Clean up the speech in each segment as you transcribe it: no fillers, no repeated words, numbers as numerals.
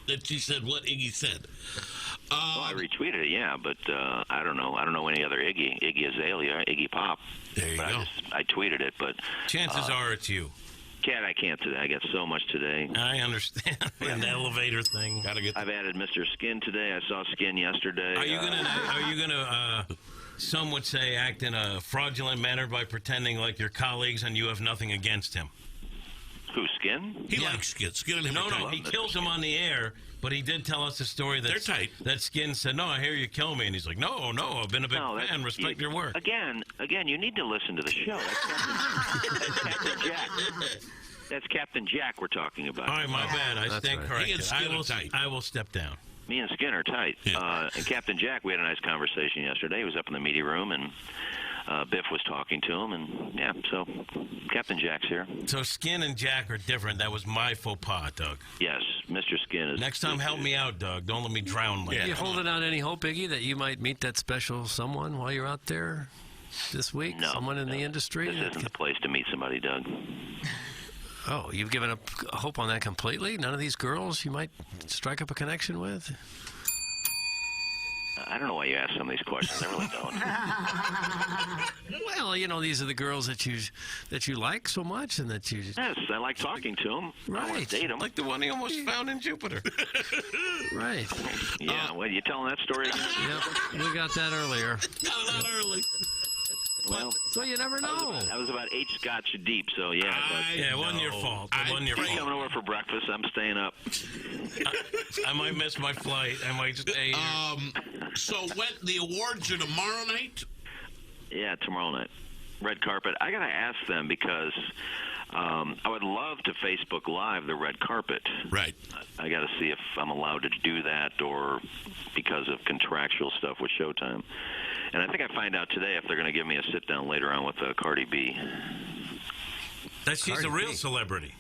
that she said what Iggy said. Well, I retweeted it, yeah, but I don't know. I don't know any other Iggy. Iggy Azalea, Iggy Pop. There you go. I tweeted it, but chances are it's you. Cat, I can't today. I got so much today. I understand. An elevator thing. I've added Mr. Skin today. I saw Skin yesterday. Are you gonna? Some would say act in a fraudulent manner by pretending like you're colleagues and you have nothing against him. Who, Skin? He likes Skin. Skin and him. No, he kills him on the air. But he did tell us a story that they're tight. That Skin said, "No, I hear you kill me," and he's like, "No, I've been a big fan. Respect your work." Again, you need to listen to the show. That's Captain Jack. That's Captain Jack we're talking about. All right, my bad. I stand corrected. I will step down. Me and Skin are tight. Yeah. And Captain Jack, we had a nice conversation yesterday. He was up in the media room, and Biff was talking to him, and yeah, so Captain Jack's here. So Skin and Jack are different. That was my faux pas, Doug. Yes, Mr. Skin is... Next time, help me out, Doug. Don't let me drown like that. Are you holding out any hope, Iggy, that you might meet that special someone while you're out there this week? No. Someone in the industry? This isn't the place to meet somebody, Doug. Oh, you've given up hope on that completely? None of these girls you might strike up a connection with? I don't know why you ask some of these questions. I really don't. Well, these are the girls that you like so much and that you... Yes, I like talking to them. Right. I want to date them. Like the one he almost found in Jupiter. Right. Yeah, what, you telling that story again? Yep, we got that earlier. Got it out early. Well, so you never know. I was about 8 scotch deep, so yeah. It wasn't your fault. It wasn't your I'm fault. coming over for breakfast. I'm staying up. I might miss my flight. I might stay here. So the awards are tomorrow night? Yeah, tomorrow night. Red carpet. I got to ask them because I would love to Facebook Live the red carpet. Right. I got to see if I'm allowed to do that or because of contractual stuff with Showtime. And I think I find out today if they're going to give me a sit-down later on with Cardi B. She's a real celebrity.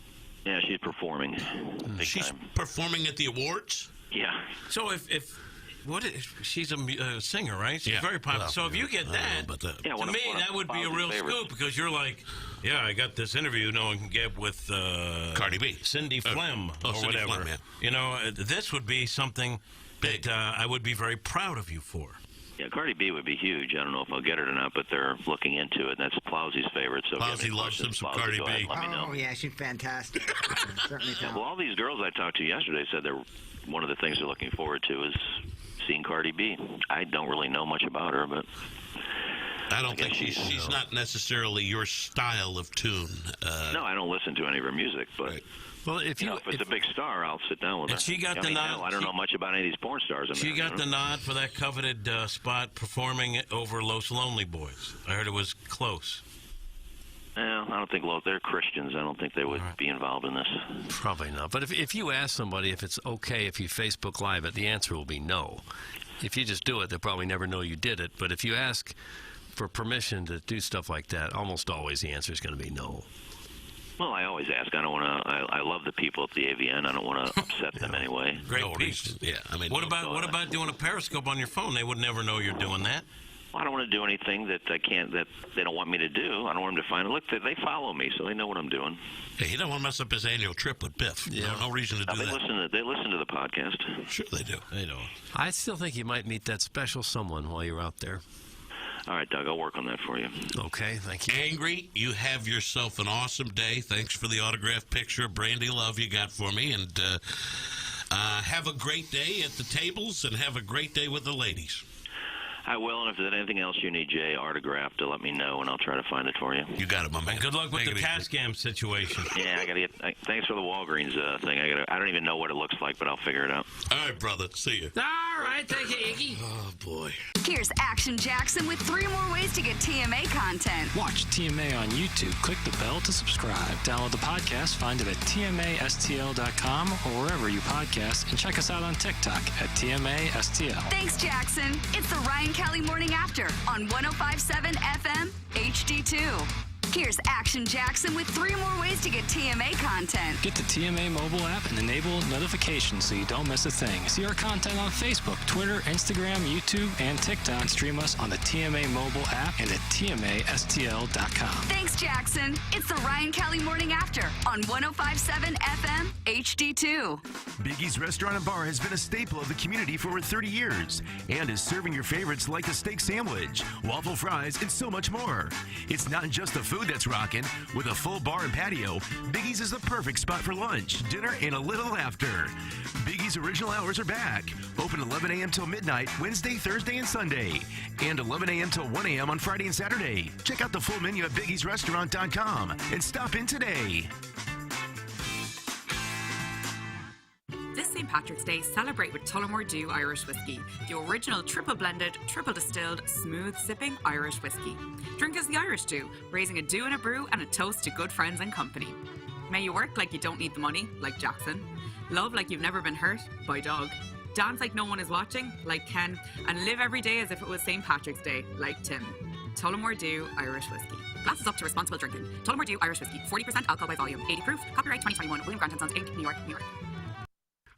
Yeah, she's performing. She's time. performing at the awards? Yeah. So she's a singer, right? She's very popular. Well, so if you get that, to me, that would be a real scoop because you're like, yeah, I got this interview no one can get with Cardi B. Cindy Flem or Cindy whatever. Flem, yeah. This would be something that I would be very proud of you for. Yeah, Cardi B would be huge. I don't know if I'll get it or not, but they're looking into it, and that's Plowsy's favorite. So Plowsy loves him some Cardi B. Let me know. Oh, yeah, she's fantastic. Certainly Well, all these girls I talked to yesterday said one of the things they're looking forward to is seeing Cardi B. I don't really know much about her, but... I don't think she's not necessarily your style of tune. No, I don't listen to any of her music, but... Right. Well, if it's a big star, I'll sit down with her. And she got the nod. I don't know much about any of these porn stars. She got the nod for that coveted spot performing over Los Lonely Boys. I heard it was close. Well, I don't think they're Christians. I don't think they would be involved in this. Probably not. But if you ask somebody if it's okay if you Facebook Live it, the answer will be no. If you just do it, they'll probably never know you did it. But if you ask for permission to do stuff like that, almost always the answer is going to be no. Well, I always ask. I don't want to. I love the people at the AVN. I don't want to upset them anyway. Great piece. Yeah, I mean, what about doing a Periscope on your phone? They would never know you're doing that. Well, I don't want to do anything that I can't. That they don't want me to do. I don't want them to find it. Look, they follow me, so they know what I'm doing. Hey, you don't want to mess up his annual trip with Biff. Yeah. No reason to do that. They listen to the podcast. Sure, they do. They don't. I still think you might meet that special someone while you're out there. All right, Doug, I'll work on that for you. Okay, thank you. Angry, you have yourself an awesome day. Thanks for the autographed picture of Brandy Love you got for me. And have a great day at the tables and have a great day with the ladies. I will, and if there's anything else you need, Jay, autographed, to let me know, and I'll try to find it for you. You got it, my man. Good luck with the cat scam situation. Yeah, I got to get. Thanks for the Walgreens thing. I don't even know what it looks like, but I'll figure it out. All right, brother. See you. All right, thank you, Iggy. Oh boy. Here's Action Jackson with 3 more ways to get TMA content. Watch TMA on YouTube. Click the bell to subscribe. Download the podcast. Find it at tmastl.com or wherever you podcast, and check us out on TikTok at TMASTL. Thanks, Jackson. It's the Ryan Kelly Morning After on 105.7 FM HD2. Here's Action Jackson with 3 more ways to get TMA content. Get the TMA mobile app and enable notifications so you don't miss a thing. See our content on Facebook, Twitter, Instagram, YouTube, and TikTok. Stream us on the TMA mobile app and at TMASTL.com. Thanks, Jackson. It's the Ryan Kelly Morning After on 105.7 FM HD2. Biggie's Restaurant and Bar has been a staple of the community for over 30 years and is serving your favorites like the steak sandwich, waffle fries, and so much more. It's not just the food that's rocking. With a full bar and patio, Biggie's is the perfect spot for lunch, dinner, and a little laughter. Biggie's original hours are back. Open 11 a.m. till midnight, Wednesday, Thursday, and Sunday. And 11 a.m. till 1 a.m. on Friday and Saturday. Check out the full menu at biggiesrestaurant.com and stop in today. This St. Patrick's Day, celebrate with Tullamore Dew Irish Whiskey, the original triple blended, triple distilled, smooth sipping Irish whiskey. Drink as the Irish do, raising a dew in a brew and a toast to good friends and company. May you work like you don't need the money, like Jackson. Love like you've never been hurt, by Dog. Dance like no one is watching, like Ken. And live every day as if it was St. Patrick's Day, like Tim. Tullamore Dew Irish Whiskey. Glasses up to responsible drinking. Tullamore Dew Irish Whiskey, 40% alcohol by volume, 80 proof. Copyright 2021, William Grant & Sons, Inc., New York, New York.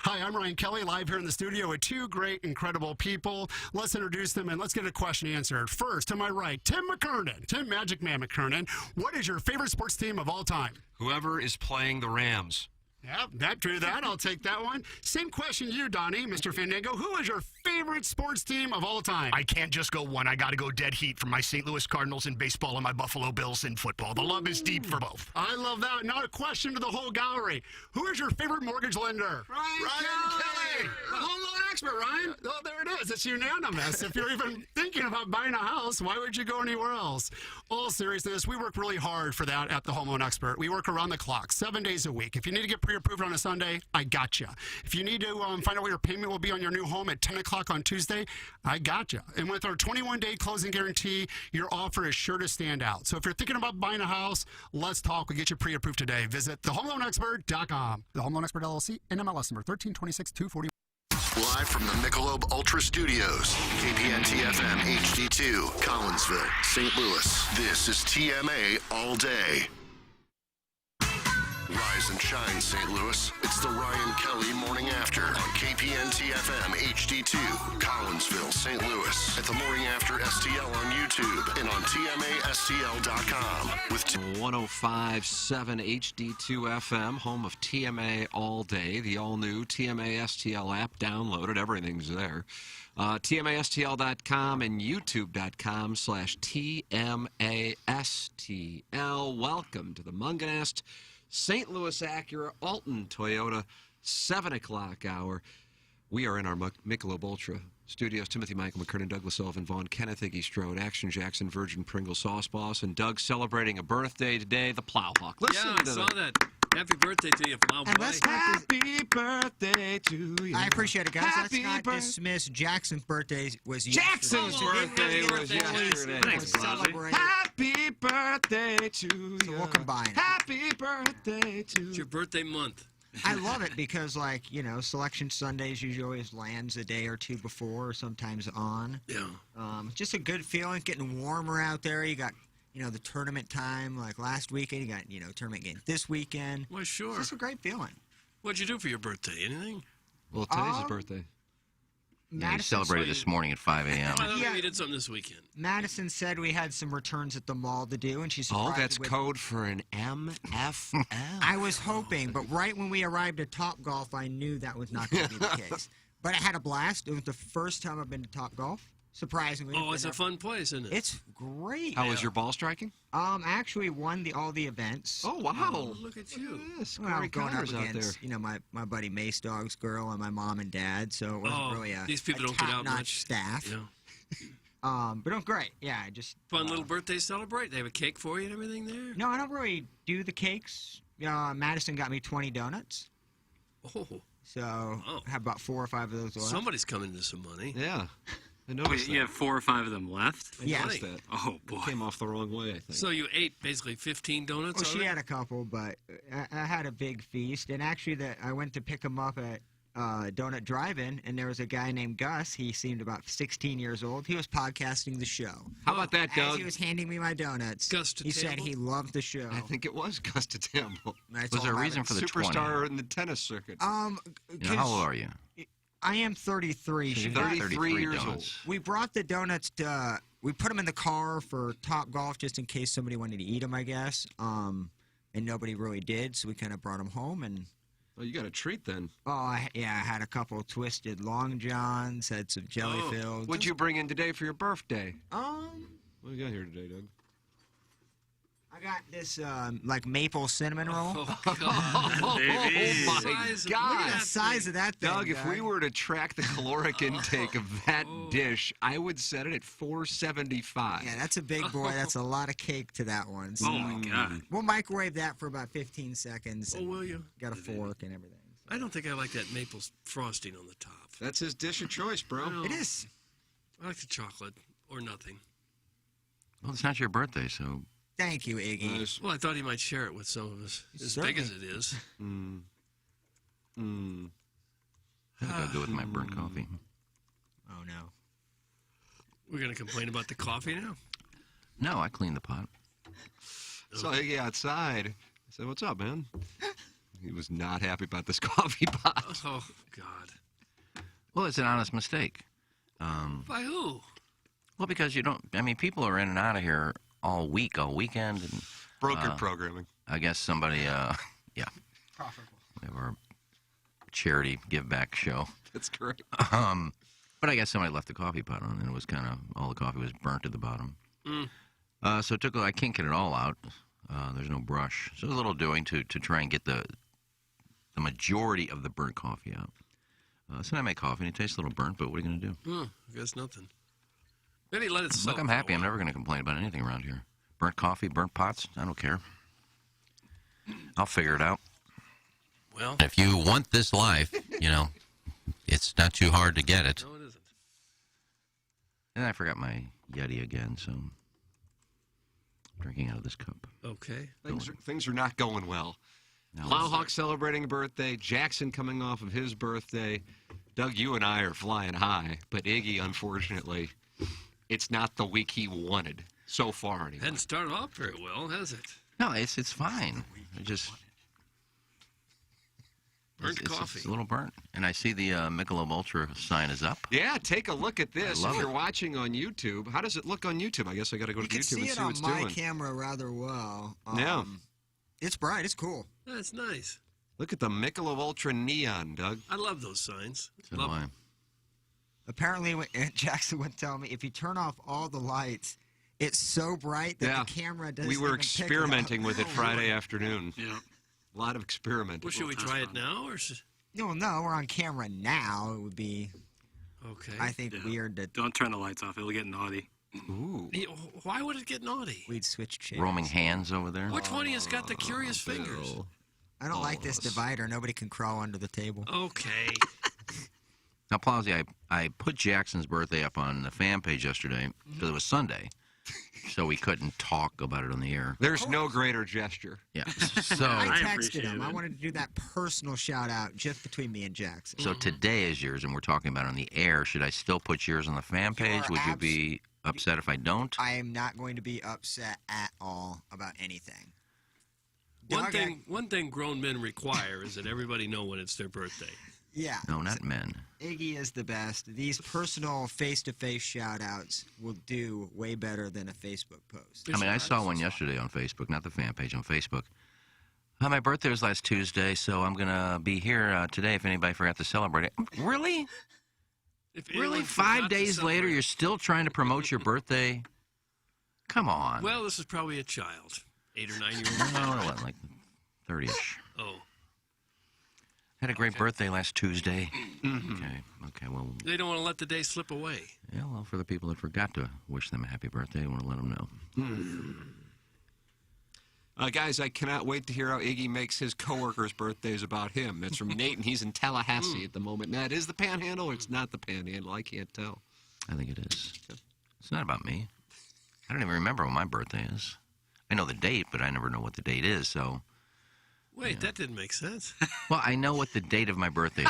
Hi, I'm Ryan Kelly, live here in the studio with 2 great, incredible people. Let's introduce them and let's get a question answered. First, to my right, Tim McKernan. Tim Magic Man McKernan, what is your favorite sports team of all time? Whoever is playing the Rams. Yeah, that drew that. I'll take that one. Same question to you, Donnie, Mr. Fandango. Who is your favorite sports team of all time? I can't just go one. I got to go dead heat for my St. Louis Cardinals in baseball and my Buffalo Bills in football. The love is deep for both. I love that. Now a question to the whole gallery. Who is your favorite mortgage lender? Ryan Kelly. The home loan expert, Ryan. Oh, there it is. It's unanimous. If you're even thinking about buying a house, why would you go anywhere else? All seriousness, we work really hard for that at the home loan expert. We work around the clock, 7 days a week. If you need to get pre-approved on a Sunday, I got you. If you need to find out what your payment will be on your new home at 10 o'clock on Tuesday, I got you. And with our 21-day closing guarantee, your offer is sure to stand out. So if you're thinking about buying a house, let's talk. We'll get you pre-approved today. Visit thehomeloanexpert.com. The Home Loan Expert LLC, NMLS number 1326240. Live from the Michelob Ultra Studios, KPN-TFM HD2, Collinsville, St. Louis. This is TMA All Day. Rise and shine, St. Louis. It's the Ryan Kelly Morning After on KPN-TFM HD2, Collinsville, St. Louis. At the Morning After STL on YouTube and on TMASTL.com. With 105.7 HD2 FM, home of TMA All Day, the all-new TMA STL app. Downloaded. Everything's there. TMASTL.com and YouTube.com/TMASTL. Welcome to the Munganest St. Louis Acura Alton Toyota 7 o'clock hour. We are in our Michelob Ultra studios. Timothy Michael McKernan, Douglas Sullivan, Vaughn Kenneth, Iggy Strode, Action Jackson, Virgin Pringle Sauce Boss, and Doug celebrating a birthday today, the Plowhawk. Listen I saw that. Happy birthday to you, Plowboy. Happy birthday to you. I appreciate it, guys. Happy Let's not dismiss Jackson's birthday was Jackson's birthday was yesterday. Thanks, celebrate. Happy birthday to you. So we'll combine it. Happy birthday to you. It's your birthday month. I love it because, like, you know, Selection Sundays usually always lands a day or two before or sometimes on. Yeah. Just a good feeling, getting warmer out there. You got, you know, the tournament time, like last weekend. You got, you know, tournament game this weekend. Well, sure. It's just a great feeling. What'd you do for your birthday? Anything? Well, today's his birthday. Yeah, he celebrated this morning at 5 a.m. I thought we did something this weekend. Madison said we had some returns at the mall to do, and she's surprised. Oh, that's code for an MFL. I was hoping, but right when we arrived at Topgolf, I knew that was not going to be the case. But I had a blast. It was the first time I've been to Topgolf, surprisingly. Oh, it's a fun place, isn't it? It's great. How was your ball striking? I actually won all the events. Oh, wow. Look at you. Yes, Well, I'm going up out there. against, you know, my buddy Mace Dog's girl and my mom and dad, so it wasn't really a these people don't get out top-notch much. staff. Yeah. But it was great. Yeah, I just Fun little birthday celebrate. They have a cake for you and everything there. No, I don't really do the cakes. Madison got me 20 donuts. Oh. So I have about 4 or 5 of those left. Somebody's coming into some money. Yeah. I noticed you have 4 or 5 of them left? Yeah. Noticed that. Oh, boy. Came off the wrong way, I think. So you ate basically 15 donuts Well, she already? had a couple, but I had a big feast. And actually, I went to pick them up at donut drive-in, and there was a guy named Gus. He seemed about 16 years old. He was podcasting the show. How about that, Doug? As he was handing me my donuts, he said he loved the show. I think it was Gus Tambo. Was there a reason for the superstar in the tennis circuit? How old are you? I am 33. So She you got got 33 years old. We brought the donuts to. We put them in the car for Top Golf just in case somebody wanted to eat them, I guess. And nobody really did, so we kind of brought them home and. Oh, you got a treat then. Oh, yeah, I had a couple of twisted Long Johns, had some jelly filled. What'd you bring in today for your birthday? What do you got here today, Doug? I got this, maple cinnamon roll. Oh, my God. Look at the size of that thing, Doug, if we were to track the caloric intake of that dish, I would set it at 475. Yeah, that's a big boy. That's a lot of cake to that one. So Oh, my God. We'll microwave that for about 15 seconds. Oh, will you? Got a fork and everything. I don't think I like that maple frosting on the top. That's his dish of choice, bro. No. It is. I like the chocolate or nothing. Well, it's not your birthday, so. Thank you, Iggy. Well, I thought he might share it with some of us, as big as it is. I think I'll go with my burnt coffee. Oh, no. We're going to complain about the coffee now? No, I cleaned the pot. So Iggy outside. I said, "What's up, man?" He was not happy about this coffee pot. Oh, God. Well, it's an honest mistake. By who? Well, because you don't. I mean, people are in and out of here all week, all weekend. And, Broker programming. I guess somebody, yeah. Profitable. We have our charity give back show. That's correct. But I guess somebody left the coffee pot on, and it was kind of all the coffee was burnt at the bottom. So it took. I can't get it all out. There's no brush, so a little doing to try and get the majority of the burnt coffee out. So I make coffee, and it tastes a little burnt, but what are you going to do? I guess nothing. Maybe let it soak. Look, I'm happy. I'm never going to complain about anything around here. Burnt coffee, burnt pots, I don't care. I'll figure it out. Well, if you want this life, it's not too hard to get it. No, it isn't. And I forgot my Yeti again, so I'm drinking out of this cup. Okay. Things are not going well. Plowhawk celebrating a birthday. Jackson coming off of his birthday. Doug, you and I are flying high, but Iggy, unfortunately, it's not the week he wanted so far. Anyway. Hadn't started off very well, has it? No, it's fine. I just burnt coffee. It's a little burnt, and I see the Michelob Ultra sign is up. Yeah, take a look at this. I love If you're it. watching on YouTube, how does it look on YouTube? I guess I got to go to You can YouTube see and it see on what's my doing. camera rather well. Yeah. It's bright. It's cool. That's nice. Look at the Michelob Ultra neon, Doug. I love those signs. So do I. Apparently, Jackson would tell me if you turn off all the lights, it's so bright that the camera doesn't. We were even pick it up. experimenting with it Friday afternoon. Yeah. A lot of experimenting. Well, should we try it now, or should... No, we're on camera now. It would be, okay. I think, weird that Don't turn the lights off. It'll get naughty. Ooh. Why would it get naughty? we'd switch chairs. Roaming hands over there. Which one of you's got the curious fingers? I don't like this divider. Nobody can crawl under the table. Okay. Now, Plowsy, I put Jackson's birthday up on the fan page yesterday because it was Sunday, so we couldn't talk about it on the air. There's no greater gesture. Yeah. So I texted him. I wanted to do that personal shout out just between me and Jackson. So today is yours, and we're talking about it on the air. Should I still put yours on the fan page? Would you be upset if I don't? I am not going to be upset at all about anything. One thing grown men require is that everybody know when it's their birthday. Yeah. No, not men. Iggy is the best. These personal face-to-face shout-outs will do way better than a Facebook post. I mean, I saw one yesterday on Facebook, not the fan page, on Facebook. My birthday was last Tuesday, so I'm going to be here today if anybody forgot to celebrate it. Really? Really? 5 days later, you're still trying to promote your birthday? Come on. Well, this is probably a child. 8 or 9 years old. No, what, like 30-ish. Oh. Had a great birthday last Tuesday. Okay, well. They don't want to let the day slip away. Yeah, well, for the people that forgot to wish them a happy birthday, I want to let them know. Guys, I cannot wait to hear how Iggy makes his coworkers' birthdays about him. That's from Nate, and he's in Tallahassee at the moment. Now, it is the Panhandle or it's not the Panhandle? I can't tell. I think it is. It's not about me. I don't even remember when my birthday is. I know the date, but I never know what the date is, so. Wait, that didn't make sense. Well, I know what the date of my birthday is.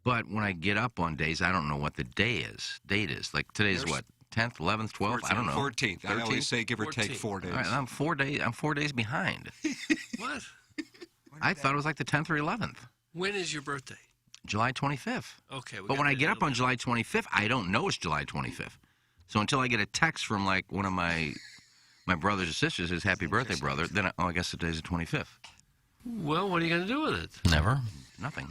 But when I get up on days, I don't know what the date is. Like today's what? 10th, 11th, 12th? I don't know. 14th. I always say give or take 4 days. All right, I'm 4 days behind. What? I thought it was like the 10th or 11th. When is your birthday? July 25th. Okay. But when I get up on July 25th, I don't know it's July 25th. So until I get a text from like one of my brothers or sisters says happy birthday, brother, then I guess today's the 25th. Well, what are you going to do with it? Never. Nothing.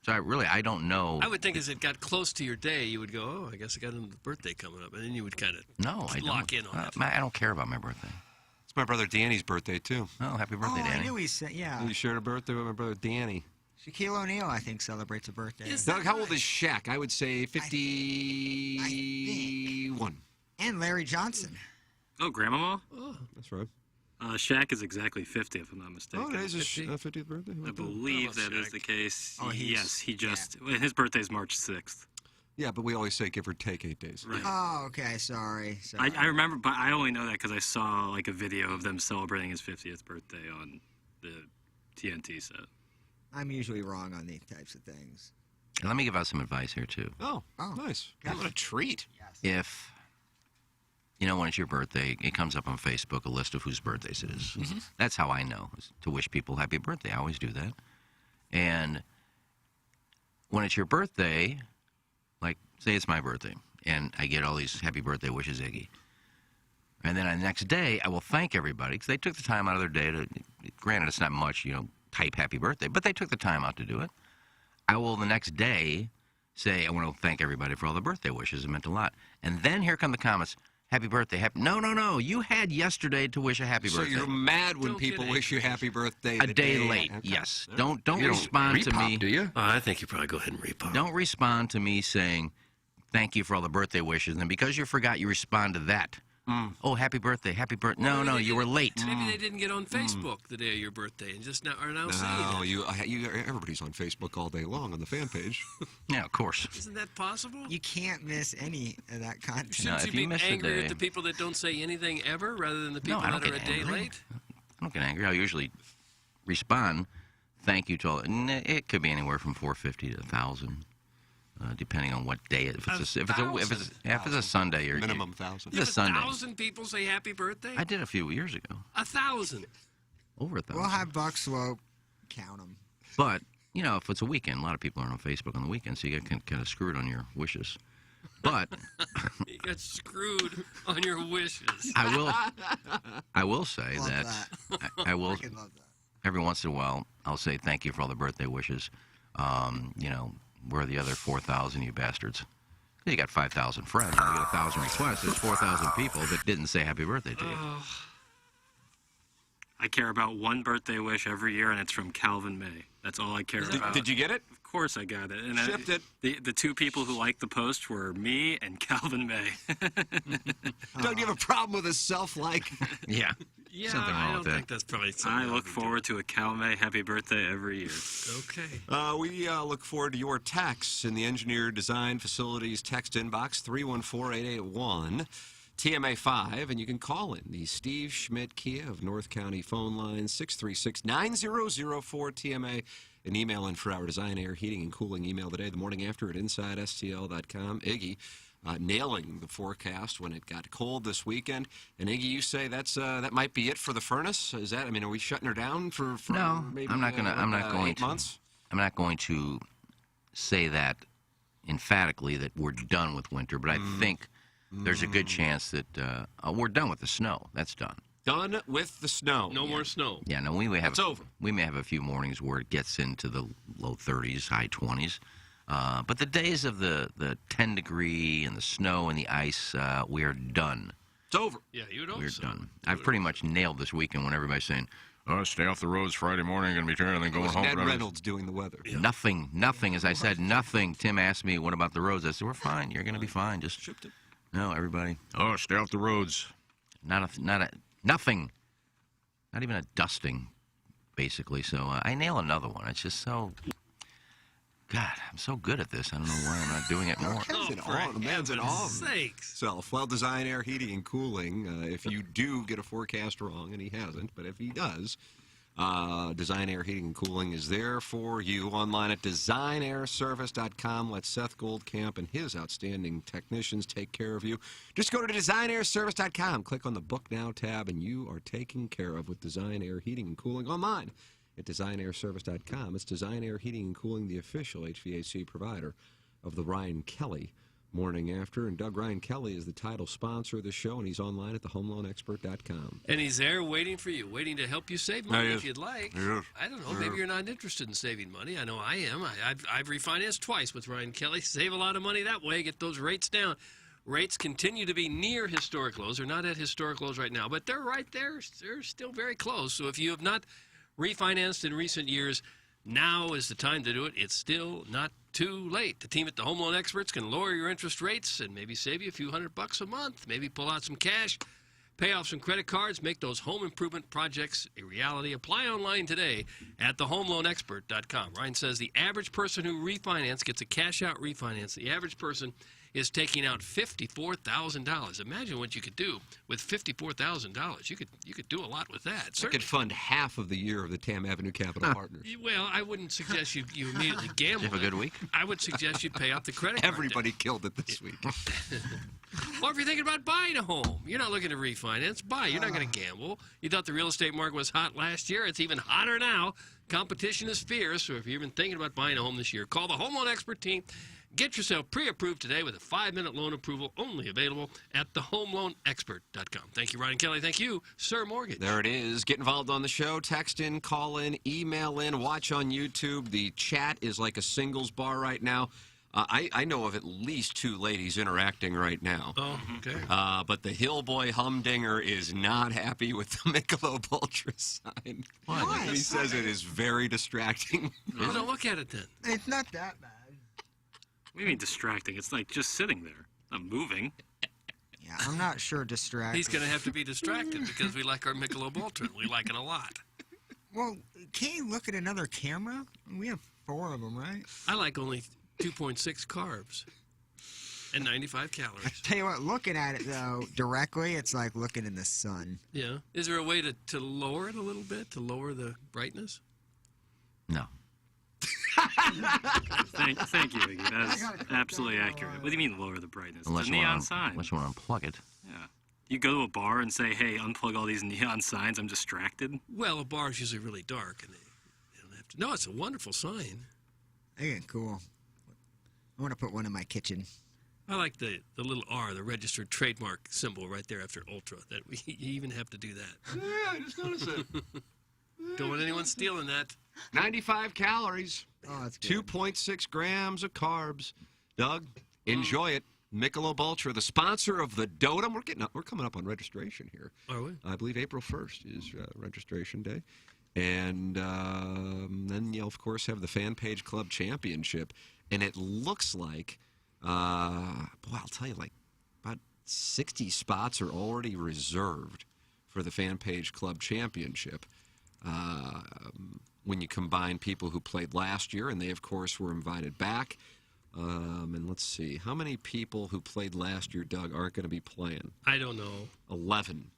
So I don't know. I would think as it got close to your day, you would go, oh, I guess I got a birthday coming up. And then you would kind of lock in on it. I don't care about my birthday. It's my brother Danny's birthday, too. Oh, happy birthday, Danny. I knew he said, yeah. You shared a birthday with my brother Danny. Shaquille O'Neal, I think, celebrates a birthday. Doug, how old is Shaq? I would say 51. And Larry Johnson. Oh, Grandmama? Oh, that's right. Shaq is exactly 50, if I'm not mistaken. Oh, today's his 50th birthday? I believe that is the case. Oh, yes, he just... His birthday is March 6th. Yeah, but we always say give or take 8 days. Right. Oh, okay, sorry. I remember, but I only know that because I saw like a video of them celebrating his 50th birthday on the TNT set. I'm usually wrong on these types of things. And let me give out some advice here, too. Oh, nice. What a treat. If, when it's your birthday, it comes up on Facebook, a list of whose birthdays it is. Mm-hmm. That's how I know, is to wish people happy birthday. I always do that. And when it's your birthday, like, say it's my birthday, and I get all these happy birthday wishes, Iggy. And then the next day, I will thank everybody, because they took the time out of their day to, granted, it's not much, type happy birthday, but they took the time out to do it. I will the next day say, I want to thank everybody for all the birthday wishes. It meant a lot. And then here come the comments. Happy birthday. No. You had yesterday to wish a happy birthday. So you're mad when people wish you happy birthday a day late. Okay. Yes. Don't respond to me. Do you? I think you probably go ahead and repop. Don't respond to me saying thank you for all the birthday wishes, and then because you forgot, you respond to that. Oh, happy birthday. No, you were late. Maybe they didn't get on Facebook the day of your birthday and just are now saying it. Everybody's on Facebook all day long on the fan page. Yeah, of course. Isn't that possible? You can't miss any of that content. Shouldn't you be angry at the people that don't say anything ever rather than the people that are a day late? I don't get angry. I usually respond, thank you to all. And it could be anywhere from 450 to 1,000. Depending on what day if it's a Sunday or minimum 1,000. It's a Sunday. 1,000 people say happy birthday. I did a few years ago. 1,000. Over 1,000. We'll have Buck Swope count them. But if it's a weekend, a lot of people aren't on Facebook on the weekend, so you get kind of screwed on your wishes. But you got screwed on your wishes. I will say that. I will. Every once in a while, I'll say thank you for all the birthday wishes. Where are the other 4,000 you bastards? You got 5,000 friends. You got 1,000 requests. There's 4,000 people that didn't say happy birthday to you. I care about one birthday wish every year, and it's from Calvin May. That's all I care about. Did you get it? Of course I got it. And Shipped it. The two people who liked the post were me and Calvin May. Don't you have a problem with his self-like? Yeah. Yeah, something wrong I with don't that. think that's probably something. I look forward to a Cal May happy birthday every year. Okay. We look forward to your texts in the Engineer Design Facilities text inbox, 314-881. TMA5, and you can call in the Steve Schmidt Kia of North County phone line 636-9004-TMA, and email in for our design, air, heating, and cooling email today, the morning after at InsideSTL.com. Iggy, nailing the forecast when it got cold this weekend. And Iggy, you say that might be it for the furnace? Is that? I mean, are we shutting her down for no? Maybe, I'm not going to. 8 months. I'm not going to say that emphatically that we're done with winter, but I think there's a good chance that we're done with the snow. That's done. Done with the snow. No more snow. Yeah, no, we may have. It's over. We may have a few mornings where it gets into the low 30s, high 20s. But the days of the 10 degree and the snow and the ice, we are done. It's over. Yeah, you don't. We're done. I've pretty much nailed this weekend when everybody's saying, "Oh, stay off the roads Friday morning, going to be tired, and then going home." Ned Reynolds doing the weather. Yeah. Nothing. As I said, nothing. Tim asked me, "What about the roads?" I said, "We're fine. You're going to be fine. Just shipped it." No, everybody. Oh, stay off the roads. Nothing. Not even a dusting, basically. So I nail another one. It's just so. God, I'm so good at this. I don't know why I'm not doing it more. The man's in awe of sakes. himself. Well, Design Air Heating and Cooling, if you do get a forecast wrong, and he hasn't, but if he does, Design Air Heating and Cooling is there for you online at designairservice.com. Let Seth Goldcamp and his outstanding technicians take care of you. Just go to designairservice.com, click on the Book Now tab, and you are taken care of with Design Air Heating and Cooling online at designairservice.com. It's Design Air Heating and Cooling, the official HVAC provider of the Ryan Kelly Morning After. And Doug, Ryan Kelly is the title sponsor of the show, and he's online at thehomeloanexpert.com. And he's there waiting for you, waiting to help you save money if you'd like. I don't know. Maybe you're not interested in saving money. I know I am. I've refinanced twice with Ryan Kelly. Save a lot of money that way. Get those rates down. Rates continue to be near historic lows. They're not at historic lows right now, but they're right there. They're still very close. So if you have not refinanced in recent years, now is the time to do it. It's still not too late. The team at the Home Loan Experts can lower your interest rates and maybe save you a few $100 a month. Maybe pull out some cash, pay off some credit cards, make those home improvement projects a reality. Apply online today at thehomeloanexpert.com. Ryan says the average person who refinance gets a cash-out refinance. The average person is taking out $54,000. Imagine what you could do with $54,000. You could do a lot with that. I could fund half of the year of the Tam Avenue Capital Partners. Well, I wouldn't suggest you immediately gamble. Did you have a good week? I would suggest you pay off the credit card. Everybody killed it this week. Or if you're thinking about buying a home, you're not looking to refinance, buy. You're not going to gamble. You thought the real estate market was hot last year. It's even hotter now. Competition is fierce. So if you're even thinking about buying a home this year, call the Home Loan Expert team. Get yourself pre-approved today with a 5-minute loan approval, only available at thehomeloanexpert.com. Thank you, Ryan Kelly. Thank you, Sir Mortgage. There it is. Get involved on the show. Text in, call in, email in, watch on YouTube. The chat is like a singles bar right now. I know of at least 2 ladies interacting right now. Oh, okay. But the Hillboy Humdinger is not happy with the Michelob Ultra sign. Why? He says it is very distracting. Well, don't look at it then. It's not that bad. What do you mean distracting? It's like just sitting there. I'm moving. Yeah, I'm not sure distracting. He's going to have to be distracted because we like our Michelob Ultra. We like it a lot. Well, can't you look at another camera? We have 4 of them, right? I like only 2.6 carbs and 95 calories. Tell you what, looking at it, though, directly, it's like looking in the sun. Yeah. Is there a way to lower it a little bit, to lower the brightness? No. Thank you, Iggy. That's absolutely accurate. What do you mean lower the brightness? Unless It's a you neon want sign. Unless you want to unplug it. Yeah. You go to a bar and say, hey, unplug all these neon signs. I'm distracted. Well, a bar is usually really dark, and they don't have to. No, it's a wonderful sign. Okay, cool. I want to put one in my kitchen. I like the little R, the registered trademark symbol right there after Ultra. That you even have to do that. Yeah, I just noticed it. Don't want anyone stealing that. 95 calories. Oh, that's good. 2.6 grams of carbs. Doug, enjoy it. Michelob Ultra, the sponsor of the Dotem. We're coming up on registration here. Are we? I believe April 1st is registration day. And then you'll, of course, have the Fan Page Club Championship. And it looks like, boy, I'll tell you, like about 60 spots are already reserved for the Fan Page Club Championship. When you combine people who played last year, and they, of course, were invited back. And let's see, how many people who played last year, Doug, aren't going to be playing? I don't know. 11.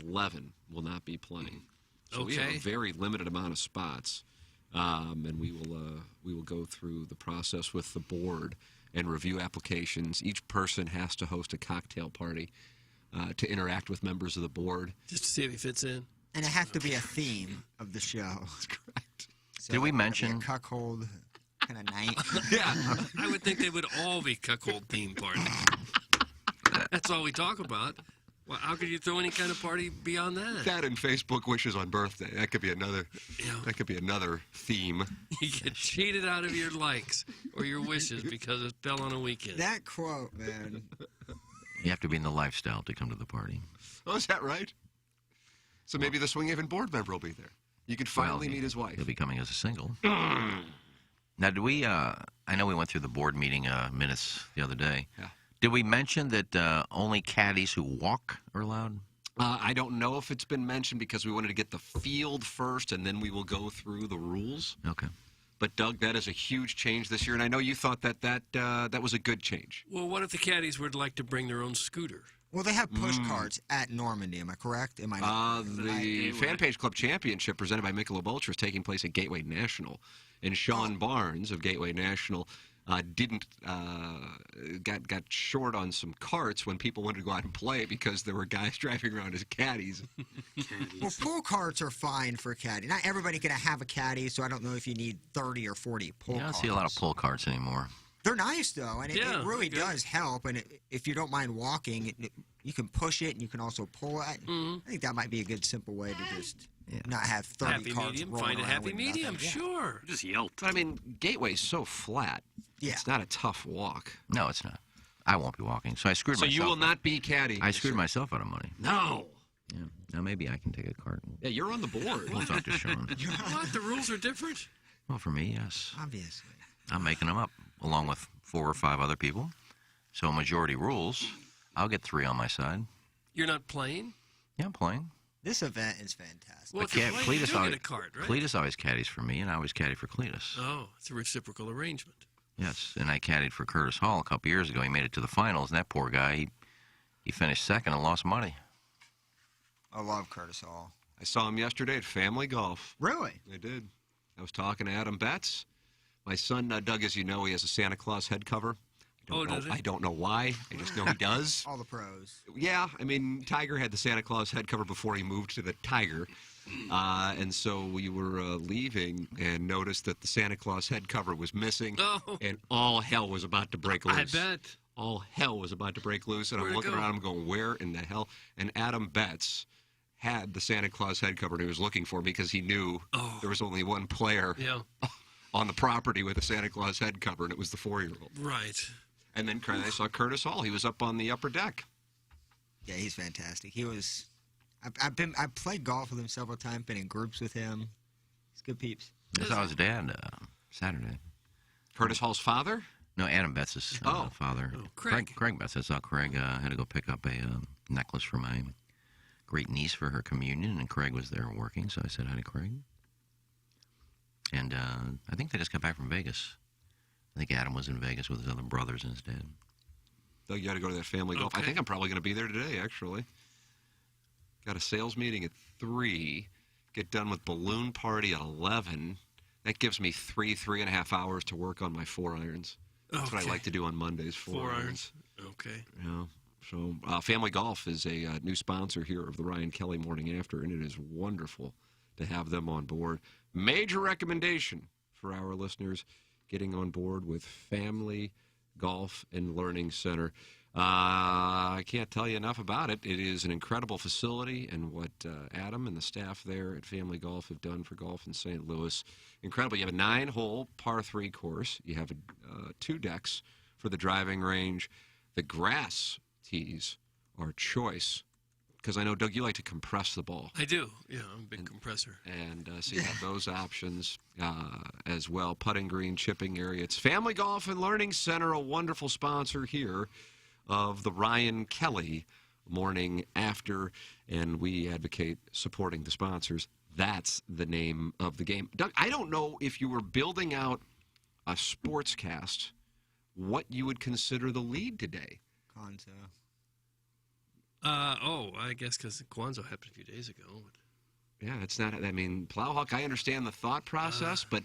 11 will not be playing. So we have a very limited amount of spots. And we will go through the process with the board and review applications. Each person has to host a cocktail party to interact with members of the board. Just to see if he fits in. And it has to be a theme of the show. That's correct. So Did we it'll be mention a cuckold kind of night? Yeah. I would think they would all be cuckold theme parties. That's all we talk about. Well, how could you throw any kind of party beyond that? That and Facebook wishes on birthday. That could be another. Yeah. That could be another theme. You get cheated out of your likes or your wishes because it fell on a weekend. That quote, man. You have to be in the lifestyle to come to the party. Oh, is that right? So maybe the Swing Haven board member will be there. You could finally meet his wife. He'll be coming as a single. Now, do we? I know we went through the board meeting minutes the other day. Yeah. Did we mention that only caddies who walk are allowed? I don't know if it's been mentioned because we wanted to get the field first, and then we will go through the rules. Okay. But, Doug, that is a huge change this year, and I know you thought that was a good change. Well, what if the caddies would like to bring their own scooter? Well, they have push carts at Normandy. Am I correct? Am I not? The Fan Page Club Championship presented by Michelob Ultra is taking place at Gateway National. And Sean Barnes of Gateway National got short on some carts when people wanted to go out and play because there were guys driving around as caddies. Well, pool carts are fine for a caddy. Not everybody can have a caddy, so I don't know if you need 30 or 40 pull carts. I don't see a lot of pull carts anymore. They're nice, though, and it really does help. And if you don't mind walking, you can push it, and you can also pull it. I think that might be a good, simple way to just not have 30 happy carts medium. rolling Find a around happy with medium, nothing. sure. Just yelp. But, I mean, Gateway's so flat. Yeah. It's not a tough walk. No, it's not. I won't be walking. So I screwed myself. So you will not be caddying. I screwed myself out of money. No. Yeah. Now maybe I can take a cart. Yeah, you're on the board. We'll talk to Sean. What? The rules are different? Well, for me, yes. Obviously. I'm making them up, along with 4 or 5 other people. So majority rules. I'll get 3 on my side. You're not playing? Yeah, I'm playing. This event is fantastic. Well, if you're playing, you do get a card, right? Cletus always caddies for me, and I always caddy for Cletus. Oh, it's a reciprocal arrangement. Yes, and I caddied for Curtis Hall a couple years ago. He made it to the finals, and that poor guy, he finished second and lost money. I love Curtis Hall. I saw him yesterday at Family Golf. Really? I did. I was talking to Adam Betts. My son, Doug, as you know, he has a Santa Claus head cover. Does he? I don't know why. I just know he does. All the pros. Yeah, I mean, Tiger had the Santa Claus head cover before he moved to the Tiger. And so we were leaving and noticed that the Santa Claus head cover was missing. Oh. And all hell was about to break loose. I bet. All hell was about to break loose. And I'm looking around, I'm going, where in the hell? And Adam Betts had the Santa Claus head cover, and he was looking for me because he knew there was only one player on the property with a Santa Claus head cover, and it was the 4-year-old. Right. And then I saw Curtis Hall. He was up on the upper deck. Yeah, he's fantastic. He was. I've played golf with him several times. Been in groups with him. He's good peeps. I saw his dad Saturday. Curtis Hall's father? No, Adam Betts' father. Oh, Craig. Craig Betts. I saw Craig. Had to go pick up a necklace for my great niece for her communion, and Craig was there working, so I said hi to Craig. And I think they just got back from Vegas. I think Adam was in Vegas with his other brothers and his dad. Doug, you got to go to that family golf. I think I'm probably going to be there today, actually. Got a sales meeting at 3. Get done with balloon party at 11. That gives me 3.5 hours to work on my 4-irons. That's what I like to do on Mondays, 4-irons. Okay. Yeah. So Family Golf is a new sponsor here of the Ryan Kelly Morning After, and it is wonderful to have them on board. Major recommendation for our listeners getting on board with Family Golf and Learning Center. I can't tell you enough about it. It is an incredible facility, and what Adam and the staff there at Family Golf have done for golf in St. Louis, incredible. You have a 9-hole par 3 course. You have 2 decks for the driving range. The grass tees are choice, because I know, Doug, you like to compress the ball. I do. Yeah, I'm a big compressor. And so you have those options as well. Putting green, chipping area. It's Family Golf and Learning Center, a wonderful sponsor here of the Ryan Kelly Morning After, and we advocate supporting the sponsors. That's the name of the game. Doug, I don't know if you were building out a sportscast, what you would consider the lead today. Conzo. I guess because Kwanzaa happened a few days ago. Yeah, it's not. I mean, Plowhawk, I understand the thought process, but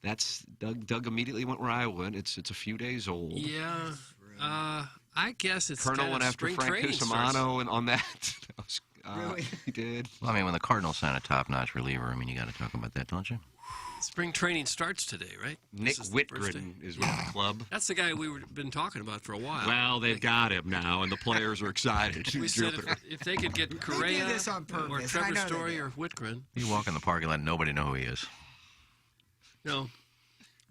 that's Doug immediately went where I went. It's a few days old. Yeah. I guess it's Colonel kind went of after spring Frank training Cusimano and on that. Really? He did. Well, I mean, when the Cardinals sign a top-notch reliever, I mean, you got to talk about that, don't you? Spring training starts today, right? Nick Whitgren is with the club. That's the guy we've been talking about for a while. Well, they've got him now, and the players are excited. We said if they could get Correa this on purpose. or I Trevor know they Story did. or Whitgren. You walk in the parking lot, nobody know who he is. No.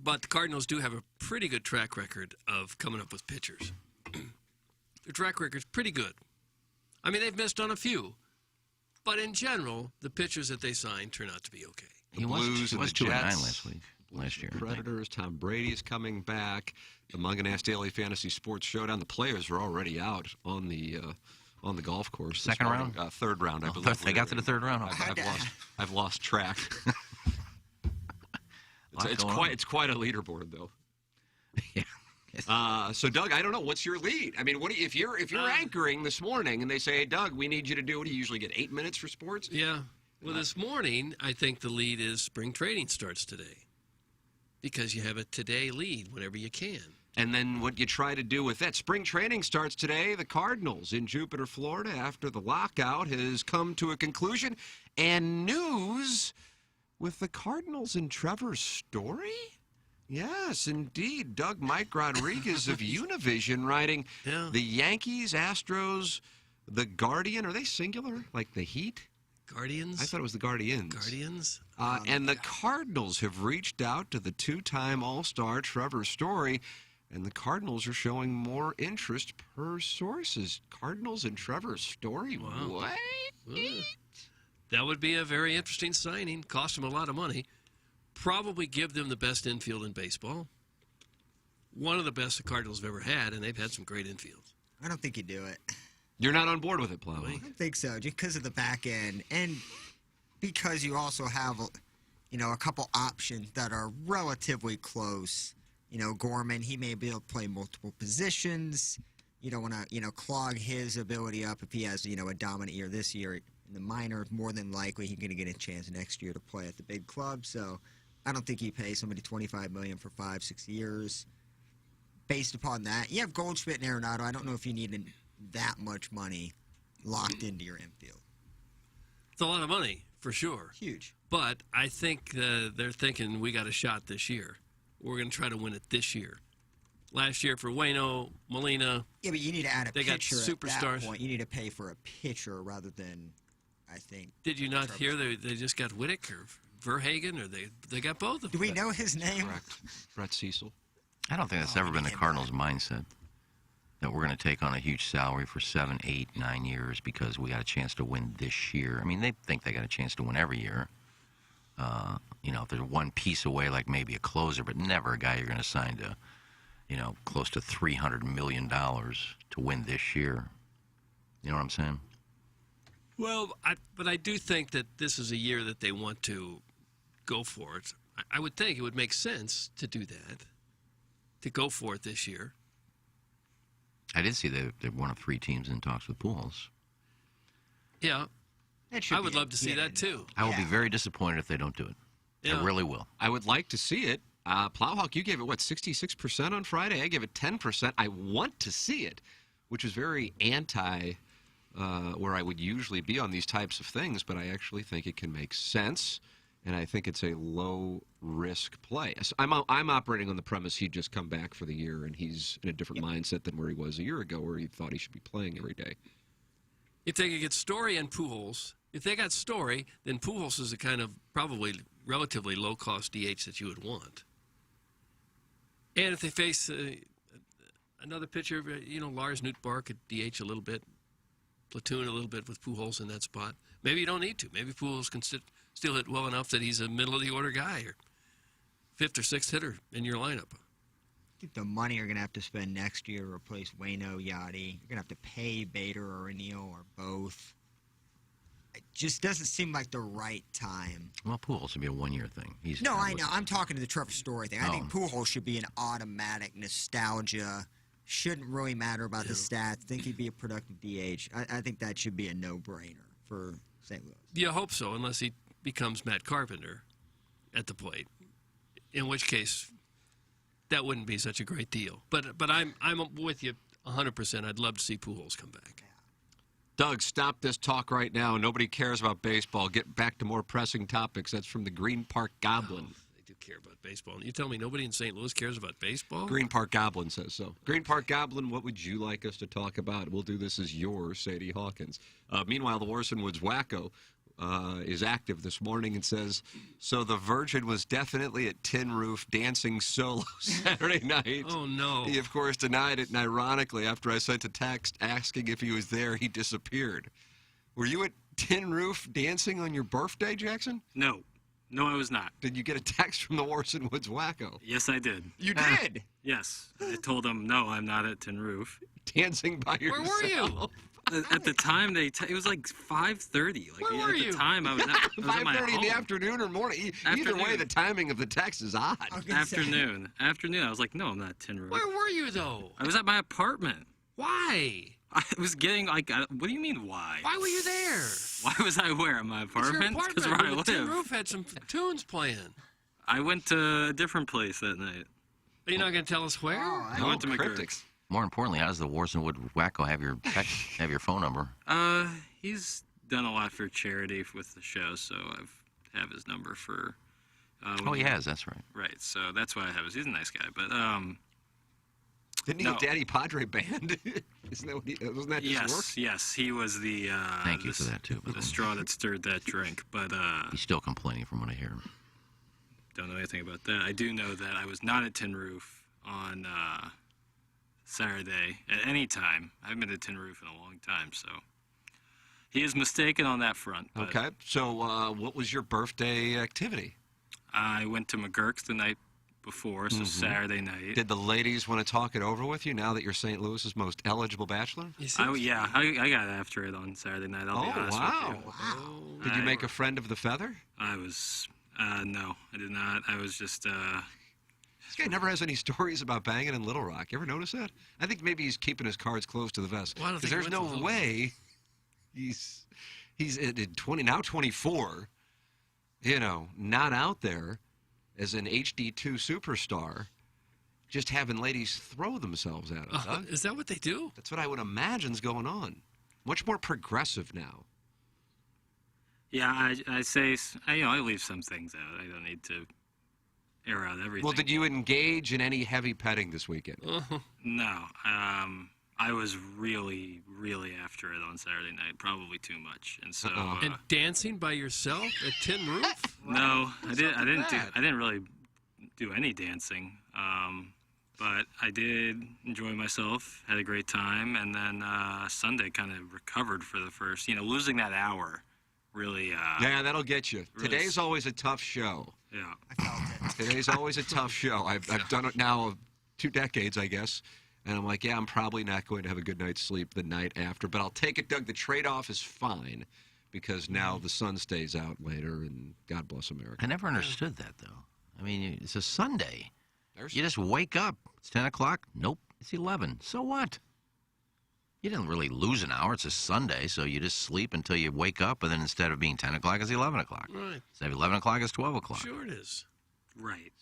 But the Cardinals do have a pretty good track record of coming up with pitchers. Their track record's pretty good. I mean, they've missed on a few. But in general, the pitchers that they sign turn out to be okay. The Blues he and was the 2-9 Jets. last year. Predators. Tom Brady is coming back. The Munganast Daily Fantasy Sports Showdown. The players are already out on the golf course. Second round? Third round, I believe. They got to the third round. I've lost track. It's quite a leaderboard, though. So, Doug, I don't know. What's your lead? I mean, if you're anchoring this morning and they say, hey, Doug, we need you to do, what do you usually get, 8 minutes for sports? Yeah. Well, this morning, I think the lead is spring training starts today because you have a today lead whenever you can. And then what you try to do with that. Spring training starts today. The Cardinals in Jupiter, Florida, after the lockout has come to a conclusion. And news with the Cardinals and Trevor Story? Yes, indeed. Mike Rodriguez of Univision writing the Yankees, Astros, the Guardian. Are they singular, like the Heat? Guardians? I thought it was the Guardians. Guardians? And the Cardinals have reached out to the two-time All-Star Trevor Story, and the Cardinals are showing more interest per sources. Cardinals and Trevor Story? Wow. What? That would be a very interesting signing. Cost them a lot of money. Probably give them the best infield in baseball. One of the best the Cardinals have ever had, and they've had some great infields. I don't think you do it. You're not on board with it, Plow. I don't think so, just because of the back end, and because you also have, a couple options that are relatively close. Gorman, he may be able to play multiple positions. You don't want to, clog his ability up if he has, a dominant year this year. In the minor, more than likely he's going to get a chance next year to play at the big club. So I don't think you pay somebody $25 million for 5-6 years. Based upon that, you have Goldschmidt and Arenado. I don't know if you need that much money locked into your infield. It's a lot of money, for sure. Huge. But I think they're thinking we got a shot this year. We're going to try to win it this year. Last year for Reno, Molina. Yeah, but you need to add a pitcher got superstars. At that point. You need to pay for a pitcher rather than, I think. Did you not hear they just got Whittick or Verhagen, or they got both of them? Do we know his name? Correct. Brett Cecil. I don't think that's ever been the Cardinals' mindset, that we're going to take on a huge salary for 7, 8, 9 years because we got a chance to win this year. I mean, they think they got a chance to win every year. If there's one piece away, like maybe a closer, but never a guy you're going to sign to, close to $300 million to win this year. You know what I'm saying? Well, but I do think that this is a year that they want to go for it. I would think it would make sense to do that, to go for it this year. I did see they're one of 3 teams in talks with Pujols. Yeah. I would love to see that, too. I will be very disappointed if they don't do it. Yeah. I really will. I would like to see it. Plowhawk, you gave it, 66% on Friday? I gave it 10%. I want to see it, which is very anti where I would usually be on these types of things, but I actually think it can make sense, and I think it's a low-risk play. So I'm operating on the premise he'd just come back for the year, and he's in a different mindset than where he was a year ago, where he thought he should be playing every day. If they could get Story and Pujols, if they got Story, then Pujols is a kind of probably relatively low-cost DH that you would want. And if they face another pitcher, Lars Nootbaar could DH a little bit, platoon a little bit with Pujols in that spot. Maybe you don't need to. Maybe Pujols can still hit well enough that he's a middle-of-the-order guy or 5th or 6th hitter in your lineup. I think the money you're going to have to spend next year to replace Waino, Yachty. You're going to have to pay Bader or O'Neill or both. It just doesn't seem like the right time. Well, Pujols would be a one-year thing. No, I know. I'm talking to the Trevor Story thing. I think Pujols should be an automatic nostalgia. Shouldn't really matter about the stats. Think he'd be a productive DH. I think that should be a no-brainer for St. Louis. You hope so, unless he becomes Matt Carpenter at the plate. In which case, that wouldn't be such a great deal. But I'm with you 100%. I'd love to see Pujols come back. Doug, stop this talk right now. Nobody cares about baseball. Get back to more pressing topics. That's from the Green Park Goblin. Oh, they do care about baseball. You tell me nobody in St. Louis cares about baseball? Green Park Goblin says so. Green Park Goblin, what would you like us to talk about? We'll do this as your Sadie Hawkins. Meanwhile, the Orson Woods wacko is active this morning and says, so the Virgin was definitely at Tin Roof dancing solo Saturday night. Oh, no. He, of course, denied it, and ironically, after I sent a text asking if he was there, he disappeared. Were you at Tin Roof dancing on your birthday, Jackson? No. No, I was not. Did you get a text from the Orson Woods wacko? Yes, I did. You did? Yes. I told him, no, I'm not at Tin Roof. Dancing by yourself. Where were you? At the time, it was like 5:30. Like, Where were you? At the time, I was at my 5:30 in the home. afternoon or morning. Either way, the timing of the text is odd. Afternoon. I was like, no, I'm not at Tin Roof. Where were you, though? I was at my apartment. Why? I was getting, like, what do you mean, why? Why were you there? Why was I where? At my It's your apartment? Because where I when the Tin live. Roof had some tunes playing. I went to a different place that night. Are you not going to tell us where? I went to McGurk's. More importantly, how does the Warsonwood Wacko have your phone number? He's done a lot for charity with the show, so I have his number for. Oh, he has. That's right. Right, so that's why I have his. He's a nice guy, but Didn't he have Daddy Padre Band? Wasn't that his work? Yes, he was the. Thank you for that too. The straw that stirred that drink, but he's still complaining from what I hear. Don't know anything about that. I do know that I was not at Tin Roof on Saturday at any time. I haven't been to Tin Roof in a long time, so he is mistaken on that front. But Okay, so what was your birthday activity? I went to McGurk's the night before, so Saturday night. Did the ladies want to talk it over with you now that you're St. Louis's most eligible bachelor? I got after it on Saturday night. I'll be honest with you. Wow. Did you make a friend of the feather? I was, no, I did not. I was just, This guy never has any stories about banging in Little Rock. You ever notice that? I think maybe he's keeping his cards close to the vest. Well, I don't Because think there's he no went to way he's at 20, now 24, not out there as an HD2 superstar, just having ladies throw themselves at him. Doug. Is that what they do? That's what I would imagine's going on. Much more progressive now. yeah, I say, I leave some things out. I don't need to air out everything. Well, did you engage in any heavy petting this weekend? No. I was really, really after it on Saturday night, probably too much, and so. And dancing by yourself at Tin Roof? No, I didn't really do any dancing, but I did enjoy myself, had a great time, and then Sunday kind of recovered for the first. Losing that hour, really. Yeah, that'll get you. really Today's always a tough show. Yeah. I felt it. Today's always a tough show. I've done it now 2 decades, I guess. And I'm like, yeah, I'm probably not going to have a good night's sleep the night after. But I'll take it, Doug. The trade-off is fine because now the sun stays out later, and God bless America. I never understood that, though. I mean, it's a Sunday. You just wake up. It's 10 o'clock. Nope, it's 11. So what? You didn't really lose an hour. It's a Sunday, so you just sleep until you wake up, and then instead of being 10 o'clock, it's 11 o'clock. Right. Instead of 11 o'clock, it's 12 o'clock. Sure it is. Right.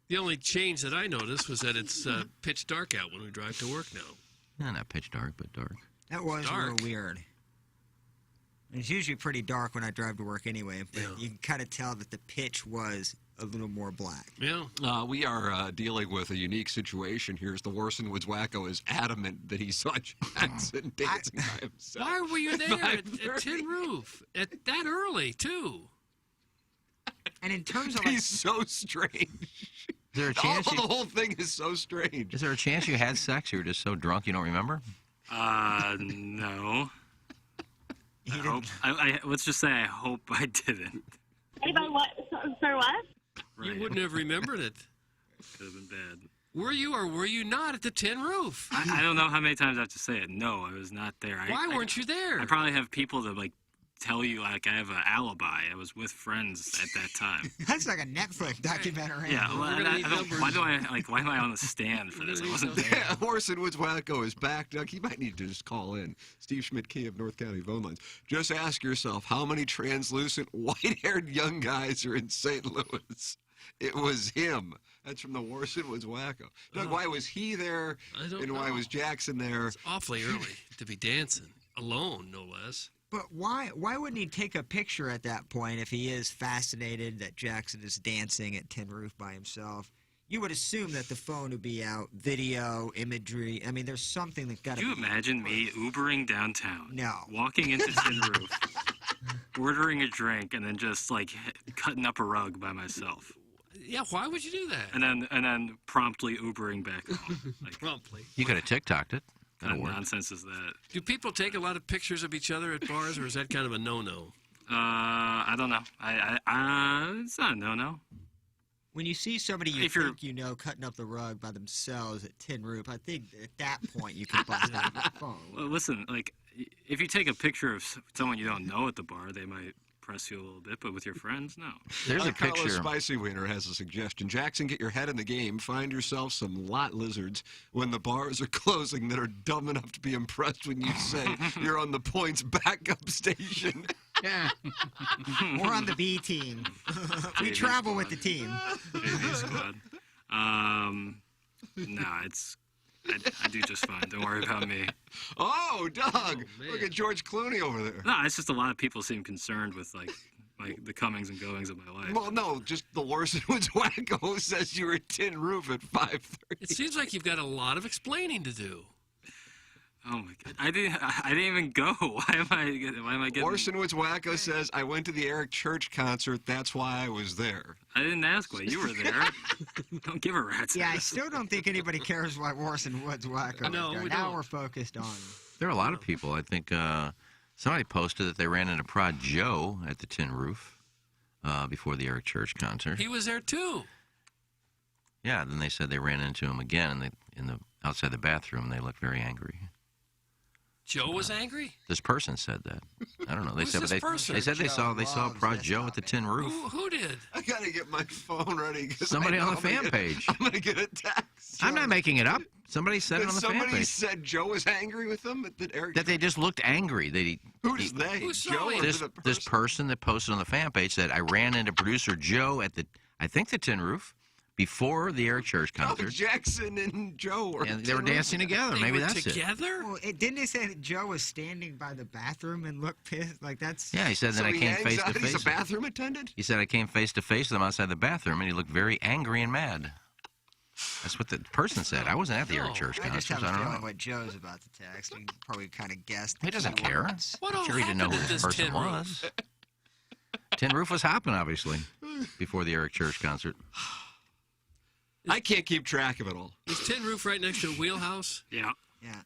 The only change that I noticed was that it's pitch dark out when we drive to work now. Not pitch dark, but dark. That was a Dark. little weird. It's usually pretty dark when I drive to work anyway, but you can kind of tell that the pitch was a little more black. Yeah. We are dealing with a unique situation here. As the Warson Woods Wacko is adamant that he saw Jackson dancing by himself. Why were you there at Tin Roof at that early, too? And in terms of He's so strange. Is there a chance the whole thing is so strange. Is there a chance you had sex? You were just so drunk you don't remember? No. Let's just say I hope I didn't. About what? For what? You wouldn't have remembered it. Could have been bad. Were you or were you not at the Tin Roof? I don't know how many times I have to say it. No, I was not there. Why weren't you there? I probably have people that tell you I have an alibi. I was with friends at that time. That's like a Netflix documentary. Yeah, well, why am I on the stand for this? I wasn't there. Yeah, Warson Woods Wacko is back, Doug. He might need to just call in. Steve Schmidt-Key of North County Phone Lines. Just ask yourself, how many translucent, white-haired young guys are in St. Louis? It was him. That's from the Warson Woods Wacko. Doug, why was he there? And why was Jackson there? It's awfully early to be dancing. Alone, no less. But why wouldn't he take a picture at that point if he is fascinated that Jackson is dancing at Tin Roof by himself? You would assume that the phone would be out, video, imagery. I mean, there's something that got to Can you imagine me Ubering downtown? No. Walking into Tin Roof, ordering a drink, and then just cutting up a rug by myself. Yeah, why would you do that? And then promptly Ubering back home. Promptly. You could have TikToked it. What kind of nonsense is that? Do people take a lot of pictures of each other at bars, or is that kind of a no-no? I don't know. It's not a no-no. when you see somebody you think you know cutting up the rug by themselves at Tin Roof, I think at that point you can bust out your phone. Well, listen, like, if you take a picture of someone you don't know at the bar, they might press you a little bit, but with your friends, no. There's a picture. Spicy Wiener has a suggestion. Jackson, get your head in the game. Find yourself some lot lizards when the bars are closing that are dumb enough to be impressed when you say you're on the points backup station. Yeah. We're on the B team. We travel with the team. JV squad. Nah, I do just fine. Don't worry about me. Oh, Doug! Look at George Clooney over there. No, it's just a lot of people seem concerned with like the comings and goings of my life. Well, no, just the Larson Woods Wacko says you were at Tin Roof at 5:30. It seems like you've got a lot of explaining to do. Oh my God! I didn't even go. Why am I getting? Larson Woods Wacko says I went to the Eric Church concert. That's why I was there. I didn't ask why you were there. Don't give a rat's Yeah, ass. I still don't think anybody cares why Larson Woods Wacko. No, we now don't. we're focused on. There are a lot of people. I think somebody posted that they ran into Prod Joe at the Tin Roof before the Eric Church concert. He was there too. Yeah, then they said they ran into him again in the outside the bathroom. They looked very angry. Joe was angry? This person said that. I don't know. They Who's said this they person? said they saw Prod Joe at the Tin Roof. Who did? I gotta get my phone ready. 'Cause Somebody I know on the fan page. I'm gonna get a text. I'm not making it up. Somebody said it on the fan Somebody page. said Joe was angry with them at the Eric. That they just looked angry. Who's they? Who saw Joe him? or This person that posted on the fan page said I ran into producer Joe at the Tin Roof before the Eric Church concert. Oh, Jackson and Joe were. And they were dancing together. They Maybe were that's together? Well, didn't they say that Joe was standing by the bathroom and looked pissed? Like that's. Yeah, he said So that I he came hangs face out, to he's face. a bathroom attendant? He said I came face to face with him outside the bathroom, and he looked very angry and mad. That's what the person said. I wasn't at the Eric Church I just concert. have I a don't feeling know. what Joe's about to text. We probably kind of guessed. He doesn't care. What I'm all sure he didn't know who happened at this this person Tin was. Roof? Tin Roof was hopping, obviously, before the Eric Church concert. I can't keep track of it all. Is Tin Roof right next to Wheelhouse? Yeah. Yeah.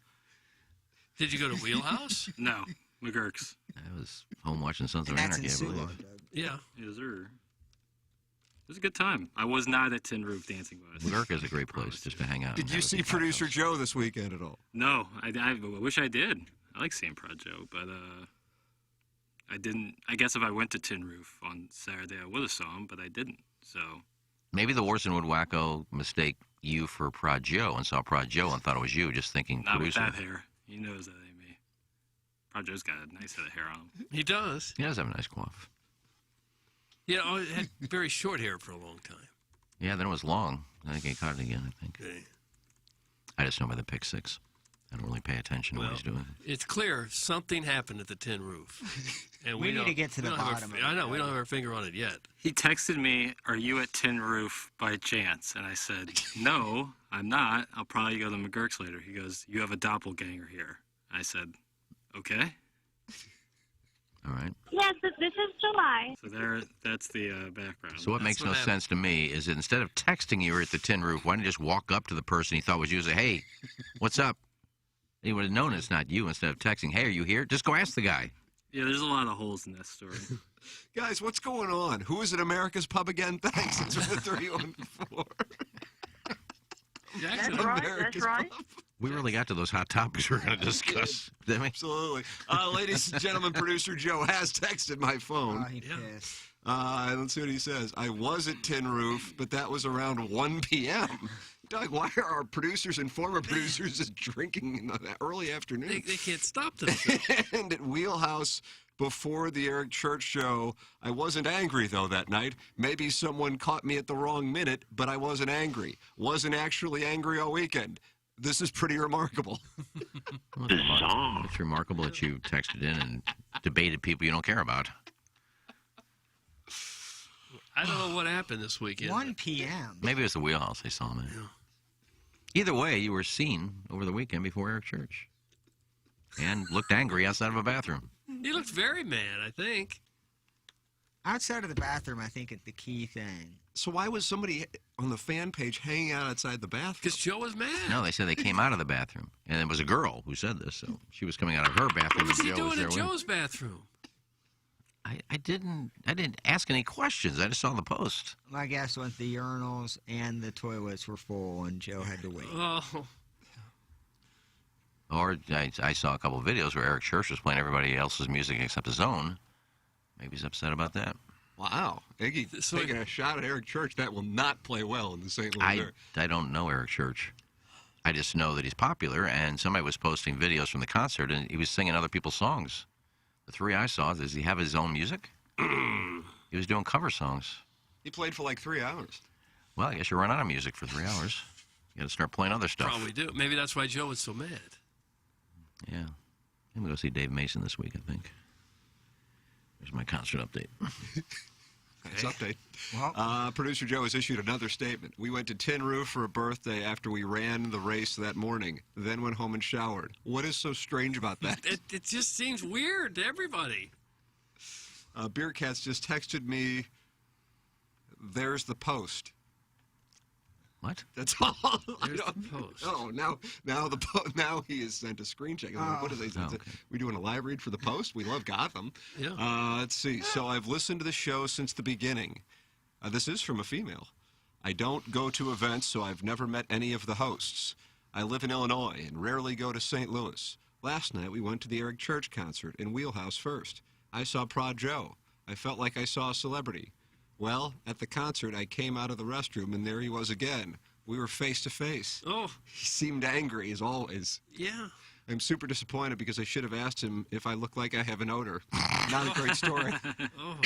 Did you go to Wheelhouse? No, McGurk's. I was home watching Sons of And that's in Anarchy, I Sula. believe. Yeah. Yes, sir. It was a good time. I was not at Tin Roof dancing with. McGurk is a great place just to hang out. Did and you have a see few producer Joe this weekend at all? No, I wish I did. I like seeing Prod Joe, but I didn't. I guess if I went to Tin Roof on Saturday, I would have saw him, but I didn't. So Maybe the Warsenwood Wacko mistake you for Prod Joe and saw Prod Joe and thought it was you, just thinking not producer. with that hair. He knows that ain't me. Prod Joe's got a nice head of hair on him. He does. He does have a nice coif. You know, he had very short hair for a long time. Yeah, then it was long. I think he caught it again, I think. Okay. I just know by the pick six. I don't really pay attention to Well, what he's doing. it's clear something happened at the Tin Roof. And We need don't- to get to we the don't have bottom of it. I know, we don't have our finger on it yet. He texted me, "Are you at Tin Roof by chance?" And I said, "No, I'm not. I'll probably go to McGurk's later." He goes, "You have a doppelganger here." I said, "Okay." All right. Yes, this is July. So that's the background. So what makes no sense to me is that instead of texting you at the Tin Roof, why don't you just walk up to the person he thought was you and say, hey, what's up? He would have known it's not you instead of texting, hey, are you here? Just go ask the guy. Yeah, there's a lot of holes in that story. Guys, what's going on? Who is at America's Pub again? Thanks. It's from the 314. Jackson. That's right. America's That's right. We really got to those hot topics we were going to discuss, didn't we? Absolutely. Ladies and gentlemen, producer Joe has texted my phone. Oh, he pissed. Let's see what he says. I was at Tin Roof, but that was around 1 p.m. Doug, why are our producers and former producers just drinking in the early afternoon? They can't stop themselves. And at Wheelhouse before the Eric Church show, I wasn't angry, though, that night. Maybe someone caught me at the wrong minute, but I wasn't angry. Wasn't actually angry all weekend. This is pretty remarkable. Well, it's remarkable that you texted in and debated people you don't care about. I don't know what happened this weekend. 1 p.m. Maybe it was the Wheelhouse they saw him in. Yeah. Either way, you were seen over the weekend before Eric Church. And looked angry outside of a bathroom. He looked very mad, I think. Outside of the bathroom, I think it's the key thing. So why was somebody on the fan page hanging out outside the bathroom? Because Joe was mad. No, they said they came out of the bathroom. And it was a girl who said this, so she was coming out of her bathroom. What was and he Joe doing was there in with him. Joe's bathroom? I I didn't ask any questions. I just saw the post. My guess was the urinals and the toilets were full, and Joe had to wait. Oh. Or I saw a couple of videos where Eric Church was playing everybody else's music except his own. Maybe he's upset about that. Wow. Iggy taking a shot at Eric Church. That will not play well in the St. Louis area. I don't know Eric Church. I just know that he's popular, and somebody was posting videos from the concert, and he was singing other people's songs. The three I saw, does he have his own music? He was doing cover songs. He played for like 3 hours. Well, I guess you run out of music for 3 hours. You got to start playing other stuff. Probably do. Maybe that's why Joe was so mad. Yeah. I'm going to go see Dave Mason this week, I think. There's my concert update. Nice update. Well, Producer Joe has issued another statement. We went to Tin Roof for a birthday after we ran the race that morning, then went home and showered. What is so strange about that? It just seems weird to everybody. Beer Cats just texted me, there's the post. What? That's all. There's the post. Oh, now he has sent a screen check. What is it? Okay. We doing a live read for the post? We love Gotham. Yeah. Let's see. So I've listened to the show since the beginning. This is from a female. I don't go to events, so I've never met any of the hosts. I live in Illinois and rarely go to St. Louis. Last night we went to the Eric Church concert in Wheelhouse First. I saw Prod Joe. I felt like I saw a celebrity. Well, at the concert, I came out of the restroom, and there he was again. We were face to face. Oh. He seemed angry, as always. Yeah. I'm super disappointed because I should have asked him if I look like I have an odor. Not a great story. Oh.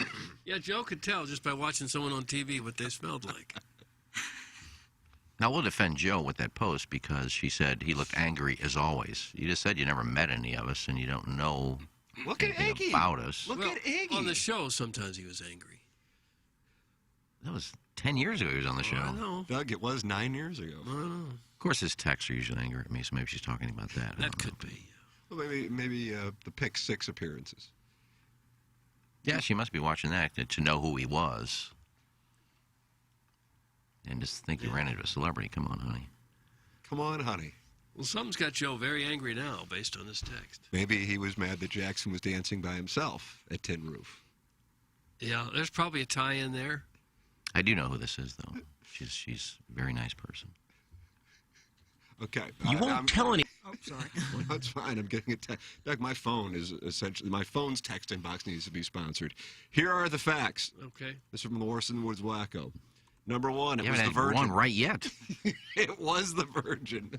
Yeah, Joe could tell just by watching someone on TV what they smelled like. Now, we'll defend Joe with that post because she said he looked angry as always. You just said you never met any of us, and you don't know anything about us. Look at Iggy. On the show, sometimes he was angry. That was 10 years ago he was on the show. I know. Doug, it was 9 years ago. I know. Of course, his texts are usually angry at me, so maybe she's talking about that. That could be. Well, maybe the Pick 6 appearances. Yeah, she must be watching that to know who he was. And just think you ran into a celebrity. Come on, honey. Come on, honey. Well, something's got Joe very angry now based on this text. Maybe he was mad that Jackson was dancing by himself at Tin Roof. Yeah, there's probably a tie-in there. I do know who this is, though. She's a very nice person. Okay. You won't tell any. Oh, sorry. That's fine. I'm getting a text. Doug, my phone is essentially, my phone's text inbox needs to be sponsored. Here are the facts. Okay. This is from Lawson Woods Wacko. Number one, it was haven't the had Virgin. one right yet. It was the Virgin.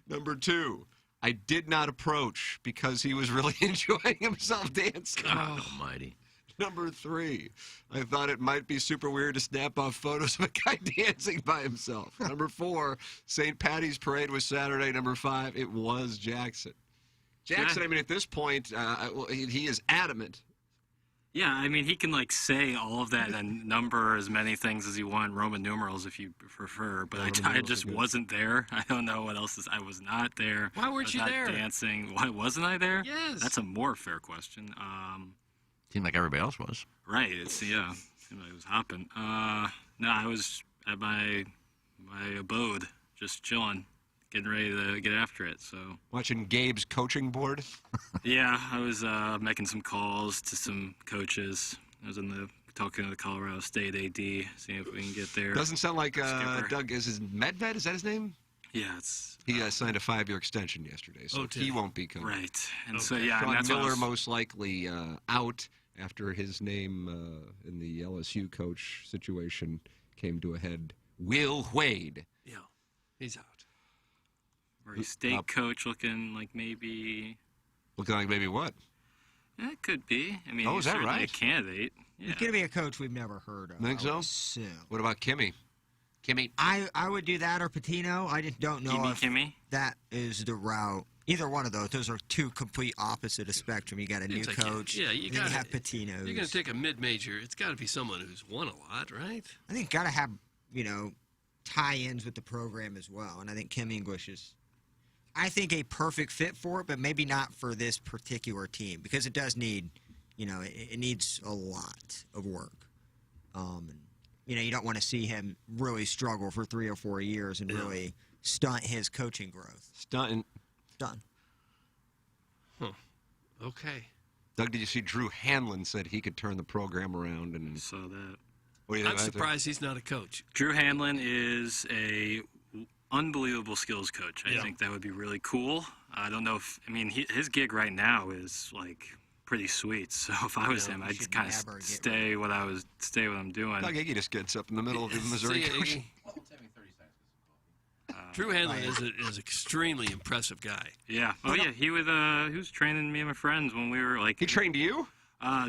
Number two, I did not approach because he was really enjoying himself dancing. God almighty. Number three, I thought it might be super weird to snap off photos of a guy dancing by himself. Number four, St. Patty's Parade was Saturday. Number five, it was Jackson. Jackson, I mean, at this point, he is adamant. Yeah, I mean, he can, like, say all of that and number as many things as you want, Roman numerals if you prefer, but I just wasn't there. I don't know what else is. I was not there. Why weren't you there? Dancing. Why wasn't I there? Yes. That's a more fair question. Seemed like everybody else was. Right. Seemed like it was hopping. No, I was at my abode, just chilling, getting ready to get after it. So watching Gabe's coaching board. Yeah, I was making some calls to some coaches. I was talking to the Colorado State AD, seeing if we can get there. Doesn't sound like Doug. Is his Medved? Is that his name? Yeah, it's. He signed a 5-year extension yesterday, so he won't be coaching. Right, and so yeah, Sean and that's Miller most likely out after his name in the LSU coach situation came to a head. Will Wade. Yeah, he's out. Or state coach looking like maybe. Looking like maybe what? Yeah, it could be. I mean, is he's that certainly right? a candidate. Yeah. He's going to be a coach we've never heard of. Think so? What about Kimmy? Kimmy? I would do that or Patino. I just don't know if Kimmy? that is the route. Either one of those. Those are two complete opposite of spectrum. You got a new coach. Yeah, you got got to have Patino. You're going to take a mid-major. It's got to be someone who's won a lot, right? I think got to have, tie-ins with the program as well. And I think Kim English is, I think, a perfect fit for it, but maybe not for this particular team because it does need, it needs a lot of work. You don't want to see him really struggle for 3 or 4 years and really stunt his coaching growth. Stunt. Done. Huh. Okay. Doug, did you see Drew Hanlon said he could turn the program around? And saw that. What do you think I'm about that? surprised he's not a coach. Drew Hanlon is a unbelievable skills coach. I think that would be really cool. I don't know if his gig right now is like pretty sweet. So if I was him, I'd kind of stay what I'm doing. Doug Iggy just gets up in the middle of the Missouri coach. Drew Hanlon is an extremely impressive guy. Yeah. Oh yeah. He was training me and my friends when we were like. He trained you?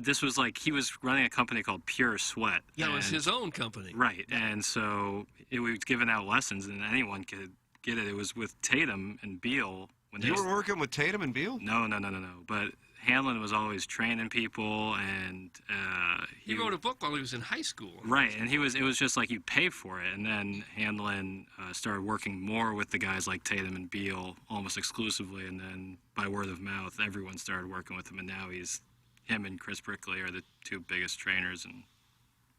This was like he was running a company called Pure Sweat. Yeah, it was his own company. Right, and so we was giving out lessons, and anyone could get it. It was with Tatum and Beal. You were working with Tatum and Beal? No. But Hanlon was always training people, and he wrote a book while he was in high school. Right, and it was just like you pay for it, and then Hanlon started working more with the guys like Tatum and Beal almost exclusively, and then by word of mouth, everyone started working with him, and now him and Chris Brickley are the two biggest trainers in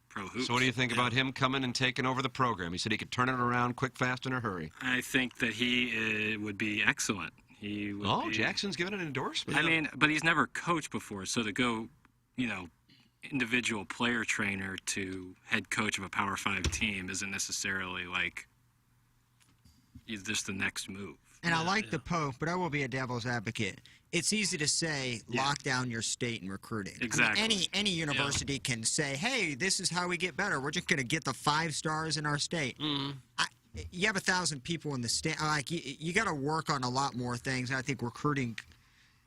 pro hoops. So what do you think about him coming and taking over the program? He said he could turn it around quick, fast, in a hurry. I think that he would be excellent. He would Jackson's given an endorsement. I mean, but he's never coached before, so to go, individual player trainer to head coach of a Power 5 team isn't necessarily like just the next move. And I like the poke, but I will be a devil's advocate. It's easy to say lock down your state in recruiting. Exactly. I mean, any university can say, hey, this is how we get better. We're just going to get the 5 stars in our state. You have 1,000 people in the state. Like you got to work on a lot more things. I think recruiting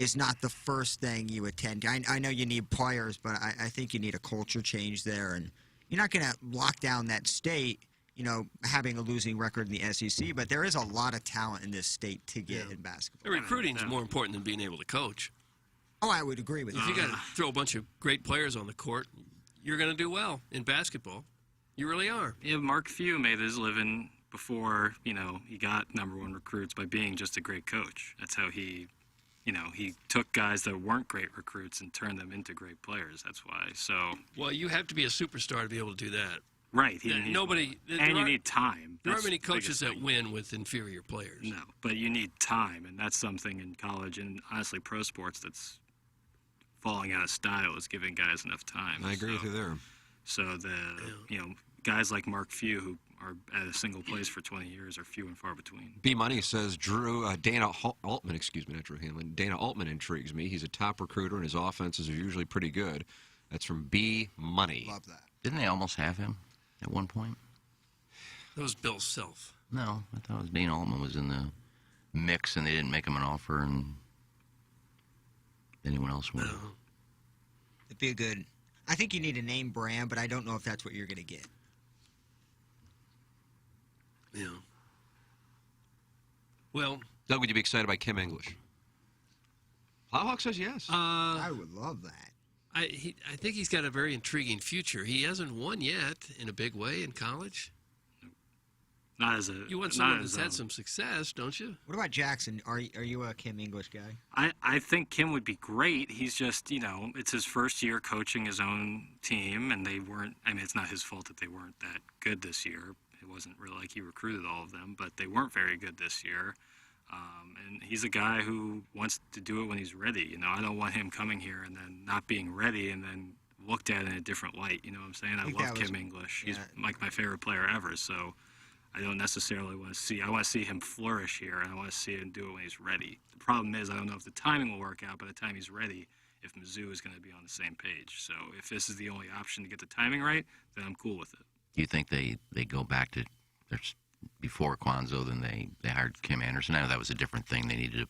is not the first thing you attend. I know you need players, but I think you need a culture change there. And you're not going to lock down that state, having a losing record in the SEC, but there is a lot of talent in this state to get in basketball. Recruiting is more important than being able to coach. Oh, I would agree with you. If you got to throw a bunch of great players on the court, you're going to do well in basketball. You really are. Yeah, Mark Few made his living before, he got #1 recruits by being just a great coach. That's how he took guys that weren't great recruits and turned them into great players. That's why. So. Well, you have to be a superstar to be able to do that. Right. You need time. There aren't many coaches that win with inferior players. No, but you need time, and that's something in college and honestly pro sports that's falling out of style is giving guys enough time. I agree with you there. So guys like Mark Few who are at a single place for 20 years are few and far between. B Money says Dana Altman, not Drew Hanlon. Dana Altman intrigues me. He's a top recruiter, and his offenses are usually pretty good. That's from B Money. Love that. Didn't they almost have him at one point? That was Bill Self. No, I thought it was Dana Altman was in the mix, and they didn't make him an offer, and anyone else would. It'd be a good. I think you need a name brand, but I don't know if that's what you're going to get. Yeah. Well, Doug, would you be excited by Kim English? Plowhawk says yes. I would love that. I think he's got a very intriguing future. He hasn't won yet in a big way in college. Not as a. You want someone that's had some success, don't you? What about Jackson? Are you a Kim English guy? I think Kim would be great. He's just, it's his first year coaching his own team, and they weren't. I mean, it's not his fault that they weren't that good this year. It wasn't really like he recruited all of them, but they weren't very good this year. And he's a guy who wants to do it when he's ready. I don't want him coming here and then not being ready and then looked at in a different light. You know what I'm saying? I love Kim English. He's like my favorite player ever. So I don't necessarily want to see. I want to see him flourish here, and I want to see him do it when he's ready. The problem is I don't know if the timing will work out by the time he's ready. If Mizzou is going to be on the same page. So if this is the only option to get the timing right, then I'm cool with it. Do you think they go back to before Kwanzaa, then they hired Kim Anderson? I know that was a different thing. They needed to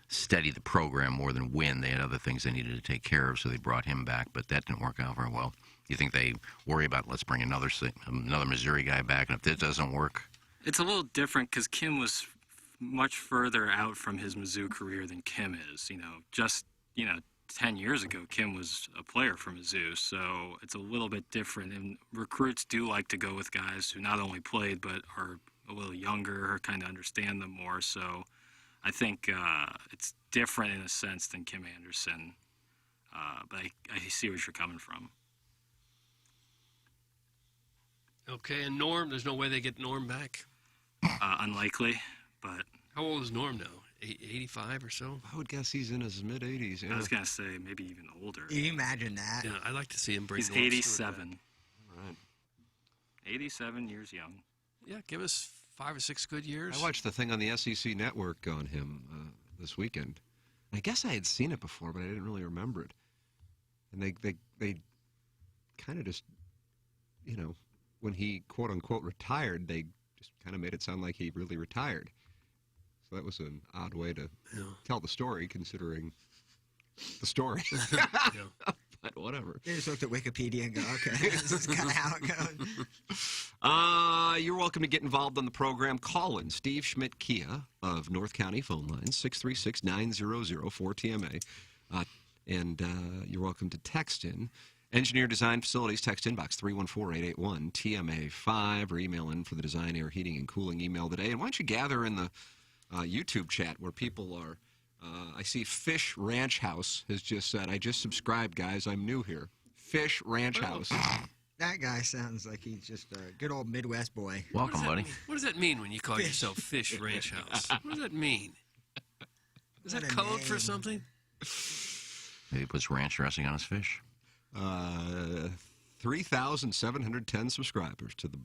steady the program more than win. They had other things they needed to take care of, so they brought him back, but that didn't work out very well. Do you think they worry about, let's bring another Missouri guy back, and if this doesn't work? It's a little different because Kim was much further out from his Mizzou career than Kim is. 10 years ago, Kim was a player for Mizzou, so it's a little bit different. And recruits do like to go with guys who not only played but are a little younger or kind of understand them more. So I think it's different in a sense than Kim Anderson, but I see where you're coming from. Okay, and Norm, there's no way they get Norm back? Unlikely, but... How old is Norm now? 85 or so. I would guess he's in his mid-80s. Yeah. I was going to say maybe even older. Can you imagine that? Yeah, I'd like to see him bring. He's 87. Right. 87 years young. Yeah, give us 5 or 6 good years. I watched the thing on the SEC network on him this weekend. I guess I had seen it before, but I didn't really remember it. And they kind of just, when he quote unquote retired, they just kind of made it sound like he really retired. So that was an odd way to tell the story, considering the story. But whatever. They just looked at Wikipedia and go, okay, this is kind of how it goes. You're welcome to get involved on the program. Call in Steve Schmidt Kia of North County phone lines, 636-9004-TMA. And you're welcome to text in. Engineer Design Facilities, text inbox 314-881, TMA5, or email in for the Design, Air, Heating, and Cooling email today. And why don't you gather in the YouTube chat where people are. I see Fish Ranch House has just said, I just subscribed, guys. I'm new here. Fish Ranch House. That guy sounds like he's just a good old Midwest boy. Welcome, buddy. What does that mean when you call yourself Fish Ranch House? What does that mean? Is that code for something? Maybe he puts ranch dressing on his fish. 3,710 subscribers to the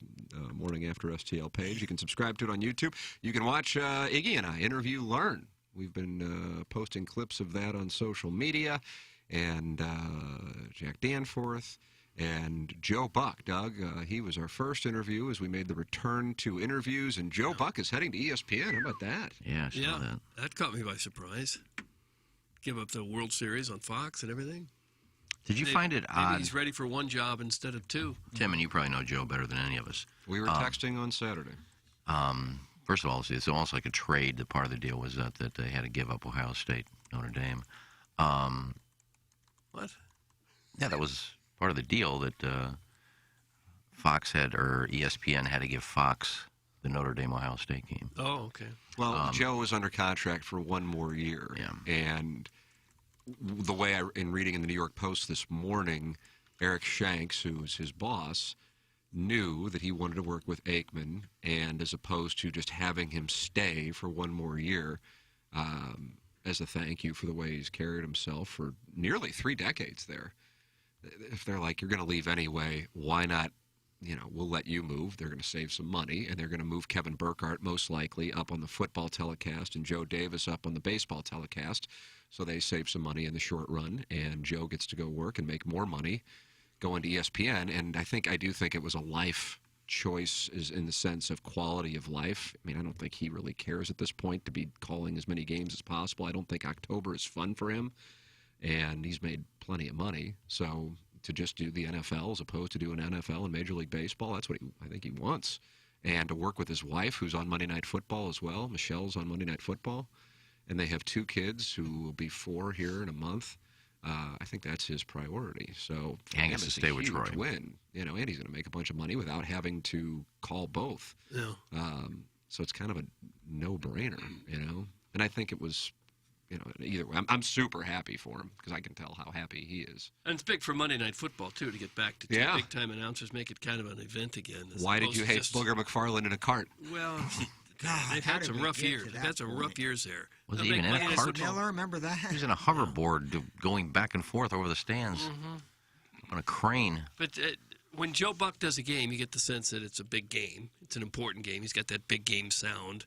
Morning After STL page. You can subscribe to it on YouTube. You can watch Iggy and I interview Learn. We've been posting clips of that on social media. And Jack Danforth and Joe Buck. Doug, he was our first interview as we made the return to interviews. And Joe Buck is heading to ESPN. How about that? Yeah, I saw that. That caught me by surprise. Give up the World Series on Fox and everything. Did you find it odd? Maybe he's ready for one job instead of 2. Tim, and you probably know Joe better than any of us. We were texting on Saturday. First of all, it's almost like a trade. The part of the deal was that they had to give up Ohio State, Notre Dame. What? Yeah, that was part of the deal that Fox had, or ESPN had to give Fox the Notre Dame Ohio State game. Oh, okay. Well, Joe was under contract for one more year. Yeah. And the way in reading in the New York Post this morning, Eric Shanks, who's his boss, knew that he wanted to work with Aikman, and as opposed to just having him stay for one more year, as a thank you for the way he's carried himself for nearly 3 decades there. If they're like, you're going to leave anyway, why not, we'll let you move. They're going to save some money, and they're going to move Kevin Burkhardt most likely up on the football telecast and Joe Davis up on the baseball telecast. So they save some money in the short run, and Joe gets to go work and make more money going to ESPN. And I do think it was a life choice, is in the sense of quality of life. I mean, I don't think he really cares at this point to be calling as many games as possible. I don't think October is fun for him, and he's made plenty of money. So to just do the NFL as opposed to doing NFL and Major League Baseball, that's what I think he wants. And to work with his wife, who's on Monday Night Football as well. Michelle's on Monday Night Football. And they have 2 kids who will be 4 here in a month. I think that's his priority. So for him, gets to it's stay a with huge Troy. win. And he's going to make a bunch of money without having to call both. Yeah. So it's kind of a no-brainer, And I think it was, either way. I'm super happy for him because I can tell how happy he is. And it's big for Monday Night Football, too, to get back to 2 Yeah. big-time announcers, make it kind of an event again. Why did you hate Booger McFarland in a cart? Well, they've had some rough years. They've had some rough years there. Was he even in a cart? Miller, remember that? He was in a hoverboard going back and forth over the stands on a crane. But when Joe Buck does a game, you get the sense that it's a big game. It's an important game. He's got that big game sound.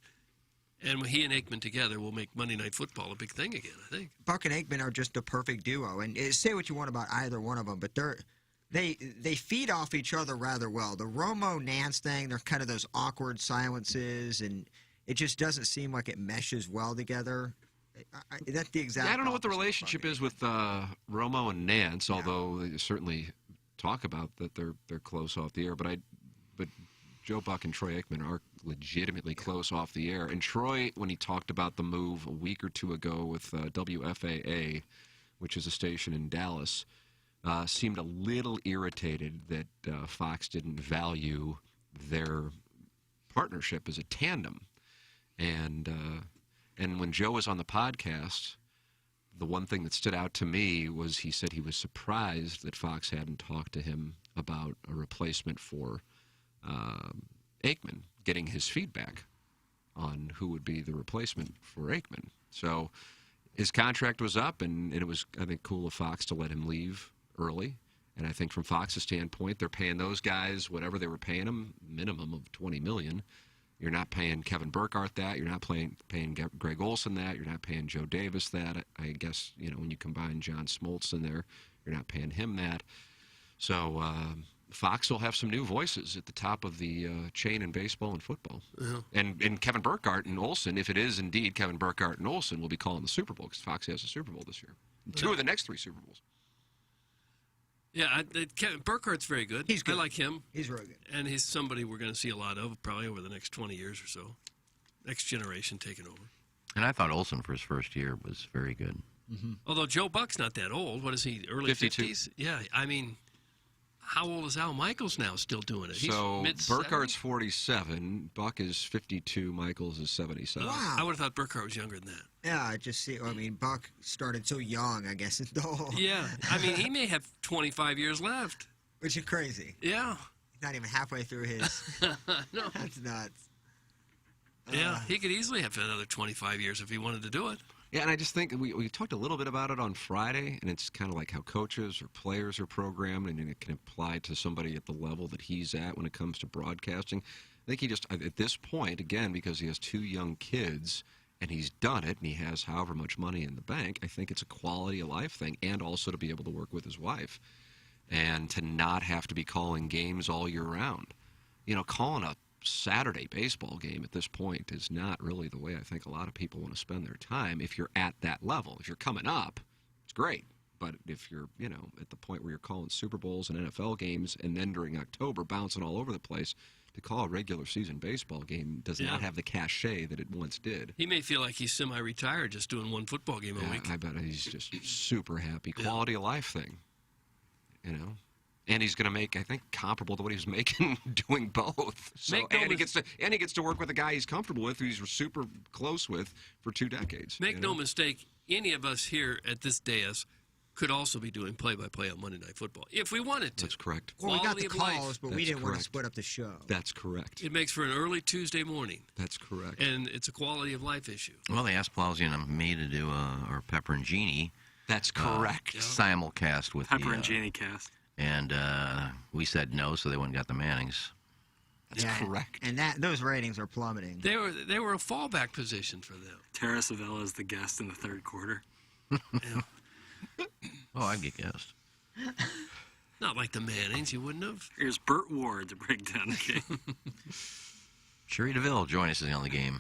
And when he and Aikman together will make Monday Night Football a big thing again, I think. Buck and Aikman are just a perfect duo. And say what you want about either one of them, but they feed off each other rather well. The Romo-Nance thing, they're kind of those awkward silences, and it just doesn't seem like it meshes well together. That's the exact. Yeah, I don't know what the relationship is with Romo and Nance, although they certainly talk about that they're close off the air. But Joe Buck and Troy Aikman are legitimately close off the air. And Troy, when he talked about the move a week or 2 ago with WFAA, which is a station in Dallas, seemed a little irritated that Fox didn't value their partnership as a tandem. And when Joe was on the podcast, the one thing that stood out to me was he said he was surprised that Fox hadn't talked to him about a replacement for Aikman, getting his feedback on who would be the replacement for Aikman. So his contract was up, and it was, I think, cool of Fox to let him leave early. And I think from Fox's standpoint, they're paying those guys whatever they were paying them, minimum of $20 million. You're not paying Kevin Burkhardt that. You're not paying Greg Olson that. You're not paying Joe Davis that. I guess, when you combine John Smoltz in there, you're not paying him that. So Fox will have some new voices at the top of the chain in baseball and football. Yeah. And Kevin Burkhardt and Olson, if it is indeed Kevin Burkhardt and Olson, will be calling the Super Bowl because Fox has a Super Bowl this year. Two of the next 3 Super Bowls. Yeah, Burkhardt's very good. He's good. I like him. He's really good. And he's somebody we're going to see a lot of probably over the next 20 years or so. Next generation taking over. And I thought Olson for his first year was very good. Mm-hmm. Although Joe Buck's not that old. What is he, early 52. 50s? Yeah, I mean, how old is Al Michaels now still doing it? He's So mid-70s? Burkhardt's 47, Buck is 52, Michaels is 77. Wow. I would have thought Burkhardt was younger than that. Yeah, I just see. I mean, Buck started so young, I guess. Yeah, I mean, he may have 25 years left. Which is crazy. Yeah. He's not even halfway through his. No. That's nuts. Yeah, he could easily have another 25 years if he wanted to do it. Yeah, and I just think we talked a little bit about it on Friday, and it's kind of like how coaches or players are programmed, and it can apply to somebody at the level that he's at when it comes to broadcasting. I think he just, at this point, again, because he has 2 young kids, and he's done it, and he has however much money in the bank, I think it's a quality of life thing, and also to be able to work with his wife, and to not have to be calling games all year round. Calling a Saturday baseball game at this point is not really the way I think a lot of people want to spend their time if you're at that level. If you're coming up, it's great. But if you're, at the point where you're calling Super Bowls and NFL games and then during October bouncing all over the place, to call a regular season baseball game does not have the cachet that it once did. He may feel like he's semi-retired just doing one football game a week. I bet he's just super happy. Quality of life thing, And he's going to make, I think, comparable to what he was making doing both. So, and he gets to work with a guy he's comfortable with, who he's super close with for 2 decades. Make no mistake, any of us here at this dais could also be doing play-by-play on Monday Night Football if we wanted to. That's correct. Well, we got the Quality of calls, life. but we didn't want to split up the show. That's correct. It makes for an early Tuesday morning. That's correct. And it's a quality of life issue. Well, they asked Plowsy and me to do our Pepper and Genie. That's correct. Simulcast with Pepper and Genie cast. And we said no, so they went and got the Mannings. That's correct. And those ratings are plummeting. They were a fallback position for them. Tara Savella is the guest in the 3rd quarter. Oh, I'd get guessed. Not like the Mannings, you wouldn't have. Here's Burt Ward to break down the game. Sherry DeVille join us on the game.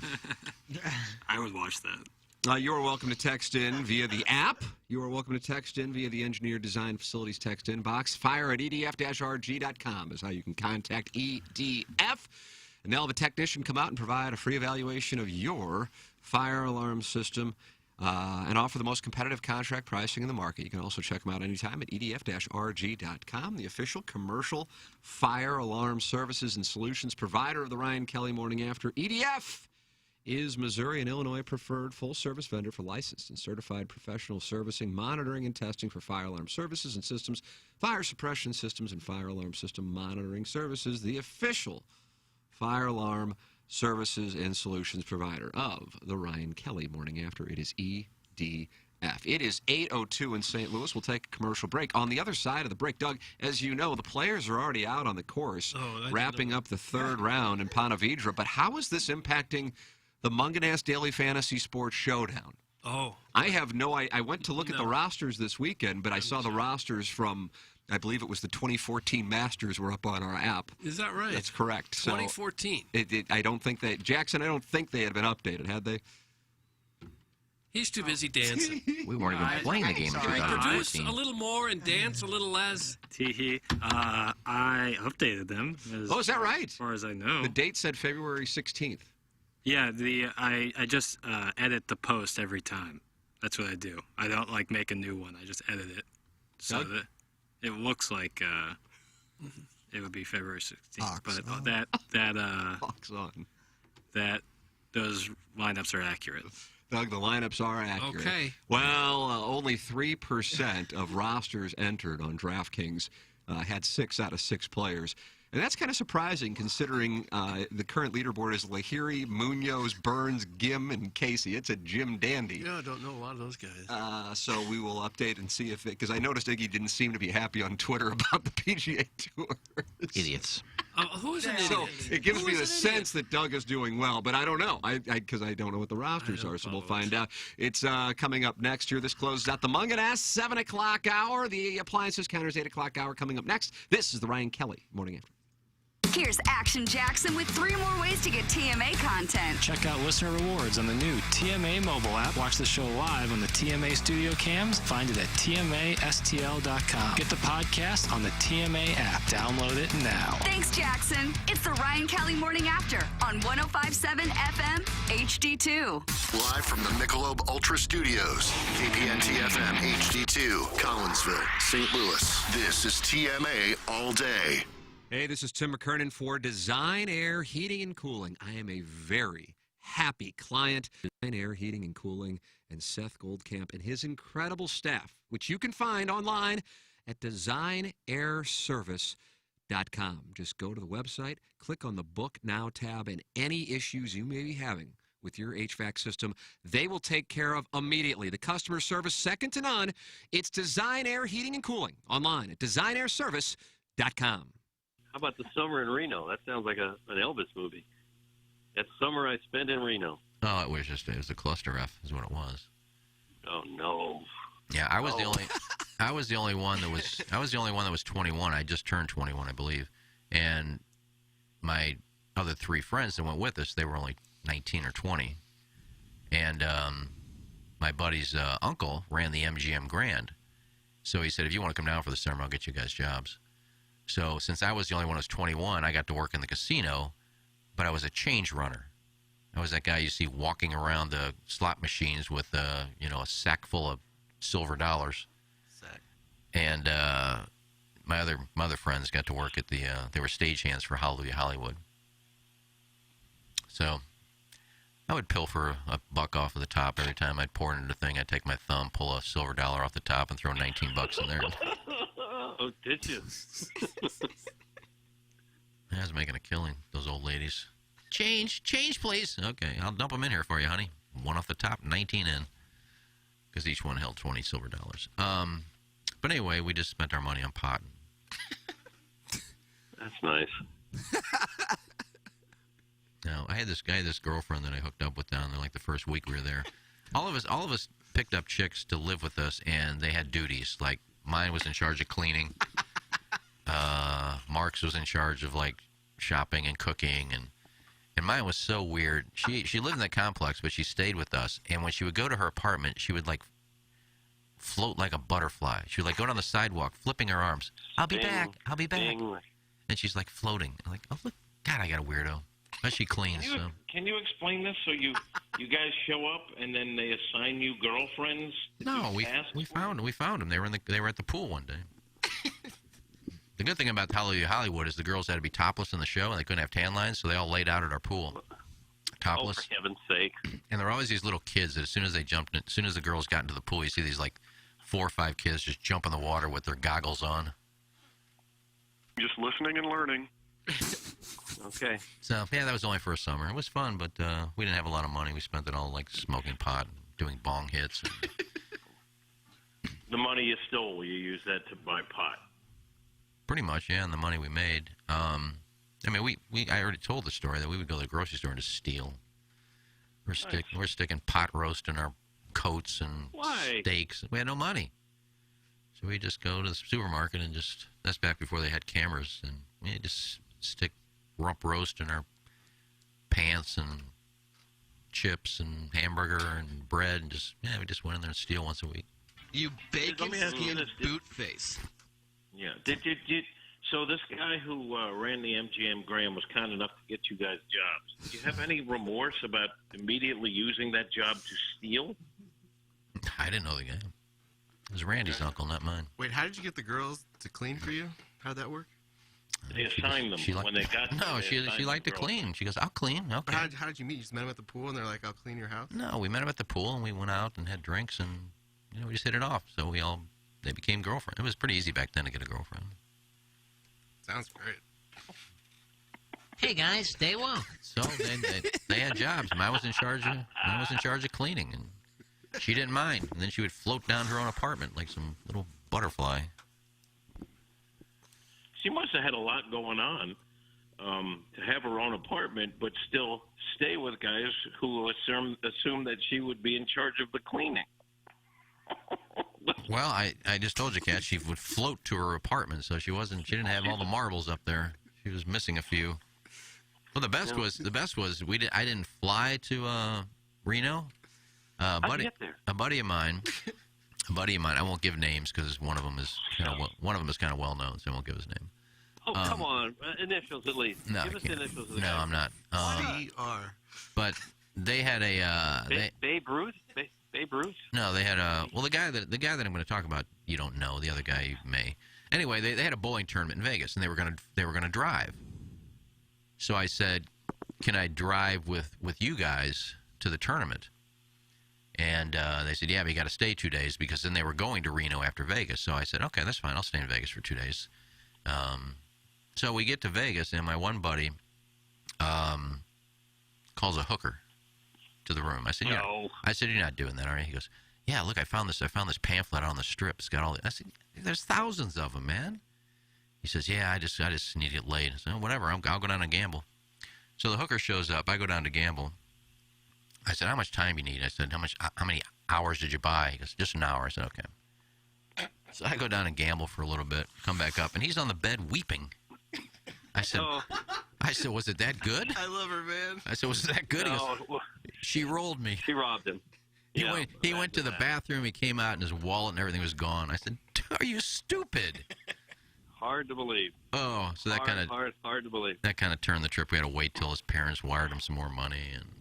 I would watch that. You are welcome to text in via the app. You are welcome to text in via the Engineer Design Facilities text inbox. Fire at edf-rg.com is how you can contact EDF. And they'll have a technician come out and provide a free evaluation of your fire alarm system and offer the most competitive contract pricing in the market. You can also check them out anytime at edf-rg.com, the official commercial fire alarm services and solutions provider of the Ryan Kelly Morning After. EDF is Missouri and Illinois preferred full-service vendor for licensed and certified professional servicing, monitoring, and testing for fire alarm services and systems, fire suppression systems, and fire alarm system monitoring services. The official fire alarm services and solutions provider of the Ryan Kelly Morning After. It is EDF. It is 8:02 in St. Louis. We'll take a commercial break. On the other side of the break, Doug, as you know, the players are already out on the course, wrapping up the 3rd round in Ponte Vedra. But how is this impacting the Munganast Daily Fantasy Sports Showdown? I have I went to look at the rosters this weekend, but I saw the rosters from, I believe it was the 2014 Masters were up on our app. Is that right? That's correct. 2014. I don't think they had been updated, had they? He's too busy dancing. We weren't even playing the game in Can we produce 2014. a little more and dance a little less? Teehee. I updated them. Oh, is that right? As far as I know. The date said February 16th. Yeah, I just edit the post every time. That's what I do. I don't make a new one. I just edit it so that it looks like it would be February 16th. But those lineups are accurate. Doug, the lineups are accurate. Okay. Well, only 3% of rosters entered on DraftKings had 6 out of 6 players. And that's kind of surprising considering the current leaderboard is Lahiri, Munoz, Burns, Gim, and Casey. It's a Jim Dandy. Yeah, I don't know a lot of those guys. So we will update and see if it, because I noticed Iggy didn't seem to be happy on Twitter about the PGA Tour. Idiots. Who's an idiot? So it gives me the sense that Doug is doing well, but I don't know, because I don't know what the rosters are, so we'll find out. It's coming up next here. This closes out the Munganess 7 o'clock hour. The appliances counters 8 o'clock hour coming up next. This is the Ryan Kelly Morning After. Here's Action Jackson with 3 more ways to get TMA content. Check out listener rewards on the new TMA mobile app. Watch the show live on the TMA studio cams. Find it at tmastl.com. Get the podcast on the TMA app. Download it now. Thanks, Jackson. It's the Ryan Kelly Morning After on 105.7 FM HD2. Live from the Michelob Ultra Studios, KPNT FM HD2, Collinsville, St. Louis. This is TMA All Day. Hey, this is Tim McKernan for Design Air Heating and Cooling. I am a very happy client. Design Air Heating and Cooling and Seth Goldcamp and his incredible staff, which you can find online at designairservice.com. Just go to the website, click on the Book Now tab, and any issues you may be having with your HVAC system, they will take care of immediately. The customer service, second to none. It's Design Air Heating and Cooling online at designairservice.com. How about the summer in Reno? That sounds like an Elvis movie. That summer I spent in Reno. Oh, it was a cluster F is what it was. Oh no. Yeah, I was the only one that was 21. I just turned 21, I believe. And my other 3 friends that went with us, they were only 19 or 20. And my buddy's uncle ran the MGM Grand. So he said, if you want to come down for the summer, I'll get you guys jobs. So since I was the only one who was 21, I got to work in the casino, but I was a change runner. I was that guy you see walking around the slot machines with a sack full of silver dollars. And my other friends got to work at they were stagehands for Hallelujah Hollywood. So I would pilfer a buck off of the top every time I'd pour it into the thing. I'd take my thumb, pull a silver dollar off the top, and throw 19 bucks in there. Oh, did you? I was making a killing, those old ladies. Change, please. Okay, I'll dump them in here for you, honey. 1 off the top, 19 in. Because each one held 20 silver dollars. But anyway, we just spent our money on pot. That's nice. Now, I had this girlfriend that I hooked up with down there like the first week we were there. All of us picked up chicks to live with us, and they had duties. Like, mine was in charge of cleaning. Mark's was in charge of, like, shopping and cooking. And mine was so weird. She lived in the complex, but she stayed with us. And when she would go to her apartment, she would, like, float like a butterfly. She would, like, go down the sidewalk, flipping her arms. I'll be back. And she's, like, floating. I'm like, oh, look. God, I got a weirdo. But she cleans, so. Can you explain this? So you guys show up and then they assign you girlfriends? No, we found them. They were at the pool one day. The good thing about Hallelujah Hollywood is the girls had to be topless in the show and they couldn't have tan lines, so they all laid out at our pool, topless. Oh, for heaven's sake! And there were always these little kids that as soon as the girls got into the pool, you see these like 4 or 5 kids just jump in the water with their goggles on. Just listening and learning. Okay. So, yeah, that was only for a summer. It was fun, but we didn't have a lot of money. We spent it all, like, smoking pot and doing bong hits. The money you stole, you use that to buy pot? Pretty much, yeah, and the money we made. I already told the story that we would go to the grocery store and just steal. We're sticking pot roast in our coats and steaks. We had no money. So we just go to the supermarket and that's back before they had cameras, and we just stick rump roast in our pants and chips and hamburger and bread, and we just went in there and steal once a week. You bacon-skinned boot face. Yeah. So this guy who ran the MGM Grand was kind enough to get you guys jobs. Do you have any remorse about immediately using that job to steal? I didn't know the guy. It was Randy's uncle, not mine. Wait, how did you get the girls to clean for you? How did that work? They assigned them when they got there. No, she liked to clean. She goes, I'll clean. Okay. But how did you meet? You just met them at the pool, and they're like, I'll clean your house? No, we met them at the pool, and we went out and had drinks, and we just hit it off. So they became girlfriends. It was pretty easy back then to get a girlfriend. Sounds great. Hey guys, stay well. So they had jobs. Mine was in charge of cleaning, and she didn't mind. And then she would float down her own apartment like some little butterfly. She must have had a lot going on to have her own apartment, but still stay with guys who assume that she would be in charge of the cleaning. Well, I just told you, Kat, she would float to her apartment, so she didn't have all the marbles up there. She was missing a few. Well, the best was I didn't fly to Reno. A buddy of mine. I won't give names because one of them is kind of well known, so I won't give his name. Oh, come on. Initials at least. No, give us initials. No, I'm not. CR. But they had a Babe Ruth. Babe Ruth. No, they had a the guy that I'm going to talk about. You don't know. The other guy you may. Anyway, they had a bowling tournament in Vegas, and they were gonna drive. So I said, "Can I drive with you guys to the tournament?" And they said, "Yeah, but you got to stay 2 days," because then they were going to Reno after Vegas. So I said, "Okay, that's fine. I'll stay in Vegas for 2 days." So we get to Vegas, and my one buddy calls a hooker to the room. I said, "No." I said, "You're not doing that, are you?" He goes, "Yeah, look, I found this pamphlet out on the strip. It's got all." I said, "There's thousands of them, man." He says, "Yeah, I just need to get laid." I said, "Oh, whatever. I'll go down and gamble." So the hooker shows up. I go down to gamble. I said, "How much time do you need?" I said, "How many hours did you buy?" He goes, "Just an hour." I said, "Okay." So I go down and gamble for a little bit, come back up, and he's on the bed weeping. I said, "Was it that good?" I love her, man. I said, "Was it that good?" He goes, "She rolled me." She robbed him. He went to the bathroom. He came out, and his wallet and everything was gone. I said, "Are you stupid?" Hard to believe. Oh, so that kind of hard to believe. That kind of turned the trip. We had to wait till his parents wired him some more money, and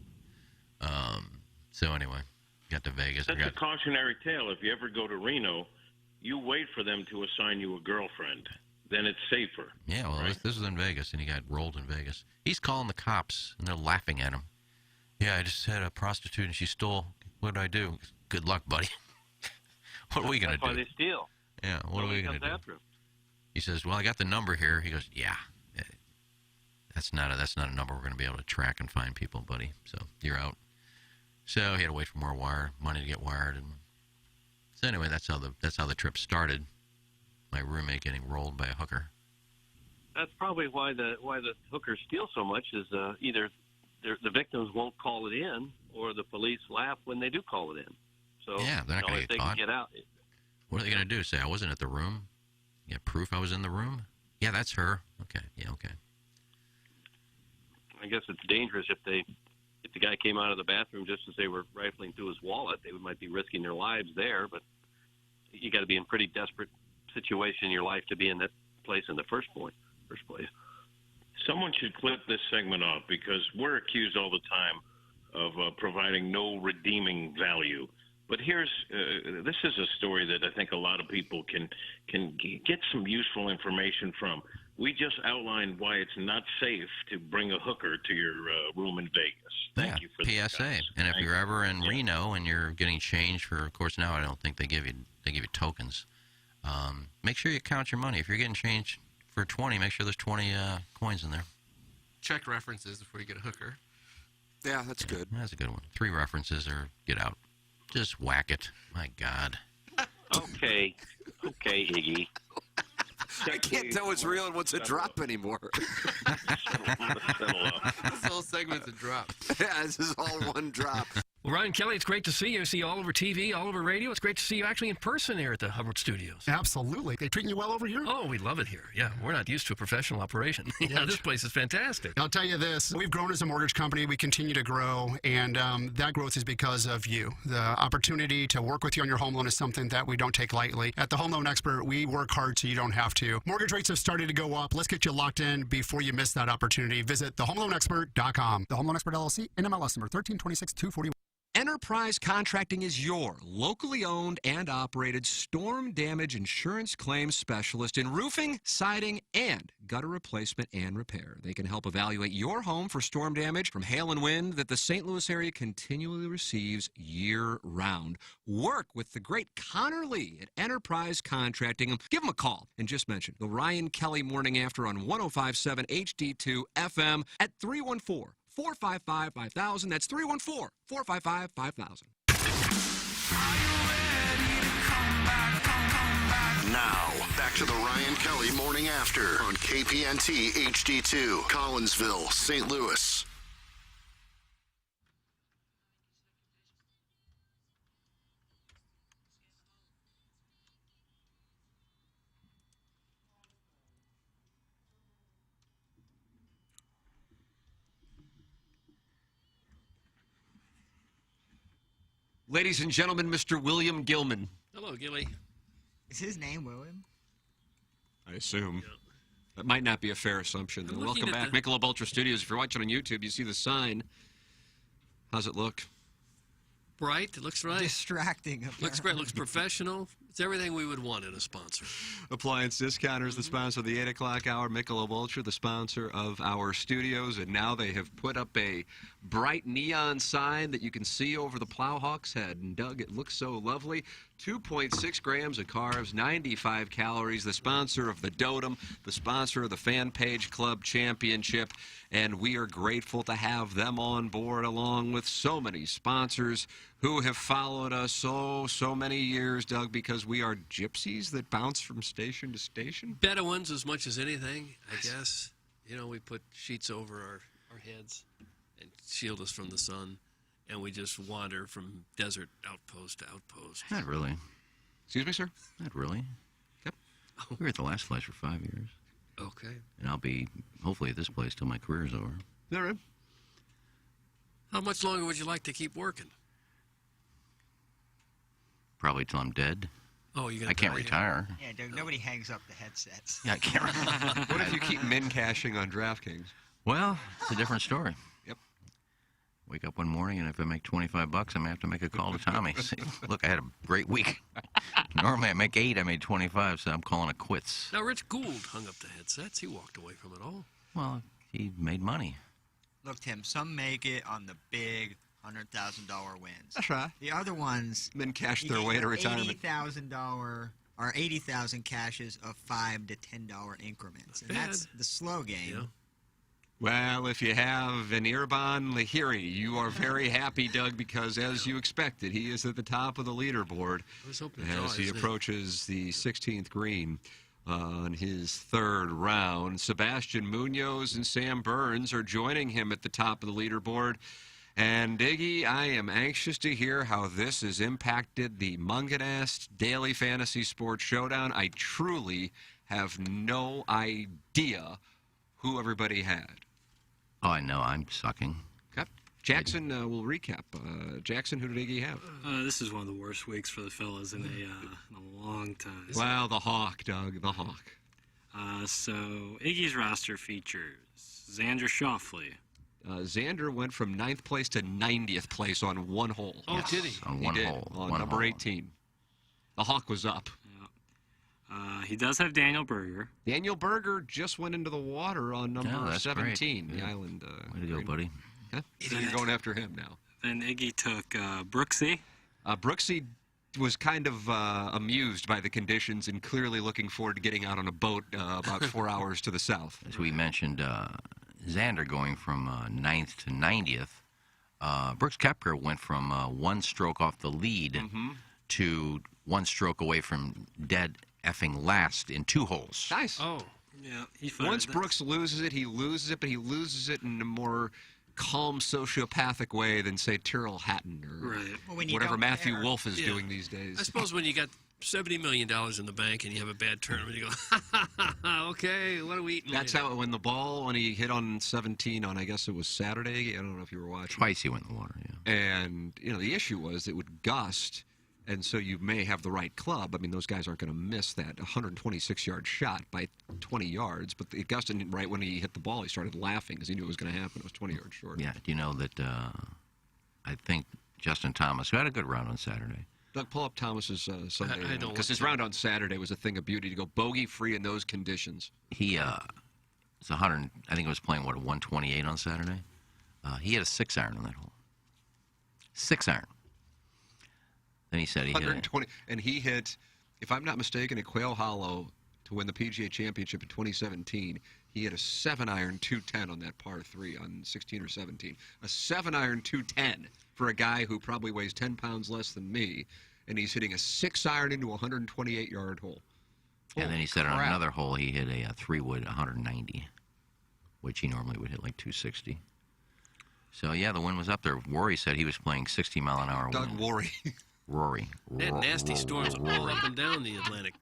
so anyway, got to Vegas. That's a cautionary tale. If you ever go to Reno, you wait for them to assign you a girlfriend. Then it's safer. Yeah, well, right? this was in Vegas, and he got rolled in Vegas. He's calling the cops, and they're laughing at him. "Yeah, I just had a prostitute, and she stole. What did I do?" "Good luck, buddy." What are we going to do? That's why they steal. Yeah, what are we going to do? He says, "Well, I got the number here." He goes, "Yeah, that's not a number we're going to be able to track and find people, buddy. So you're out." So he had to wait for more money to get wired, and so anyway, that's how the trip started. My roommate getting rolled by a hooker. That's probably why the hookers steal so much is either the victims won't call it in, or the police laugh when they do call it in. So yeah, they're not going to get caught. Get out. What are they going to do? Say I wasn't at the room? Get proof I was in the room? Yeah, that's her. Okay. Yeah, okay. I guess it's dangerous if the guy came out of the bathroom just as they were rifling through his wallet. They might be risking their lives there, but you got to be in pretty desperate situation in your life to be in that place in the first place. Someone should clip this segment off because we're accused all the time of providing no redeeming value. But this is a story that I think a lot of people can get some useful information from. We just outlined why it's not safe to bring a hooker to your room in Vegas. Thank you for that. PSA. And if you're ever in Reno and you're getting change of course now I don't think they give you tokens. Make sure you count your money. If you're getting change for 20, make sure there's 20 coins in there. Check references before you get a hooker. Yeah, that's good. That's a good one. 3 references or get out. Just whack it. My God. Okay, Iggy. I can't tell what's real and what's a drop anymore. This whole segment's a drop. Yeah, this is all one drop. Well, Ryan Kelly, it's great to see you. I see you all over TV, all over radio. It's great to see you actually in person here at the Hubbard Studios. Absolutely. They treating you well over here? Oh, we love it here. Yeah, we're not used to a professional operation. Yeah, this place is fantastic. I'll tell you this. We've grown as a mortgage company. We continue to grow, and that growth is because of you. The opportunity to work with you on your home loan is something that we don't take lightly. At the Home Loan Expert, we work hard so you don't have to. Mortgage rates have started to go up. Let's get you locked in before you miss that opportunity. Visit thehomeloanexpert.com. The Home Loan Expert LLC, NMLS number 1326241. Enterprise Contracting is your locally owned and operated storm damage insurance claims specialist in roofing, siding, and gutter replacement and repair. They can help evaluate your home for storm damage from hail and wind that the St. Louis area continually receives year-round. Work with the great Connor Lee at Enterprise Contracting. Give them a call and just mention the Ryan Kelly Morning After on 105.7 HD2 FM at 314-455-5000. That's 314-455-5000. Now, back to the Ryan Kelly Morning After on KPNT HD2, Collinsville, St. Louis. Ladies and gentlemen, Mr. William Gilman. Hello, Gilly. Is his name William? I assume. That might not be a fair assumption. I'm Welcome looking back, at Michelob Ultra Studios. If you're watching on YouTube, you see the sign. How's it look? Bright. It looks right. Distracting. Looks great. Looks professional. It's everything we would want in a sponsor. Appliance Discounters, the sponsor of the 8 o'clock hour. Michelob Ultra, the sponsor of our studios. And now they have put up a bright neon sign that you can see over the Plowhawk's head. And, Doug, it looks so lovely. 2.6 grams of carbs, 95 calories. The sponsor of the Dotem, the sponsor of the Fan Page Club Championship. And we are grateful to have them on board along with so many sponsors who have followed us so many years, Doug, because we are gypsies that bounce from station to station. Bedouins as much as anything, I guess. You know, we put sheets over our heads and shield us from the sun, and we just wander from desert outpost to outpost. Not really. Excuse me, sir? Not really. Yep. We were at the last place for 5 years. Okay. And I'll be, hopefully, at this place till my career's over. All right. How much longer would you like to keep working? Probably till I'm dead. Oh, you got? I can't retire. Yeah, Doug, nobody hangs up the headsets. Yeah, I can't. What if you keep min cashing on DraftKings? Well, it's a different story. Yep. Wake up one morning, and if I make $25, I'm going to have to make a call to Tommy. Say, look, I had a great week. Normally I make 8, I made 25, so I'm calling it quits. Now, Rich Gould hung up the headsets. He walked away from it all. Well, he made money. Look, Tim, some make it on the big $100,000 wins. That's right. The other ones men cash their way to retirement. $80,000 or 80,000 cashes of $5 to $10 increments, and that's the slow game. Yeah. Well, if you have an Irban Lahiri, you are very happy, Doug, because as you expected, he is at the top of the leaderboard as he approaches the 16th green on his third round. Sebastian Munoz and Sam Burns are joining him at the top of the leaderboard. And, Iggy, I am anxious to hear how this has impacted the Munganast Daily Fantasy Sports Showdown. I truly have no idea who everybody had. Oh, I know. I'm sucking. Okay. Jackson will recap. Jackson, who did Iggy have? This is one of the worst weeks for the fellas in a long time. Well, the Hawk, Doug, the Hawk. So Iggy's roster features Xander Schauffele. Xander went from 9th place to 90th place on one hole. Oh, did he? On one hole. On one number hole. 18. The Hawk was up. He does have Daniel Berger. Daniel Berger just went into the water on number 17. Great. The island. Way to go, buddy. Huh? So you're going after him now. Then Iggy took Brooksy. Brooksy was kind of amused by the conditions and clearly looking forward to getting out on a boat about 4 hours to the south. As we mentioned, Xander going from 9th to 90th. Brooks Koepka went from 1 stroke off the lead to 1 stroke away from dead effing last in 2 holes. Nice. Oh. Yeah. Once Brooks loses it, he loses it, but he loses it in a more calm, sociopathic way than, say, Tyrrell Hatton or whatever Matthew Wolf is doing these days. I suppose when you got $70 million in the bank and you have a bad tournament, you go, okay, what are we eating That's later? how, when the ball, when he hit on 17 on, I guess it was Saturday, I don't know if you were watching. Twice he went in the water, yeah. And, the issue was it would gust, and so you may have the right club. I mean, those guys aren't going to miss that 126-yard shot by 20 yards, but it gusted right when he hit the ball. He started laughing because he knew it was going to happen. It was 20 yards short. Yeah, do you know that I think Justin Thomas, who had a good round on Saturday. Doug, pull up Thomas's Sunday I don't because his want round on Saturday was a thing of beauty to go bogey-free in those conditions. He it's 100. I think it was playing 128 on Saturday. He had a 6-iron on that hole. 6-iron. Then he said he hit 120, and he hit, if I'm not mistaken, at Quail Hollow to win the PGA Championship in 2017. He hit a 7-iron 210 on that par 3 on 16 or 17. A 7-iron 210 for a guy who probably weighs 10 pounds less than me, and he's hitting a 6-iron into a 128-yard hole. And then he said on another hole he hit a 3-wood 190, which he normally would hit like 260. So, yeah, the wind was up there. Rory said he was playing 60-mile-an-hour wind. Rory. They had nasty storms all up and down the Atlantic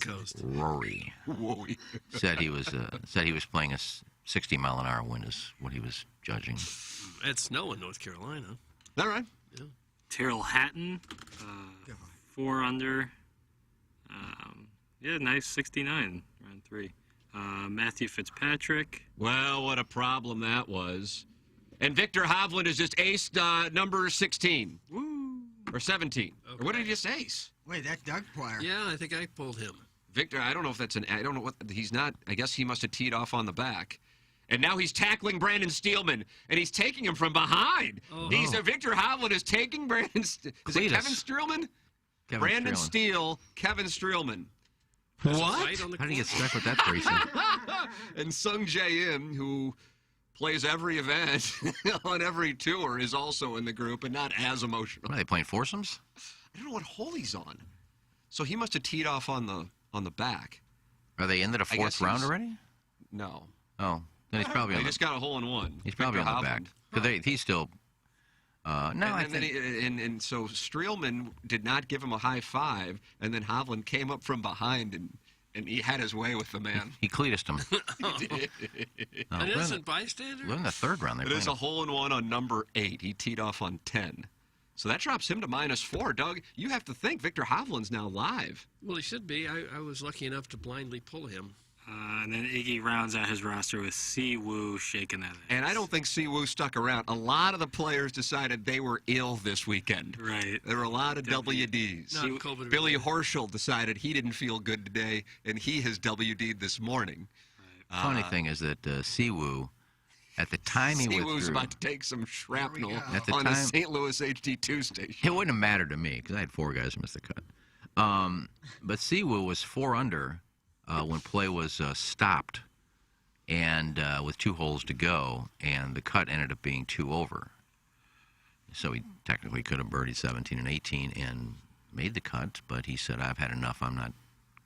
coast. Rory. said he was playing a 60-mile-an-hour wind is what he was judging. It's snow in North Carolina. All right. Yeah. Terrell Hatton, 4 under. Nice 69, round 3. Matthew Fitzpatrick. Well, what a problem that was. And Victor Hovland is just aced number 16. Woo. Or 17. Okay. Or what did he just ace? Wait, that Doug player. Yeah, I think I pulled him. Victor, I don't know if that's I don't know what, he's not, I guess he must have teed off on the back. And now he's tackling Brandon Steelman, and he's taking him from behind. Oh. Victor Hovland is taking Brandon, is it Kevin Streelman? Brandon Steele, Kevin Streelman. What? How did he get stuck with that racing? And Sung Jae-in, who plays every event on every tour, is also in the group and not as emotional. What, are they playing foursomes? I don't know what hole he's on. So he must have teed off on the back. Are they into the fourth round already? No. Oh, then he's probably on He just got a hole in one. He's probably on the back. Because he's still... And so Streelman did not give him a high five, and then Hovland came up from behind and he had his way with the man. He cleatused him. He did. An innocent bystander? We're in the third round. It is a hole-in-one on number 8. He teed off on 10. So that drops him to -4. Doug, you have to think Victor Hovland's now live. Well, he should be. I was lucky enough to blindly pull him. And then Iggy rounds out his roster with Si Woo shaking that. And I don't think Si Woo stuck around. A lot of the players decided they were ill this weekend. Right. There were a lot of WDs. Billy Horschel decided he didn't feel good today, and he has WD'd this morning. Right. Funny thing is that Si Woo, at the time he withdrew... Si Woo's about to take some shrapnel on the St. Louis HD2 station. It wouldn't have mattered to me, because I had 4 guys who missed the cut. But Si Woo was 4 under... when play was stopped and with 2 holes to go, and the cut ended up being 2 over. So he technically could have birdied 17 and 18 and made the cut, but he said, I've had enough. I'm not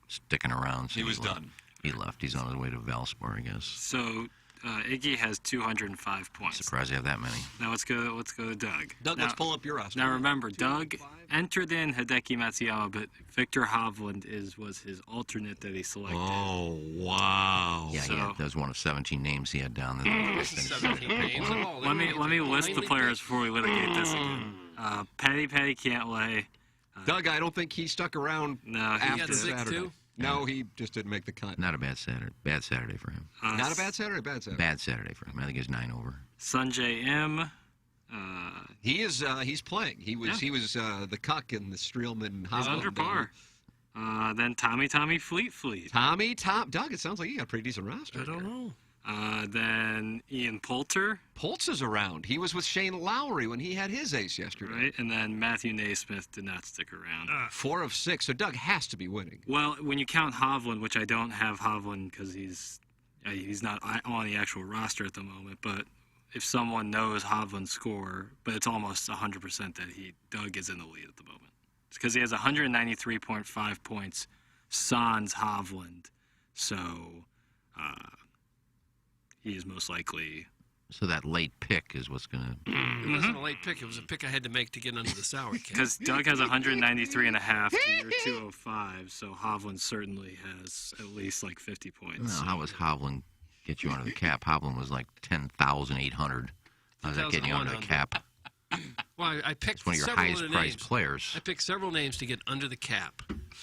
sticking around. So he was done. He left. He's on his way to Valspar, I guess. So Iggy has 205 points. Surprised you have that many. Now let's go to Doug. Doug, let's pull up your roster. Now remember, Doug entered in Hideki Matsuyama, but Victor Hovland was his alternate that he selected. Oh, wow. Yeah, that was one of 17 names he had down there. 17 names. Let me list the players before we litigate this again. Paddy Cantlay. Doug, I don't think he stuck around after Saturday. Too? No, he just didn't make the cut. Not a bad Saturday. Bad Saturday for him. Not a bad Saturday? Bad Saturday. Bad Saturday for him. I think he was 9 over. Sanjay M. He's playing. He was the Cuck in the Streelman. He's under par. Then Tommy Fleet. Doug, it sounds like you got a pretty decent roster. I don't know. Then Ian Poulter. Poltz is around. He was with Shane Lowry when he had his ace yesterday. Right, and then Matthew Naismith did not stick around. 4 of 6, so Doug has to be winning. Well, when you count Hovland, which I don't have Hovland because he's not on the actual roster at the moment, but if someone knows Hovland's score, but it's almost 100% that Doug is in the lead at the moment. It's because he has 193.5 points, sans Hovland, so he is most likely... So that late pick is what's going to... It wasn't a late pick. It was a pick I had to make to get under the salary cap. Because Doug has 193.5 to your 205, so Hovland certainly has at least like 50 points. Well, how was Hovland get you under the cap? Hovland was like 10,800. How's that getting you under the cap? Well, I picked it's one of your highest priced players. I picked several names to get under the cap.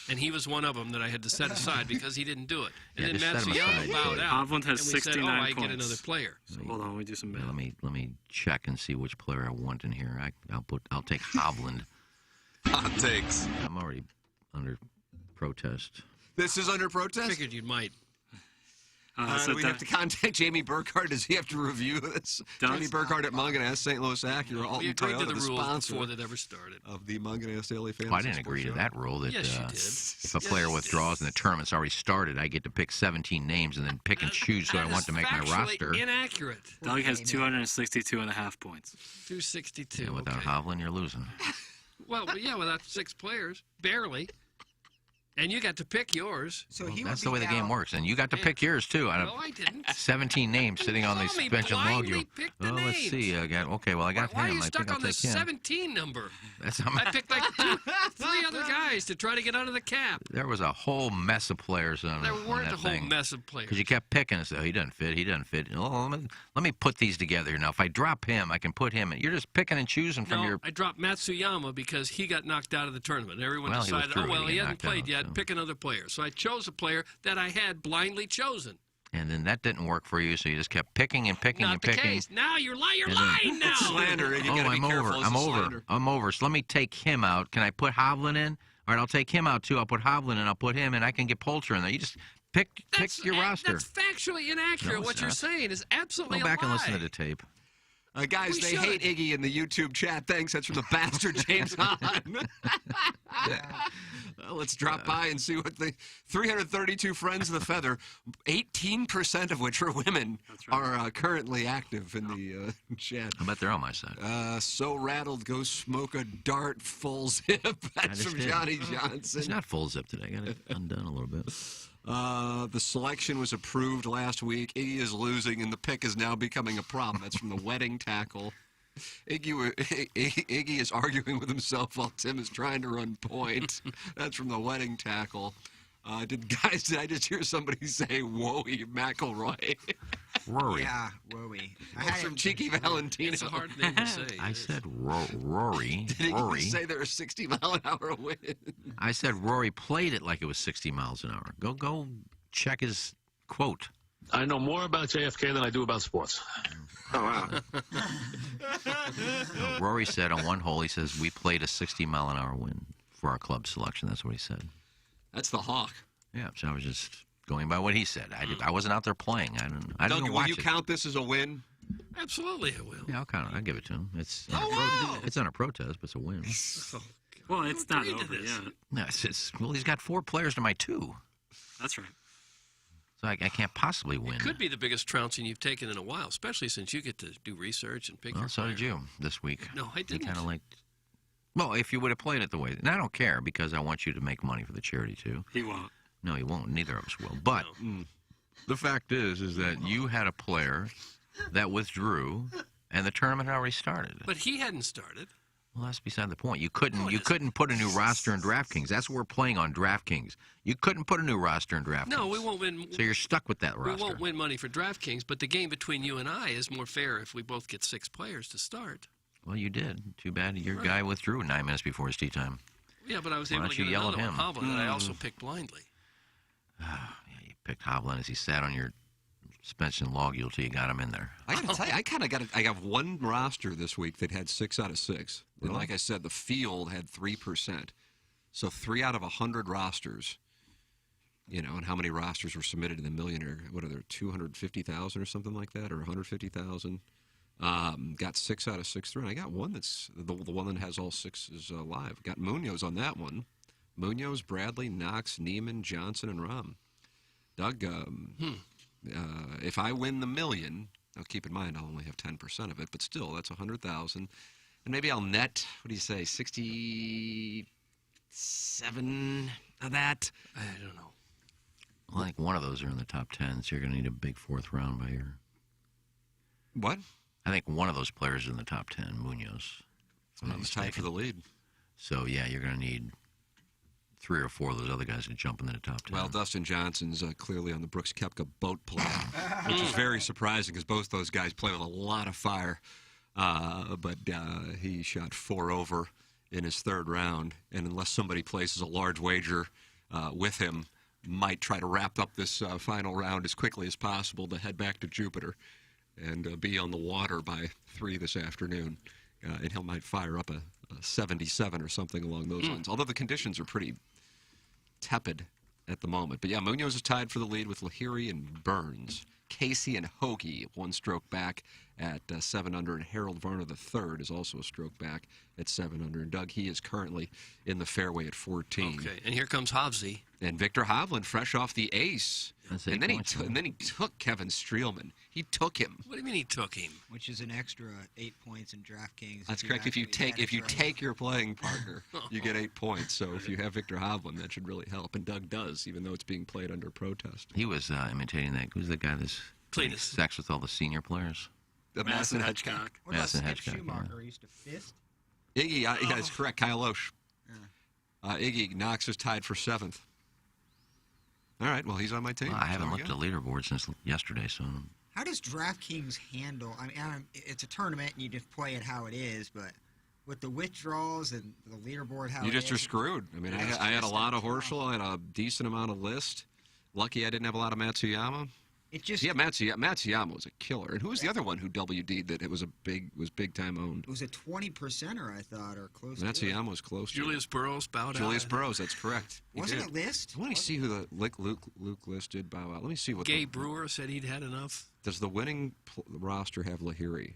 And he was one of them that I had to set aside because he didn't do it. And Yeah, then just set him Matsuyama aside. bowed out. Hovland has and we said, 69 I points. get another player. So hold on, let me do some math. Let me check and see which player I want in here. I'll take Hovland. Hot takes. I'm already under protest. This is under protest? Figured you might. Do we have to contact Jamie Burkhardt? Does he have to review this? Jamie Burkhardt at Munganess, St. Louis Acura, We Alton agreed Toyota, to the rules sponsor before that ever started. of the Munganess Daily Fantasy Well, I didn't Sports agree to Show. that rule that Yes, you did. if a player withdraws and the tournament's already started, I get to pick 17 names and then pick and choose who I want to make my roster. Inaccurate. Doug has 262.5 points. 262. Yeah, without okay. Hovland, you're losing. Well, yeah, without 6 players, barely. And you got to pick yours. So Well, that's the way the game works, and you got to pick yours too. Out of No, I didn't. 17 names sitting on the saw me suspension log. blindly pick the Let's names. see. I got I got Why are him. you I stuck think I'll on the take him. 17 number? That's I picked like 3 other guys to try to get out of the cap. There was a whole mess of players on, There on weren't that a whole thing. mess of players. Because you kept picking and say, oh, he doesn't fit, he doesn't fit. Oh, let me put these together. Now, if I drop him, I can put him in. You're just picking and choosing from No, your... I dropped Matsuyama because he got knocked out of the tournament. Everyone Well, he decided, withdrew. oh, well, He he got hasn't knocked played out, yet. so. Pick another player. So I chose a player that I had blindly chosen. And then that didn't work for you, so you just kept picking and picking Not and the picking. case. Now you're lying And then- lying now. Slander. You gotta be I'm careful. over. It's I'm a over. slander. I'm over. So let me take him out. Can I put Hovland in? All right, I'll take him out too. I'll put Hovland in. I'll put him in. I can get Poulter in there. You just pick your roster. That's factually inaccurate. No, it's what you're not. saying is absolutely Go back a lie. and listen to the tape. Guys, We they should. hate Iggy in the YouTube chat. Thanks. That's from the bastard James Hahn. Let's drop by and see what the 332 Friends of the Feather, 18% of which are women, are currently active in the chat. I bet they're on my side. So rattled, go smoke a dart full zip. That's from Johnny Johnson. It's not full zip today. I got it undone a little bit. The selection was approved last week. Iggy is losing, and the pick is now becoming a problem. That's from the wedding tackle. Iggy is arguing with himself while Tim is trying to run point. That's from the wedding tackle. Did I just hear somebody say, "Whoa-y McElroy"? Rory. Yeah, Rory. That's from Cheeky Valentino. It's a hard name to say. I said Rory. Did he Rory. say there are 60-mile-an-hour winds? I said Rory played it like it was 60 miles an hour. Go check his quote. I know more about JFK than I do about sports. Oh, wow. No, Rory said on one hole, he says, we played a 60-mile-an-hour wind for our club selection. That's what he said. That's the Hawk. Yeah, so I was just going by what he said. I wasn't out there playing. I didn't Doug, watch will you it. count this as a win? Absolutely, I will. Yeah, I'll count it. I'll give it to him. It's wow. it's on a protest, but it's a win. Well, it's not over yet. No, well, he's got 4 players to my 2. That's right. So I can't possibly win. It could be the biggest trouncing you've taken in a while, especially since you get to do research and pick Well, your so player. did you this week. No, I didn't. Kind of like. Well, if you would have played it the way, and I don't care because I want you to make money for the charity too. He won't. No, he won't. Neither of us will. But the fact is that you had a player that withdrew, and the tournament had already started. But he hadn't started. Well, that's beside the point. You couldn't put a new roster in DraftKings. That's what we're playing on DraftKings. You couldn't put a new roster in DraftKings. No, we won't win. So you're stuck with that We roster. won't win money for DraftKings, but the game between you and I is more fair if we both get 6 players to start. Well, you did. Too bad your guy withdrew 9 minutes before his tee time. Yeah, but I was Why able don't to you get yell at another one, him? Hovland, that I also picked blindly. Yeah, you picked Hovland as he sat on your suspension log till you got him in there. I gotta tell you, I got one roster this week that had 6 out of 6. And like I said, the field had 3%. So 3 out of 100 rosters. You know, and how many rosters were submitted in the Millionaire? What are there, 250,000 or something like that, or 150,000? Got 6 out of 6 through. And I got one that's the one that has all 6 is live. Got Munoz on that one. Munoz, Bradley, Knox, Neiman, Johnson, and Rahm. Doug, if I win the million, now keep in mind I'll only have 10% of it, but still that's 100,000, and maybe I'll net. What do you say, 67 of that? I don't know. Well, I think one of those are in the top 10, so you're going to need a big 4th round by your. What? I think one of those players is in the top 10, Munoz. If I'm not He's tied for the lead. So yeah, you're going to need 3 or 4 of those other guys to jump into the top 10. Well, Dustin Johnson's clearly on the Brooks Koepka boat plan, which is very surprising because both those guys play with a lot of fire. But he shot 4 over in his third round, and unless somebody places a large wager with him, might try to wrap up this final round as quickly as possible to head back to Jupiter and be on the water by 3 this afternoon. And he might fire up a 77 or something along those lines, although the conditions are pretty tepid at the moment. But yeah, Munoz is tied for the lead with Lahiri and Burns. Casey and Hoagie, 1 stroke back at 7 under, and Harold Varner III is also a stroke back at 7 under. And Doug, he is currently in the fairway at 14. Okay, and here comes Hovsey. And Victor Hovland, fresh off the ace. And then he took Kevin Streelman. He took him. What do you mean he took him? Which is an extra 8 points in DraftKings. That's correct. If you take your playing partner, you get 8 points. So if you have Victor Hovland, that should really help. And Doug does, even though it's being played under protest. He was imitating that. Who's the guy that's playing sex with all the senior players? Madison Hedgecock. What about Skip Schumacher? He used to fist? Iggy, yeah, that's correct. Kyle Oesch. Iggy Knox is tied for 7th. All right, well, he's on my team. Well, I haven't looked at the leaderboard since yesterday, so... How does DraftKings handle... I mean, it's a tournament, and you just play it how it is, but with the withdrawals and the leaderboard how you just are screwed. I mean, I had a lot of Horschel. I had a decent amount of List. Lucky I didn't have a lot of Matsuyama. Matsuyama was a killer. And who was the other one who WD'd that it was big time owned? It was a 20%er, I thought, or close Matsuyama to it. Was close. Julius Burrows bowed out. Julius Burrows, that's correct. Wasn't it List? Let me see who the Luke List did bow out. Let me see what. Gabe Brewer said he'd had enough. Does the winning roster have Lahiri?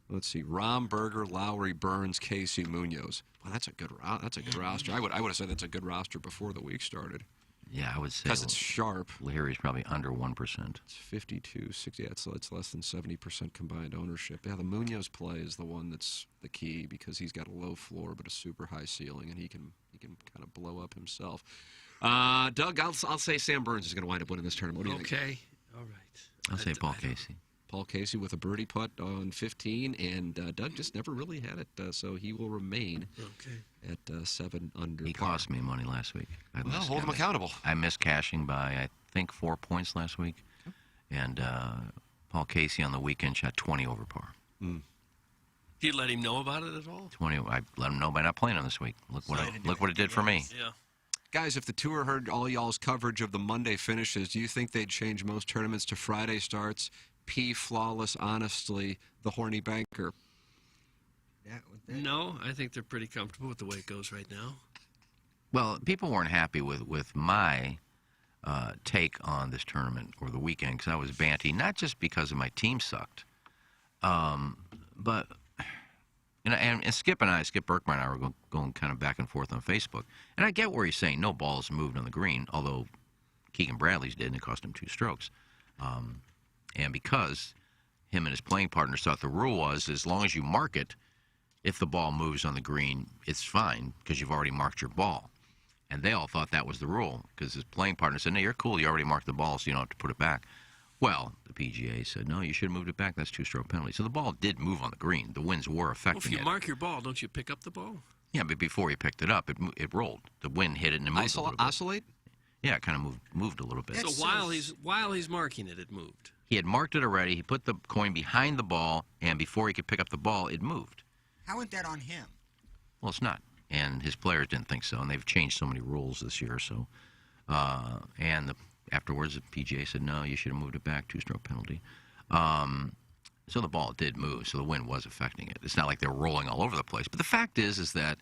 Let's see. Romberger, Lowry, Burns, Casey, Munoz. Wow, that's a good roster. I would have said that's a good roster before the week started. Yeah, I would say. Because it's sharp. Lahiri's probably under 1%. It's 52, 60. Yeah, it's less than 70% combined ownership. Yeah, the Munoz play is the one that's the key because he's got a low floor but a super high ceiling, and he can kind of blow up himself. Doug, I'll say Sam Burns is going to wind up winning this tournament. What do you think? Okay, all right. I'll say Paul Casey. Paul Casey with a birdie putt on 15, and Doug just never really had it, so he will remain at 7 under. He cost me money last week. Hold him accountable. I missed cashing by, I think, 4 points last week, and Paul Casey on the weekend shot 20 over par. Did you let him know about it at all? 20. I let him know by not playing on this week. Look what it did for me. Yeah. Guys, if the tour heard all y'all's coverage of the Monday finishes, do you think they'd change most tournaments to Friday starts? P. Flawless, honestly, the horny banker. No, I think they're pretty comfortable with the way it goes right now. Well, people weren't happy with my take on this tournament over the weekend because I was banty, not just because of my team sucked, but and Skip Berkman and I were going kind of back and forth on Facebook, and I get where he's saying no balls moved on the green, although Keegan Bradley's did, and it cost him 2 strokes. And because him and his playing partners thought the rule was as long as you mark it, if the ball moves on the green, it's fine because you've already marked your ball. And they all thought that was the rule because his playing partner said, no, you're cool. You already marked the ball, so you don't have to put it back. Well, the PGA said, no, you should have moved it back. That's 2-stroke penalty. So the ball did move on the green. The winds were affecting it. Well, if you mark your ball, don't you pick up the ball? Yeah, but before he picked it up, it rolled. The wind hit it and it moved a little bit. Oscillate? Yeah, it kind of moved a little bit. So while he's marking it, it moved. He had marked it already. He put the coin behind the ball, and before he could pick up the ball, it moved. How isn't that on him? Well, it's not. And his players didn't think so, and they've changed so many rules this year. So, afterwards, the PGA said, no, you should have moved it back, 2-stroke penalty. So the ball did move, so the wind was affecting it. It's not like they're rolling all over the place. But the fact is that,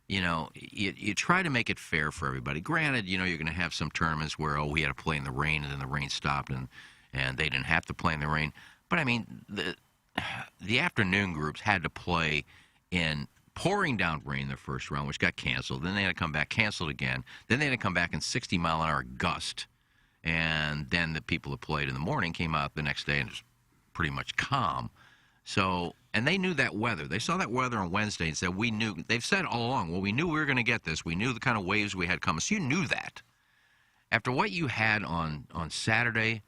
you try to make it fair for everybody. Granted, you're going to have some tournaments where, we had to play in the rain, and then the rain stopped, and they didn't have to play in the rain. But, I mean, the afternoon groups had to play in pouring down rain the first round, which got canceled. Then they had to come back, canceled again. Then they had to come back in 60-mile-an-hour gust. And then the people that played in the morning came out the next day and it was pretty much calm. So, and they knew that weather. They saw that weather on Wednesday and said, they've said all along, well, we knew we were going to get this. We knew the kind of waves we had coming. So you knew that. After what you had on Saturday,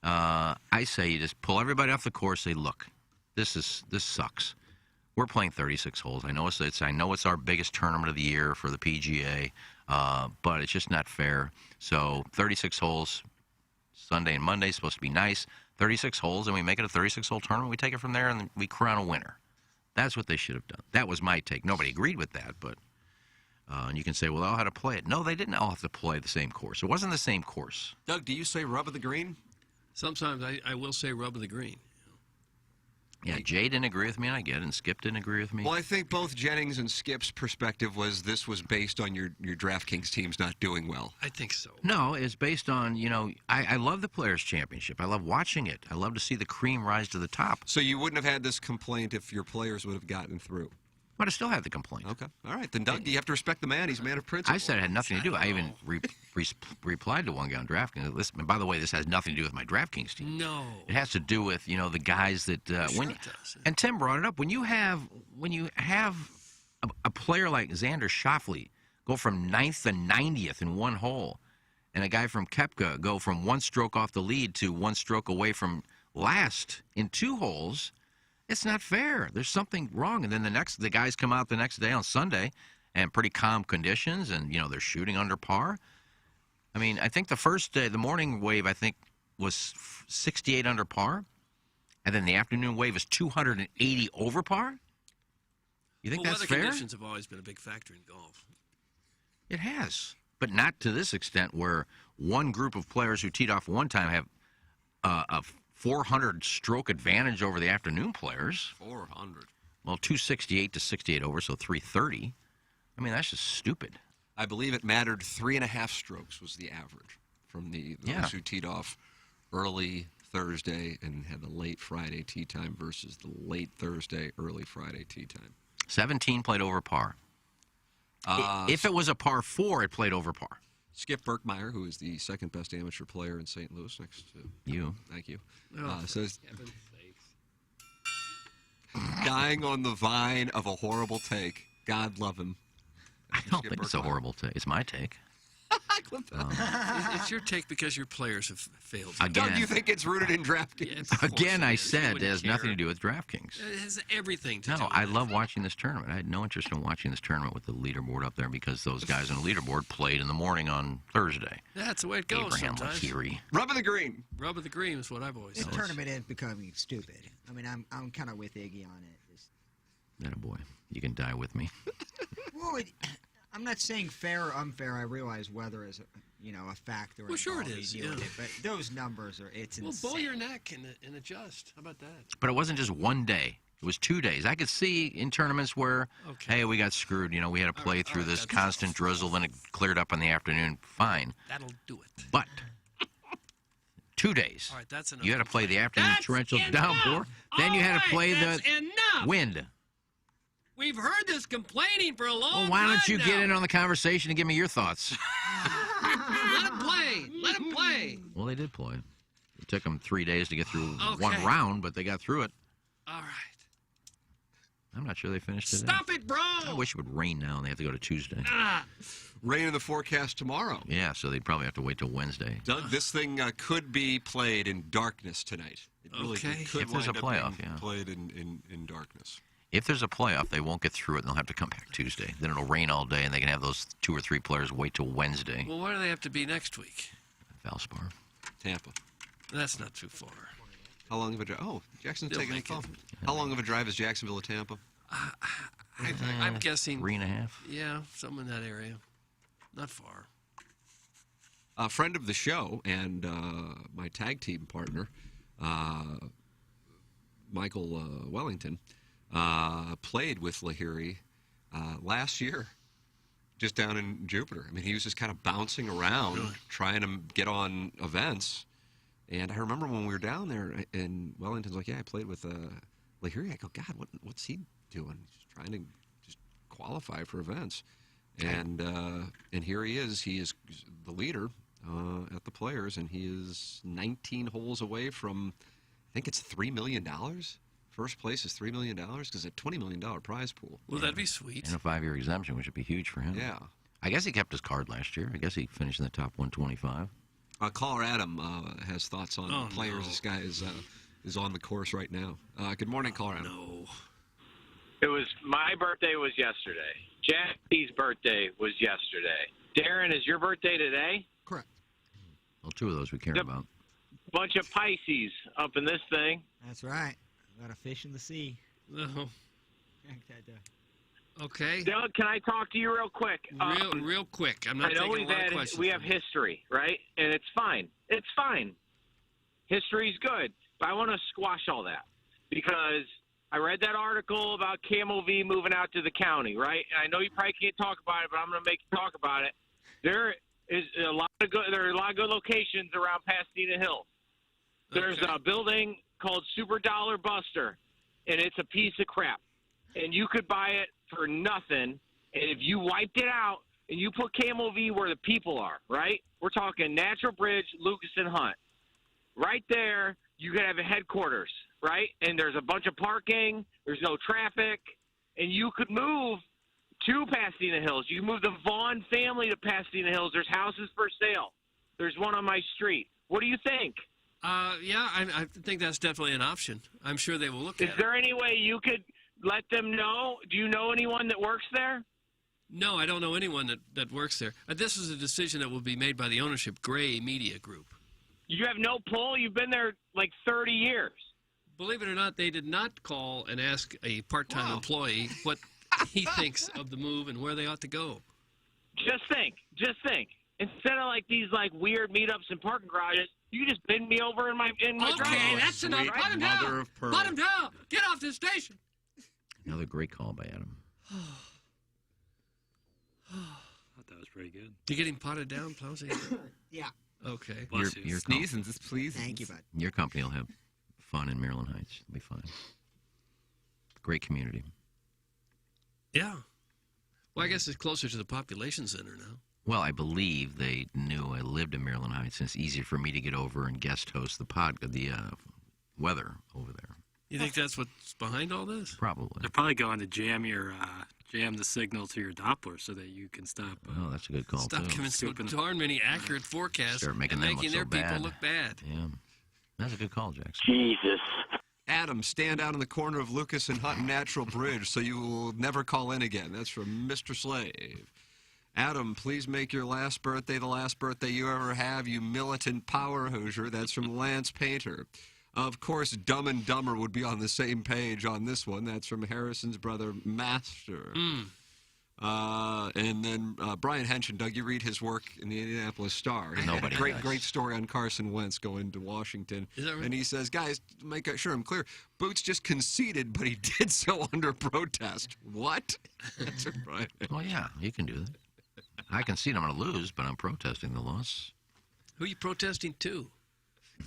I say you just pull everybody off the course, say, look, this sucks. We're playing 36 holes. I know it's our biggest tournament of the year for the PGA, but it's just not fair. So 36 holes, Sunday and Monday is supposed to be nice. 36 holes, and we make it a 36-hole tournament. We take it from there, and we crown a winner. That's what they should have done. That was my take. Nobody agreed with that, but and you can say, well, they all had to play it. No, they didn't all have to play the same course. It wasn't the same course. Doug, do you say rub of the green? Sometimes I will say rub of the green. Yeah, Jay didn't agree with me, and I get it, and Skip didn't agree with me. Well, I think both Jennings and Skip's perspective was this was based on your DraftKings teams not doing well. I think so. No, it's based on, I love the Players' Championship. I love watching it. I love to see the cream rise to the top. So you wouldn't have had this complaint if your players would have gotten through? But I still have the complaint. Okay. All right. Then, Doug, you have to respect the man. He's a man of principle. I said it had nothing to do. I even replied to one guy on DraftKings. Listen, by the way, this has nothing to do with my DraftKings team. No. It has to do with, the guys that and Tim brought it up. When you have a player like Xander Schauffele go from 9th to 90th in one hole, and a guy from Koepka go from one stroke off the lead to one stroke away from last in 2 holes, it's not fair. There's something wrong. And then the guys come out the next day on Sunday and pretty calm conditions, and they're shooting under par. I mean, I think the first day, the morning wave, I think was 68 under par, and then the afternoon wave is 280 over par. You think that's fair? Weather conditions have always been a big factor in golf. It has, but not to this extent where one group of players who teed off one time have a 400 stroke advantage over the afternoon players. 400. Well, 268 to 68 over, so 330. I mean, that's just stupid. I believe it mattered 3.5 strokes was the average from those who teed off early Thursday and had the late Friday tee time versus the late Thursday, early Friday tee time. 17 played over par. If it was a par 4, it played over par. Skip Berkmeyer, who is the second best amateur player in St. Louis, next to you. Thank you. Says, dying on the vine of a horrible take. God love him. I don't think it's a horrible take. It's my take. It's your take because your players have failed. Again, Doug, you think it's rooted in DraftKings? Again, I said it has nothing to do with DraftKings. It has everything to do No, with I love watching this tournament. I had no interest in watching this tournament with the leaderboard up there because those guys on the leaderboard played in the morning on Thursday. That's the way it goes Abraham sometimes. Lahiri. Rub of the green. Rub of the green is what I've always This said. tournament is becoming stupid. I mean, I'm kind of with Iggy on it. That a boy. You can die with me. Well, I'm not saying fair or unfair. I realize weather is a factor. Well, sure it involved. is, We deal yeah. with it, but those numbers are insane. Bow your neck and adjust. How about that? But it wasn't just one day. It was 2 days. I could see in tournaments where, hey, we got screwed. We had to play through this constant drizzle, then it cleared up in the afternoon. Fine. That'll do it. But 2 days. All right, that's enough. You had to play the afternoon torrential downpour. Then you had to play the wind. We've heard this complaining for a long time. Well, why don't you get in on the conversation and give me your thoughts? Let him play. Let him play. Well, they did play. It took them 3 days to get through one round, but they got through it. All right. I'm not sure they finished it. Stop it, bro. I wish it would rain now and they have to go to Tuesday. Rain in the forecast tomorrow. Yeah, so they'd probably have to wait till Wednesday. Doug, this thing could be played in darkness tonight. It really could If there's a playoff, being played in darkness. If there's a playoff, they won't get through it, and they'll have to come back Tuesday. Then it'll rain all day, and they can have those 2 or 3 players wait till Wednesday. Well, where do they have to be next week? Valspar. Tampa. That's not too far. How long of a drive? Oh, Jackson's They'll taking a make phone. How long of a drive is Jacksonville to Tampa? I'm guessing 3.5. Yeah, something in that area. Not far. A friend of the show and my tag team partner, Michael Wellington, played with Lahiri last year, just down in Jupiter. I mean, he was just kind of bouncing around, trying to get on events. And I remember when we were down there, and Wellington's like, "Yeah, I played with Lahiri." I go, "God, what's he doing? He's trying to just qualify for events." And here he is. He is the leader at the Players, and he is 19 holes away from, I think it's $3 million. First place is $3 million because it's a $20 million prize pool. Well, that'd be sweet. And a 5-year exemption, which would be huge for him. Yeah. I guess he kept his card last year. I guess he finished in the top 125. Caller Adam has thoughts on Players. No. This guy is on the course right now. Good morning, Caller Adam. No. It was my birthday was yesterday. Jackie's birthday was yesterday. Darren, is your birthday today? Correct. Well, 2 of those we care about. Bunch of Pisces up in this thing. That's right. Got a fish in the sea. No. Okay. Doug, can I talk to you real quick? Real quick. I'm not I know taking a lot of questions. we have history, right? And it's fine. It's fine. History's good. But I want to squash all that because I read that article about KMOV moving out to the county, right? And I know you probably can't talk about it, but I'm going to make you talk about it. There are a lot of good locations around Pasadena Hills. There's a building called Super Dollar Buster, and it's a piece of crap. And you could buy it for nothing. And if you wiped it out and you put KMOV where the people are, right? We're talking Natural Bridge, Lucas, and Hunt. Right there, you could have a headquarters, right? And there's a bunch of parking. There's no traffic. And you could move to Pasadena Hills. You can move the Vaughn family to Pasadena Hills. There's houses for sale. There's one on my street. What do you think? Yeah, I think that's definitely an option. I'm sure they will look at it. Is there any way you could let them know? Do you know anyone that works there? No, I don't know anyone that works there. This is a decision that will be made by the ownership, Gray Media Group. You have no pull? You've been there like 30 years. Believe it or not, they did not call and ask a part-time employee what he thinks of the move and where they ought to go. Just think. Instead of like these like weird meetups in parking garages, you just bend me over in my driveway. Okay, that's enough. Put him down. Put him down. Get off this station. Another great call by Adam. I thought that was pretty good. You getting potted down, Plowsy? Yeah. Okay. Your Sneezing is pleasing. Thank you, bud. Your company will have fun in Maryland Heights. It'll be fine. Great community. Yeah. Well, I guess it's closer to the population center now. Well, I believe they knew I lived in Maryland Heights, and it's easier for me to get over and guest host the weather over there. You think that's what's behind all this? Probably. They're probably going to jam the signal to your Doppler so that you can stop. Oh, that's a good call, Stop too. giving so darn many accurate forecasts Start making and them making look their so people bad. look bad. Yeah. That's a good call, Jackson. Jesus. Adam, stand out in the corner of Lucas and Hunt Natural Bridge so you will never call in again. That's from Mr. Slave. Adam, please make your last birthday the last birthday you ever have, you militant power Hoosier. That's from Lance Painter. Of course, Dumb and Dumber would be on the same page on this one. That's from Harrison's brother, Master. And then Brian Henson, Doug, you read his work in the Indianapolis Star. He had a great story on Carson Wentz going to Washington. Is that right? And he says, guys, make sure I'm clear, Boots just conceded, but he did so under protest. What? That's what Brian. Well, yeah, you can do that. I concede I'm going to lose, but I'm protesting the loss. Who are you protesting to?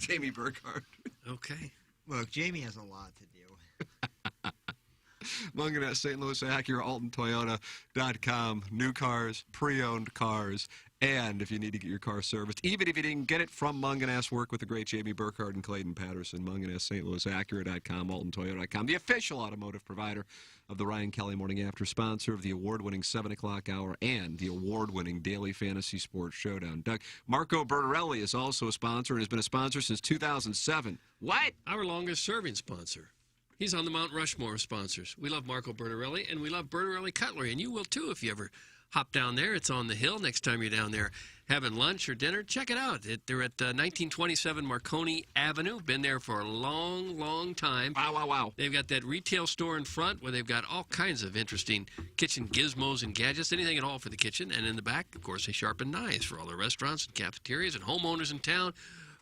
Jamie Burkhardt. Okay. Look, Jamie has a lot to do. Munganess, St. Louis Acura, AltonToyota.com. New cars, pre-owned cars, and if you need to get your car serviced, even if you didn't get it from Munganess, work with the great Jamie Burkhardt and Clayton Patterson. Munganess, St. Louis Acura.com, AltonToyota.com, the official automotive provider of the Ryan Kelly Morning After, sponsor of the award-winning 7 o'clock hour and the award-winning Daily Fantasy Sports Showdown. Doug, Marco Bertorelli is also a sponsor and has been a sponsor since 2007. What? Our longest-serving sponsor. He's on the Mount Rushmore of sponsors. We love Marco Bertorelli, and we love Bertorelli Cutlery, and you will too if you ever hop down there. It's on the hill. Next time you're down there having lunch or dinner, check it out. They're at 1927 Marconi Avenue. Been there for a long, long time. Wow. They've got that retail store in front where they've got all kinds of interesting kitchen gizmos and gadgets, anything at all for the kitchen. And in the back, of course, they sharpen knives for all the restaurants and cafeterias and homeowners in town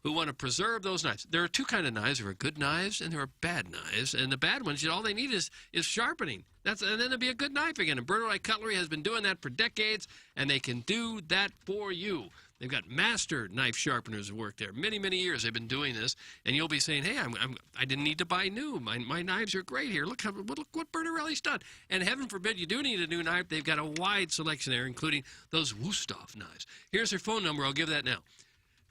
who want to preserve those knives. There are two kinds of knives. There are good knives and there are bad knives. And the bad ones, all they need is sharpening. And then it'll be a good knife again. And Bertorelli Cutlery has been doing that for decades, and they can do that for you. They've got master knife sharpeners who work there. Many, many years they've been doing this. And you'll be saying, hey, I didn't need to buy new. My knives are great here. Look what Bertorelli's done. And heaven forbid you do need a new knife. They've got a wide selection there, including those Wusthof knives. Here's their phone number. I'll give that now.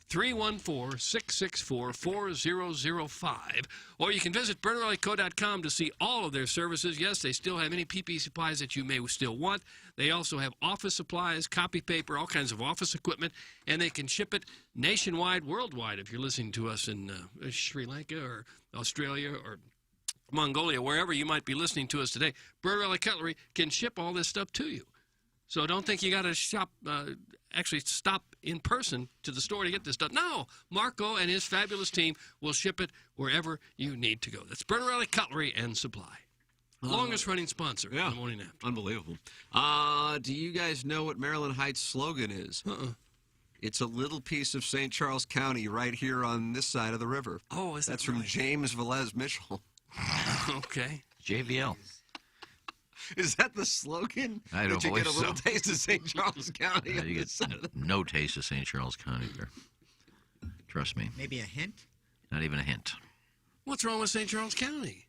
314-664-4005. Or you can visit BertorelliCo.com to see all of their services. Yes, they still have any PP supplies that you may still want. They also have office supplies, copy paper, all kinds of office equipment, and they can ship it nationwide, worldwide. If you're listening to us in Sri Lanka or Australia or Mongolia, wherever you might be listening to us today, Bertorelli Cutlery can ship all this stuff to you. So don't think you got to actually stop in person to the store to get this stuff. No, Marco and his fabulous team will ship it wherever you need to go. That's Bertorelli Cutlery and Supply. Longest running sponsor in the morning after. Unbelievable. Do you guys know what Maryland Heights' slogan is? It's a little piece of St. Charles County right here on this side of the river. Oh, is that That's from right? James Velez Mitchell. Okay. JVL. Is that the slogan? I don't that you believe get a little so. taste of St. Charles County on You this side of the get no taste of St. Charles County there. Trust me. Maybe a hint? Not even a hint. What's wrong with St. Charles County?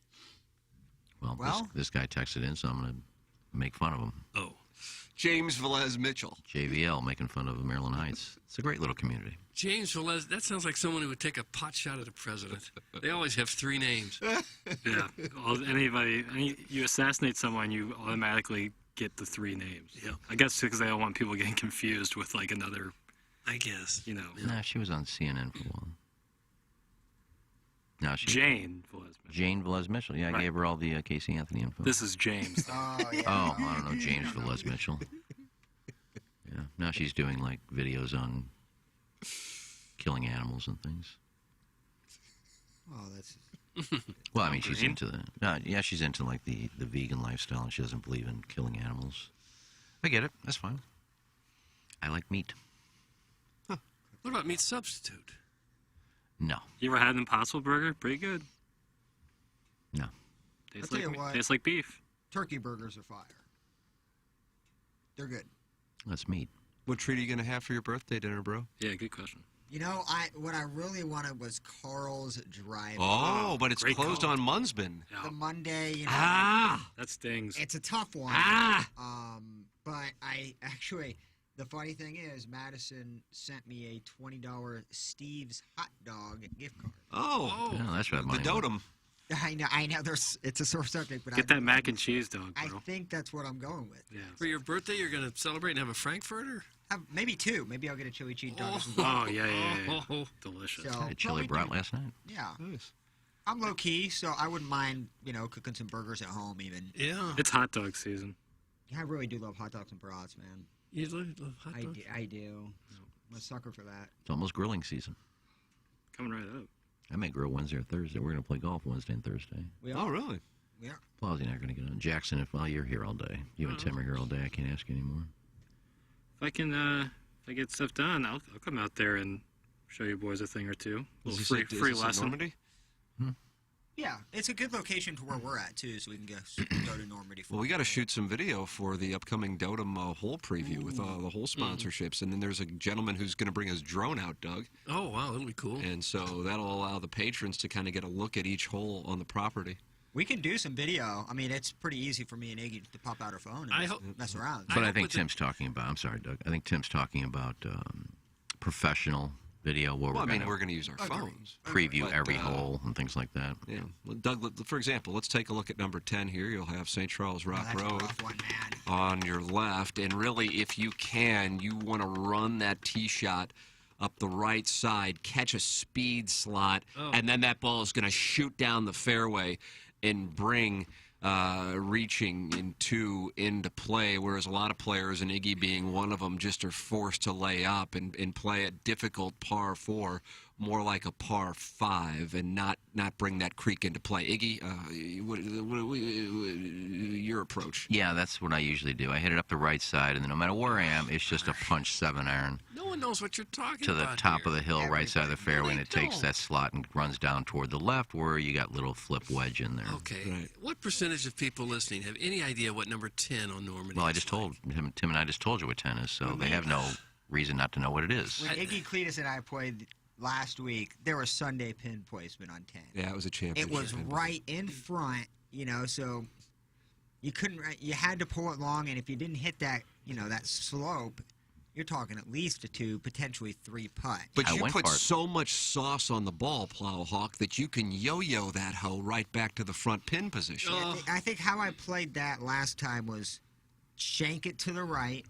Well, this guy texted in, so I'm going to make fun of him. Oh. James Velez Mitchell. JVL making fun of Maryland Heights. It's a great little community. James Velez, that sounds like someone who would take a pot shot at the president. They always have 3 names. Yeah. You assassinate someone, you automatically get the 3 names. Yeah. I guess because they don't want people getting confused with like another. I guess. You know. Nah, she was on CNN for a while. No, Jane Velez. Jane Velez Mitchell. Yeah, I Right. gave her all the Casey Anthony info. This is James. Oh, I don't know, James Velez Mitchell. Yeah, now she's doing like videos on killing animals and things. Oh, that's. Well, I mean, she's into that. Yeah, she's into like the vegan lifestyle, and she doesn't believe in killing animals. I get it. That's fine. I like meat. What about meat substitute? No. You ever had an Impossible Burger? Pretty good. No. Tastes I'll tell like you what. tastes like beef. Turkey burgers are fire. They're good. That's meat. What treat are you going to have for your birthday dinner, bro? Yeah, good question. You know, what I really wanted was Carl's Drive. Oh, but it's great closed call. on Munsman. The Monday, you know. That stings. It's a tough one. But I actually, the funny thing is, Madison sent me a $20 Steve's hot dog gift card. Oh, Yeah, that's right. the Dotem. I know. It's a sore subject, but Get that mac and cheese dog, I bro. think that's what I'm going with. Yeah. For your birthday, you're going to celebrate and have a Frankfurter? Maybe 2. Maybe I'll get a chili cheese dog. Oh, yeah. Delicious. So, I had chili probably brat last night. Yeah. I'm low key, so I wouldn't mind, cooking some burgers at home even. Yeah. It's hot dog season. I really do love hot dogs and brats, man. You love hot dogs? I do. I'm a sucker for that. It's almost grilling season. Coming right up. I may grill Wednesday or Thursday. We're going to play golf Wednesday and Thursday. Oh, really? Yeah. Plowsy and I are going to get on. Jackson, if you're here all day. You and Tim are here all day. I can't ask you anymore. If I can, if I get stuff done, I'll come out there and show you boys a thing or two. A little free lesson. Normandy? Yeah, it's a good location to where we're at too, so we can go to Normandy. Well, we got to shoot some video for the upcoming Dotem hole preview with all the hole sponsorships, and then there's a gentleman who's going to bring his drone out, Doug. Oh, wow, that'll be cool. And so that'll allow the patrons to kind of get a look at each hole on the property. We can do some video. I mean, it's pretty easy for me and Iggy to pop out our phone and mess around. But I think Tim's talking about, I'm sorry, Doug. I think Tim's talking about professional video where Well, we're going to use our phones. preview But, every hole and things like that. Yeah. Well, Doug, for example, let's take a look at number 10 here. You'll have St. Charles Rock Road on your left. And really, if you can, you want to run that tee shot up the right side, catch a speed slot, and then that ball is going to shoot down the fairway and bring reaching into play, whereas a lot of players, and Iggy being one of them, just are forced to lay up and play a difficult par 4, more like a par 5, and not bring that creek into play. Iggy, your approach? Yeah, that's what I usually do. I hit it up the right side, and then no matter where I am, it's just a punch 7-iron No one knows what you're talking to about. the top of the hill, right side of the fairway, and it takes that slot and runs down toward the left where you got little flip wedge in there. Okay. What percentage of people listening have any idea what number 10 on Normandy Well, I just told him, Tim and I just told you what 10 is, so they have no reason not to know what it is. When Iggy Cletus and I played last week, there was Sunday pin placement on 10. Yeah, it was a championship. It was right in front, so you couldn't. You had to pull it long, and if you didn't hit that, that slope, you're talking at least a 2, potentially 3 putt. But you put so much sauce on the ball, Plowhawk, that you can yo-yo that hoe right back to the front pin position. I think how I played that last time was shank it to the right,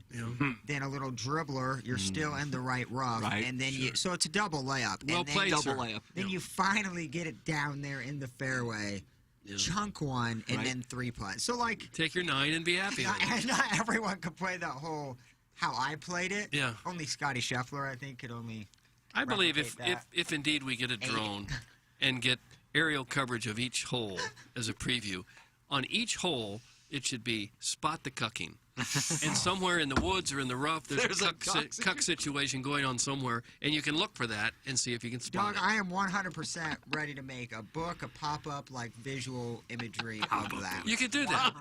then a little dribbler, you're still in the right rough, and then so it's a double layup. Well and then played, double sir. layup. Then you finally get it down there in the fairway, chunk one, and then 3 putts. So take your 9 and be happy. Not everyone could play that whole how I played it. Yeah. Only Scotty Scheffler, I think, could only. I believe if replicate that. if indeed we get a drone and get aerial coverage of each hole as a preview, on each hole, it should be spot the cucking. And somewhere in the woods or in the rough, there's a cuck situation going on somewhere, and you can look for that and see if you can spot Doug, I am 100% ready to make a book, a pop-up, like visual imagery of that. You could do that.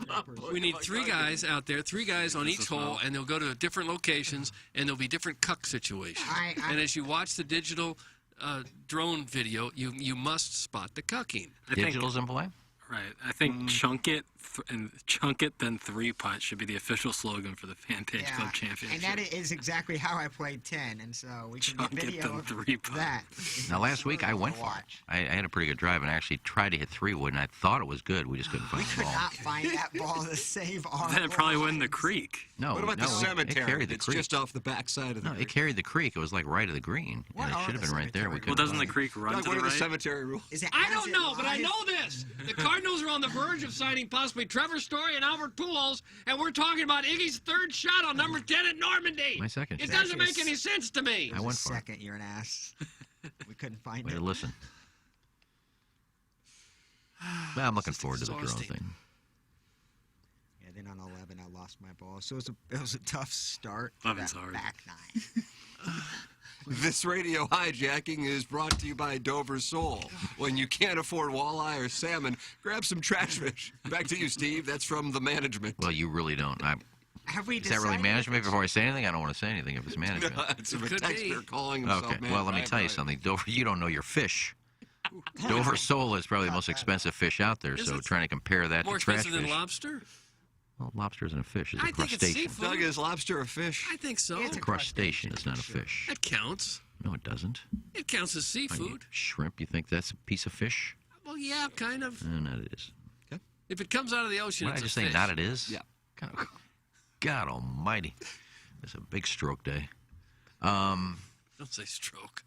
We need 3 guys out there, 3 guys on each hole, and they'll go to different locations, and there'll be different cuck situations. And as you watch the digital drone video, you must spot the cucking. Digital's in play? Right. I think chunk it, then 3-putt should be the official slogan for the Fan Page Club Championship. And that is exactly how I played 10, and so we can get video of that. Now, last week I went for it. I had a pretty good drive, and I actually tried to hit 3-wood, and I thought it was good. We just couldn't find the ball. We could not find that ball to save our Then it probably went in the creek. No, what about the cemetery? It carried the it's creek. just off the backside of the creek. It carried the creek. It was like right of the green. And it should have been right there. Well, doesn't the creek run to the What are the right? cemetery rules? I don't know, but I know this. The Cardinals are on the verge of signing possibly Trevor Story and Albert Pujols, and we're talking about Iggy's 3rd shot on number 10 at Normandy. My second It shot. doesn't make any sense to me. I went for it. Second, you're an ass. We couldn't find Wait, it. listen. Well, I'm looking forward to the drone thing. Yeah, then on 11, I lost my ball. So it was a tough start. 11's That hard. Back 9. This radio hijacking is brought to you by Dover Sole. When you can't afford walleye or salmon, grab some trash fish. Back to you, Steve. That's from the management. Well, you really don't. Have we Is that really management? Before I say anything, I don't want to say anything if it's management. No, it's a texter calling himself Okay, management. well, let me tell you something. Dover, you don't know your fish. Dover sole is probably the most expensive fish out there, Is so it? trying to compare that More to trash expensive than fish. lobster? Well, lobster isn't a fish. It's a I think it's crustacean. seafood. Doug, is lobster a fish? I think so. It's a crustacean. It's not a fish. That counts. No, it doesn't. It counts as seafood. Shrimp, you think that's a piece of fish? Well, yeah, kind of. Not it is. If it comes out of the ocean, What it's did I just a say? fish. Not it is? Yeah. God almighty. It's a big stroke day. Don't say stroke.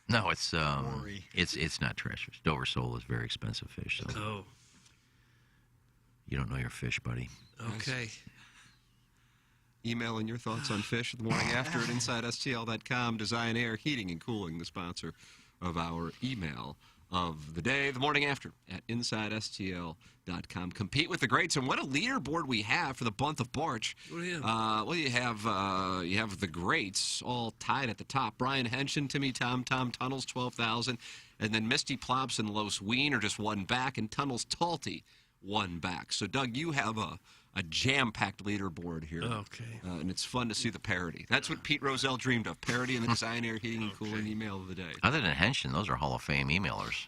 No, it's not trash fish. Dover sole is very expensive fish. So Oh. You don't know your fish, buddy. Okay. Email in your thoughts on fish the morning after at InsideSTL.com. Design Air Heating and Cooling, the sponsor of our email of the day, the morning after at InsideSTL.com. Compete with the greats, and what a leaderboard we have for the month of March. What do you have? Well, you have the greats all tied at the top. Brian Henshin, Timmy Tom Tunnels, 12,000, and then Misty Plops and Los Wien are just one back, and Tunnels Talty one back. So, Doug, you have a jam-packed leaderboard here. Okay. And it's fun to see the parody. That's what Pete Rozelle dreamed of, parody in the Design Air Heating and Cooling email of the day. Other than Henshin, those are Hall of Fame emailers.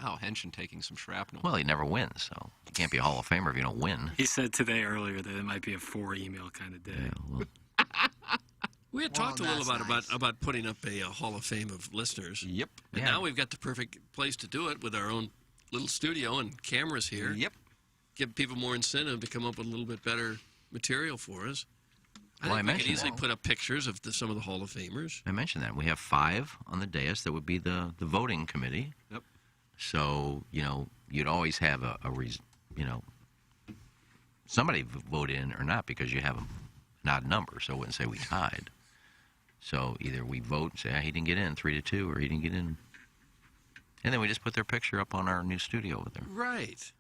Wow, Henshin taking some shrapnel. Well, he never wins, so you can't be a Hall of Famer if you don't win. He said today earlier that it might be a 4-email kind of day. We had talked a little about putting up a Hall of Fame of listeners. Yep. And now we've got the perfect place to do it with our own little studio and cameras here. Yep. Give people more incentive to come up with a little bit better material for us. Well, I think we could mentioned easily that. put up pictures of some of the Hall of Famers. I mentioned that. We have 5 on the dais that would be the voting committee. Yep. So, you'd always have a reason, somebody vote in or not because you have an odd number, so I wouldn't say we tied. So either we vote and say, he didn't get in 3-2, or he didn't get in. And then we just put their picture up on our new studio with them. Right.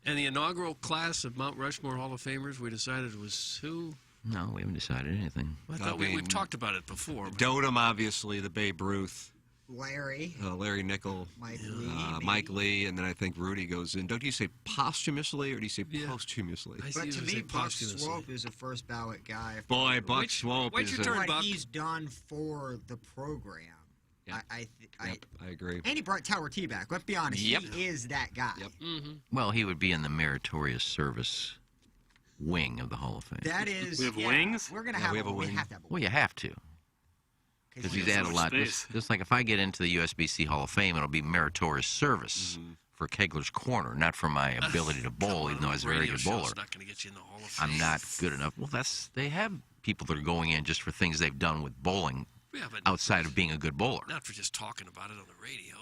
And the inaugural class of Mount Rushmore Hall of Famers, we decided was who? No, we haven't decided anything. I thought we've talked about it before. Dotem, obviously, the Babe Ruth. Larry Nickel. Mike Lee. Mike Lee, and then I think Rudy goes in. Don't you say posthumously, or do you say posthumously? But to me, Buck Swope is a first ballot guy. Boy, Buck Swope is what he's done for the program. Yep. I agree. And he brought Tower T back. Let's be honest. Yep. He is that guy. Yep. Mm-hmm. Well, he would be in the meritorious service wing of the Hall of Fame. That is. We have wings? We're going to have a wing. We have to have a wing. Well, you have to. Because he's added a lot. Just like if I get into the USBC Hall of Fame, it'll be meritorious service for Kegler's Corner, not for my ability to bowl, even though I was a very good bowler. Not going to get you in the Hall of Fame. I'm not good enough. Well, they have people that are going in just for things they've done with bowling outside of being a good bowler. Not for just talking about it on the radio.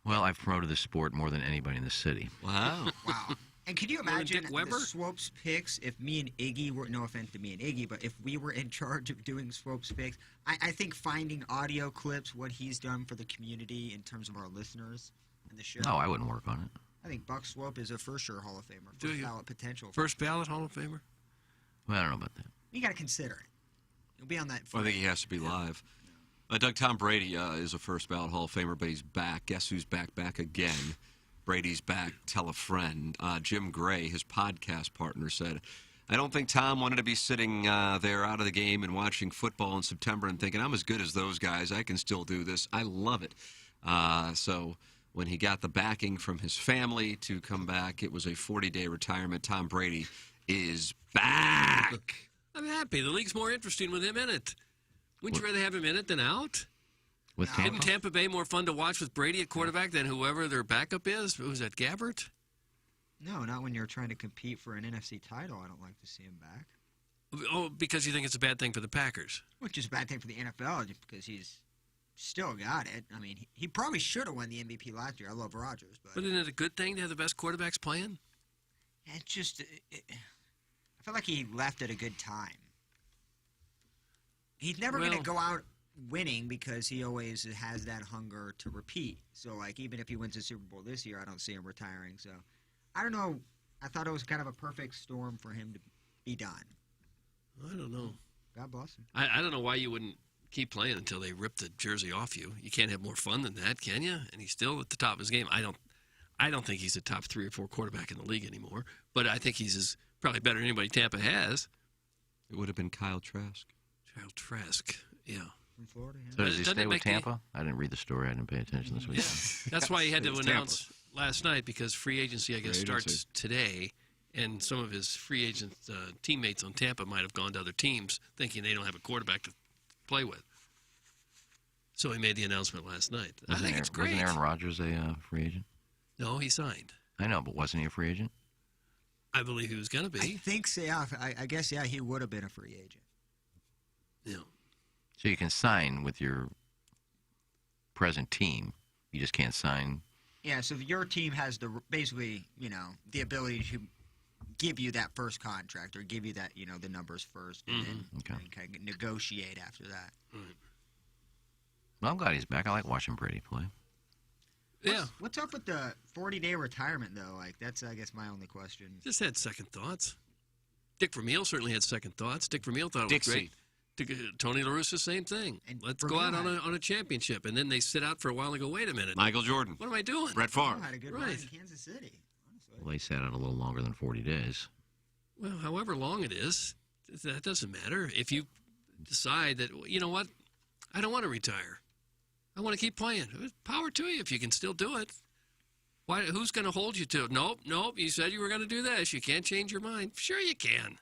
Well, I've promoted the sport more than anybody in the city. Wow. Wow. And could you imagine the Swopes picks if me and Iggy were, no offense to me and Iggy, but if we were in charge of doing Swopes picks, I think finding audio clips, what he's done for the community in terms of our listeners and the show. No, I wouldn't work on it. I think Buck Swope is a for sure Hall of Famer. Do First you? ballot potential. First ballot Hall of Famer? Well, I don't know about that. You got to consider it. You'll be on that. Well, I think he has to be live. Tom Brady is a first ballot Hall of Famer, but he's back. Guess who's back again? Brady's back. Tell a friend. Jim Gray, his podcast partner, said, I don't think Tom wanted to be sitting there out of the game and watching football in September and thinking, I'm as good as those guys. I can still do this. I love it. So when he got the backing from his family to come back, it was a 40-day retirement. Tom Brady is back. I'm happy. The league's more interesting with him in it. Wouldn't you rather have him in it than out? With Tampa? Isn't Tampa Bay more fun to watch with Brady at quarterback than whoever their backup is? Was that Gabbert? No, not when you're trying to compete for an NFC title. I don't like to see him back. Oh, because you think it's a bad thing for the Packers. Which is a bad thing for the NFL because he's still got it. I mean, he probably should have won the MVP last year. I love Rodgers. But isn't it a good thing to have the best quarterbacks playing? It's just, I feel like he left at a good time. He's never going to go out winning because he always has that hunger to repeat. So, like, even if he wins the Super Bowl this year, I don't see him retiring. So, I don't know. I thought it was kind of a perfect storm for him to be done. I don't know. God bless him. I don't know why you wouldn't keep playing until they rip the jersey off you. You can't have more fun than that, can you? And he's still at the top of his game. I don't think he's a top 3 or 4 quarterback in the league anymore. But I think he's probably better than anybody Tampa has. It would have been Kyle Trask. Kyle Trask, yeah. From Florida, yeah. So does he stay with Tampa? I didn't read the story. I didn't pay attention this week. Yeah. That's why he had to announce last night because free agency, I guess, starts today. And some of his free agent teammates on Tampa might have gone to other teams thinking they don't have a quarterback to play with. So he made the announcement last night. I think it's great. Wasn't Aaron Rodgers a free agent? No, he signed. I know, but wasn't he a free agent? I believe he was going to be. I think so, yeah. I guess, yeah, he would have been a free agent. Yeah. So you can sign with your present team. You just can't sign. Yeah, so your team has basically, the ability to give you that first contract or give you that, the numbers first and then kind of negotiate after that. Well, I'm glad he's back. I like watching Brady play. What's up with the 40-day retirement, though? Like, that's, I guess, my only question. Just had second thoughts. Dick Vermeil certainly had second thoughts. Dick Vermeil thought it was great. Tony La Russa, same thing. And let's go out on a championship. And then they sit out for a while and go, wait a minute. Michael Jordan. What am I doing? Brett Favre. Had a good run in Kansas City. Well, they sat out a little longer than 40 days. Well, however long it is, that doesn't matter. If you decide that, you know what, I don't want to retire. I want to keep playing. Power to you if you can still do it. Why? Who's going to hold you to it? Nope. You said you were going to do this. You can't change your mind. Sure you can.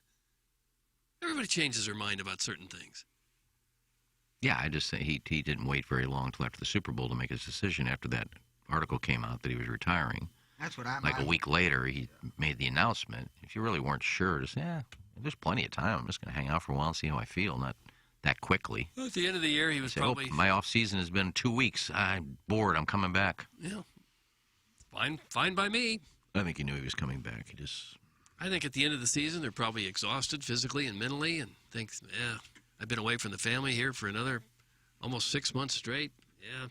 Everybody changes their mind about certain things. Yeah, I just say he didn't wait very long till after the Super Bowl to make his decision after that article came out that he was retiring. That's what I'm like a week later, he made the announcement. If you really weren't sure, just there's plenty of time. I'm just going to hang out for a while and see how I feel. Not that quickly. Well, at the end of the year, he was probably... my off season has been 2 weeks. I'm bored. I'm coming back. Yeah. Fine by me. I think he knew he was coming back. I think at the end of the season, they're probably exhausted physically and mentally and think, I've been away from the family here for another almost 6 months straight. Yeah,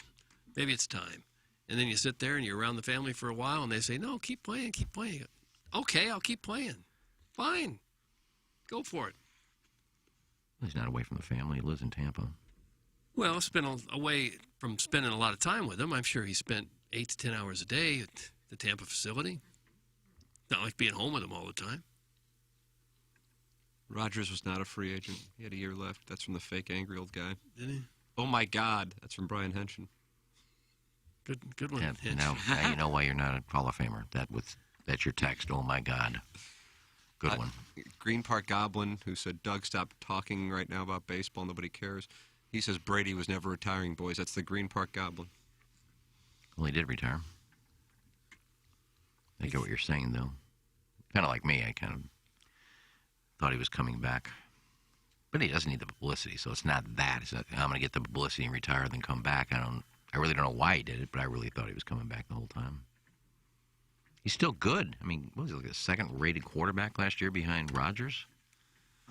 maybe it's time. And then you sit there and you're around the family for a while and they say, no, keep playing. Okay, I'll keep playing. Fine. Go for it. He's not away from the family. He lives in Tampa. Well, it's been away from spending a lot of time with him. I'm sure he spent 8 to 10 hours a day at the Tampa facility. Not like being home with him all the time. Rodgers was not a free agent. He had a year left. That's from the fake angry old guy. Did he? Oh, my God. That's from Brian Henson. Good one. Yeah, now you know why you're not a Hall of Famer. That's your text. Oh, my God. Good one. Green Park Goblin, who said, Doug, stop talking right now about baseball. Nobody cares. He says Brady was never retiring, boys. That's the Green Park Goblin. Well, he did retire. I get what you're saying, though. Kind of like me. I kind of thought he was coming back. But he doesn't need the publicity, so it's not that. It's not, I'm going to get the publicity and retire, then come back. I really don't know why he did it, but I really thought he was coming back the whole time. He's still good. I mean, what was he, like a second-rated quarterback last year behind Rodgers?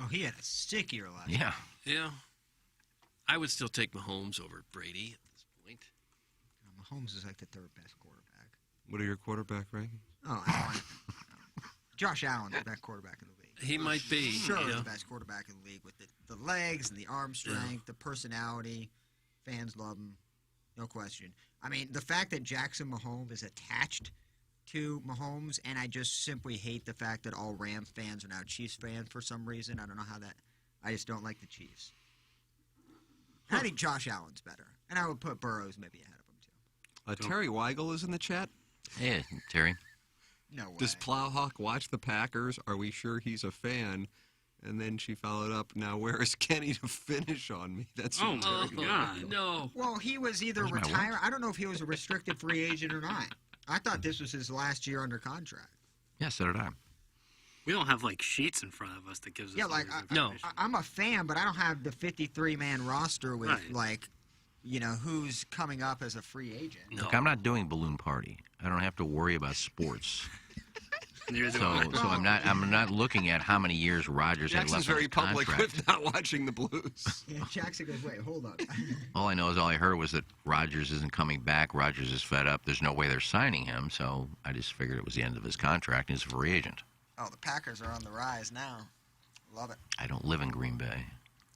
Oh, he had a sick year last year. Yeah. I would still take Mahomes over Brady at this point. Mahomes is like the third best quarterback. What are your quarterback rankings? Oh, I don't want Josh Allen's the best quarterback in the league. He might be. Sure, yeah. the best quarterback in the league with the legs and the arm strength, the personality. Fans love him, no question. I mean, the fact that Jackson Mahomes is attached to Mahomes, and I just simply hate the fact that all Rams fans are now Chiefs fans for some reason. I don't know how that. I just don't like the Chiefs. I think Josh Allen's better, and I would put Burrows maybe ahead of him too. Terry Weigel is in the chat. Hey, Terry. No way. Does Plowhawk watch the Packers? Are we sure he's a fan? And then she followed up, now where is Kenny to finish on me? That's my God. No. Well, he was either retired. I don't know if he was a restricted free agent or not. I thought this was his last year under contract. Yeah, so did I. We don't have, like, sheets in front of us that gives us Yeah, like, I'm a fan, but I don't have the 53-man roster with, like, you know, who's coming up as a free agent. Look, I'm not doing Balloon Party. I don't have to worry about sports. So I'm not looking at how many years Rodgers had Jackson's left on very his public contract. with not watching the Blues. Yeah, Jackson goes, wait, hold on. All I know is all I heard was that Rodgers isn't coming back. Rodgers is fed up. There's no way they're signing him, so I just figured it was the end of his contract and he's a free agent. Oh, the Packers are on the rise now. Love it. I don't live in Green Bay.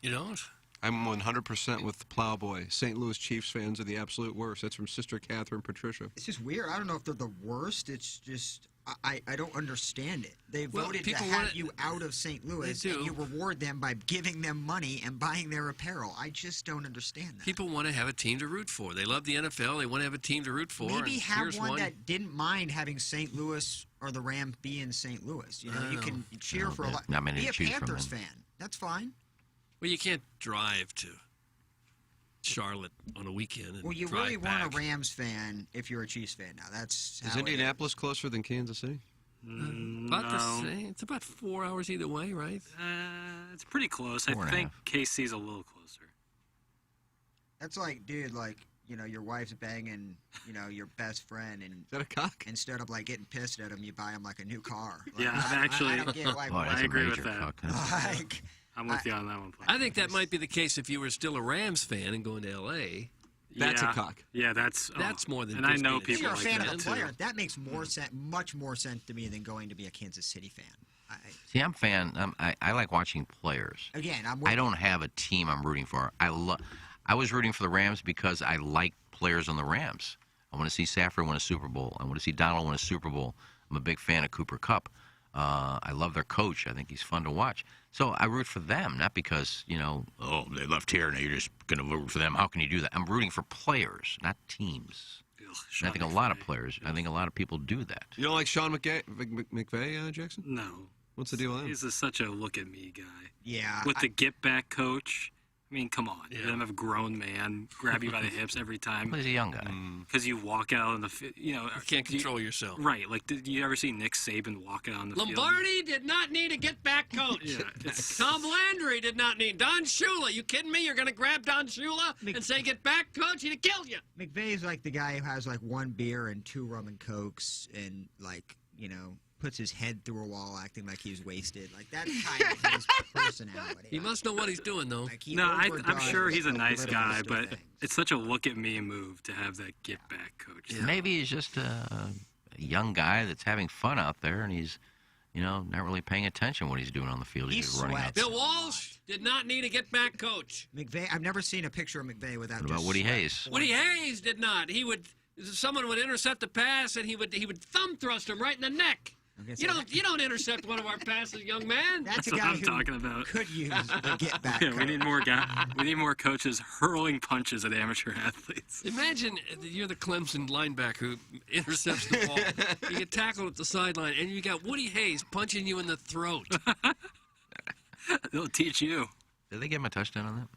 You don't? I'm 100% with the Plowboy. St. Louis Chiefs fans are the absolute worst. That's from Sister Catherine Patricia. It's just weird. I don't know if they're the worst. It's just I don't understand it. They voted to have you out of St. Louis, and you reward them by giving them money and buying their apparel. I just don't understand that. People want to have a team to root for. They love the NFL. They want to have a team to root for. Maybe and have one that didn't mind having St. Louis or the Rams be in St. Louis. You know, you can cheer for a lot. Not many be to a choose from, Panthers then. fan. That's fine. Well, you can't drive to Charlotte on a weekend and Well, you drive really back. weren't a Rams fan if you're a Chiefs fan now. That's Is how it Indianapolis closer than Kansas City? About the same. It's about 4 hours either way, right? It's pretty close. I think KC's a little closer. That's like, dude, like, you know, your wife's banging, you know, your best friend, and is that a cock? Instead of like getting pissed at him, you buy him like a new car. Like, Yeah, I'm actually. I don't get, like, I agree with that. Like, I'm with you on that one. I think that might be the case if you were still a Rams fan and going to L.A. That's a cock. Yeah, that's more than. And I know if people you're a like fan that of the too. player, that makes more sense, much more sense to me than going to be a Kansas City fan. See, I'm a fan. I like watching players. Again, I don't have a team I'm rooting for. I was rooting for the Rams because I like players on the Rams. I want to see Safford win a Super Bowl. I want to see Donald win a Super Bowl. I'm a big fan of Cooper Kupp. I love their coach. I think he's fun to watch. So I root for them, not because, you know, oh, they left here and you're just going to root for them. How can you do that? I'm rooting for players, not teams. And I think a lot of players, I think a lot of people do that. You don't like Sean McVay, Jackson? No. What's the deal with him? He's such a look-at-me guy. Yeah. With the get-back coach. I mean, come on. You don't have a grown man grab you by the hips every time. Well, he's a young guy. Because you walk out on the you know. You can't control yourself. Right. Like, did you ever see Nick Saban walk out on the field? Lombardi did not need a get-back coach. Tom Landry did not need. Don Shula, you kidding me? You're going to grab Don Shula and say get-back coach? He'd have killed you. McVay's like the guy who has like one beer and 2 rum and cokes and, like, you know, puts his head through a wall acting like he's wasted. Like, that's kind of his personality. He must know what he's doing, though. Like, No, I'm sure he's a nice guy, but it's such a look-at-me move to have that get-back coach. Yeah. Maybe he's just a young guy that's having fun out there, and he's, you know, not really paying attention what he's doing on the field. He's just running out. Bill Walsh did not need a get-back coach. McVay, I've never seen a picture of McVay without. What about Woody Hayes? Woody Hayes did not. He would. Someone would intercept the pass, and he would thumb thrust him right in the neck. You don't intercept one of our passes, young man. That's what I'm talking about. Could use a get back. Yeah, we need more guys. We need more coaches hurling punches at amateur athletes. Imagine you're the Clemson linebacker who intercepts the ball. You get tackled at the sideline, and you got Woody Hayes punching you in the throat. They'll teach you. Did they give him a touchdown on that?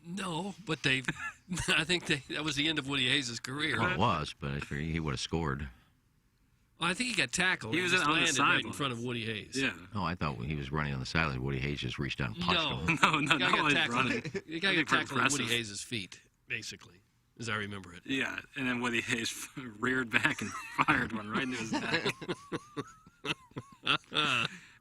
No, but I think that was the end of Woody Hayes' career. Well, it was, but I figured he would have scored. Well, I think he got tackled. He was just on the landed right in sidelines. front of Woody Hayes. Yeah. Oh, I thought he was running on the sideline. Woody Hayes just reached out and punched him. No, The guy no, got he's tackled. running. The guy got tackled at Woody Impressive. Hayes' feet, basically, as I remember it. Yeah, and then Woody Hayes reared back and fired one right into his neck.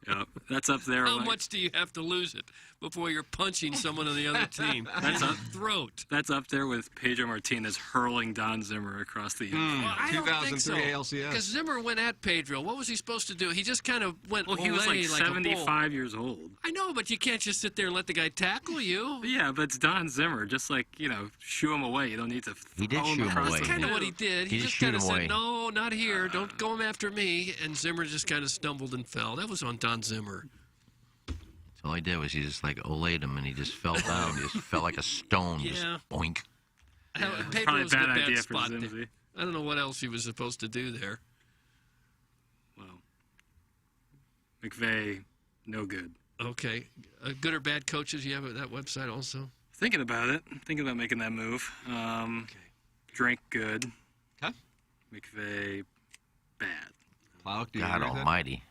Yep. That's up there. How much do you have to lose it before you're punching someone on the other team? That's in up the throat. That's up there with Pedro Martinez hurling Don Zimmer across the I don't think so. 2003 ALCS. Because Zimmer went at Pedro. What was he supposed to do? He just kind of went Well, he was like away 75 years old. I know, but you can't just sit there and let the guy tackle you. Yeah, but it's Don Zimmer. Just like, shoo him away. You don't need to He did throw shoo him across away. the That's kind of field. what he did. He He just just kind of shooed him said, away. no, not here. Don't go after me. And Zimmer just kind of stumbled and fell. That was on Don Zimmer. All he did was he just like olayed him, and he just fell down. He just fell like a stone. Yeah. Just boink. Pedro probably was a bad bad idea for spot there. Zimsy. I don't know what else he was supposed to do there. Well, McVay, no good. Okay. Good or bad coaches you have at that website also? Thinking about it. Thinking about making that move. Drink good. Okay. McVay, bad. Plowk, do you God agree with that? almighty.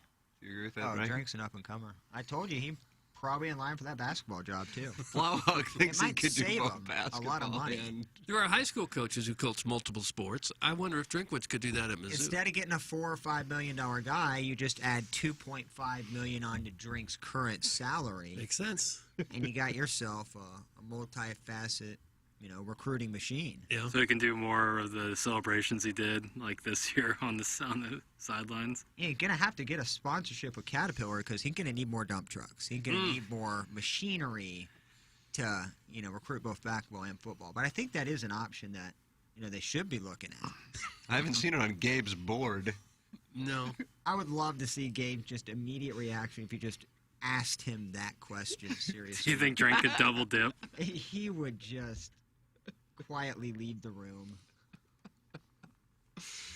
Do you agree with that, Oh, Frank? Drink's an up-and-comer. I told you, he probably in line for that basketball job, too. Plowhawk thinks It he might could do save both him basketball a lot of money. and... There are high school coaches who coach multiple sports. I wonder if Drinkwitz could do that at Mizzou. Instead of getting a $4 or $5 million guy, you just add $2.5 million onto Drink's current salary. Makes sense. And you got yourself a multi-facet, recruiting machine. Yeah. So he can do more of the celebrations he did, like this year on the sidelines. Yeah, you're going to have to get a sponsorship with Caterpillar because he's going to need more dump trucks. He's going to need more machinery to, recruit both basketball and football. But I think that is an option that, they should be looking at. I haven't seen it on Gabe's board. No. I would love to see Gabe's just immediate reaction if you just asked him that question seriously. Do you think Drink could double dip? He would just quietly leave the room.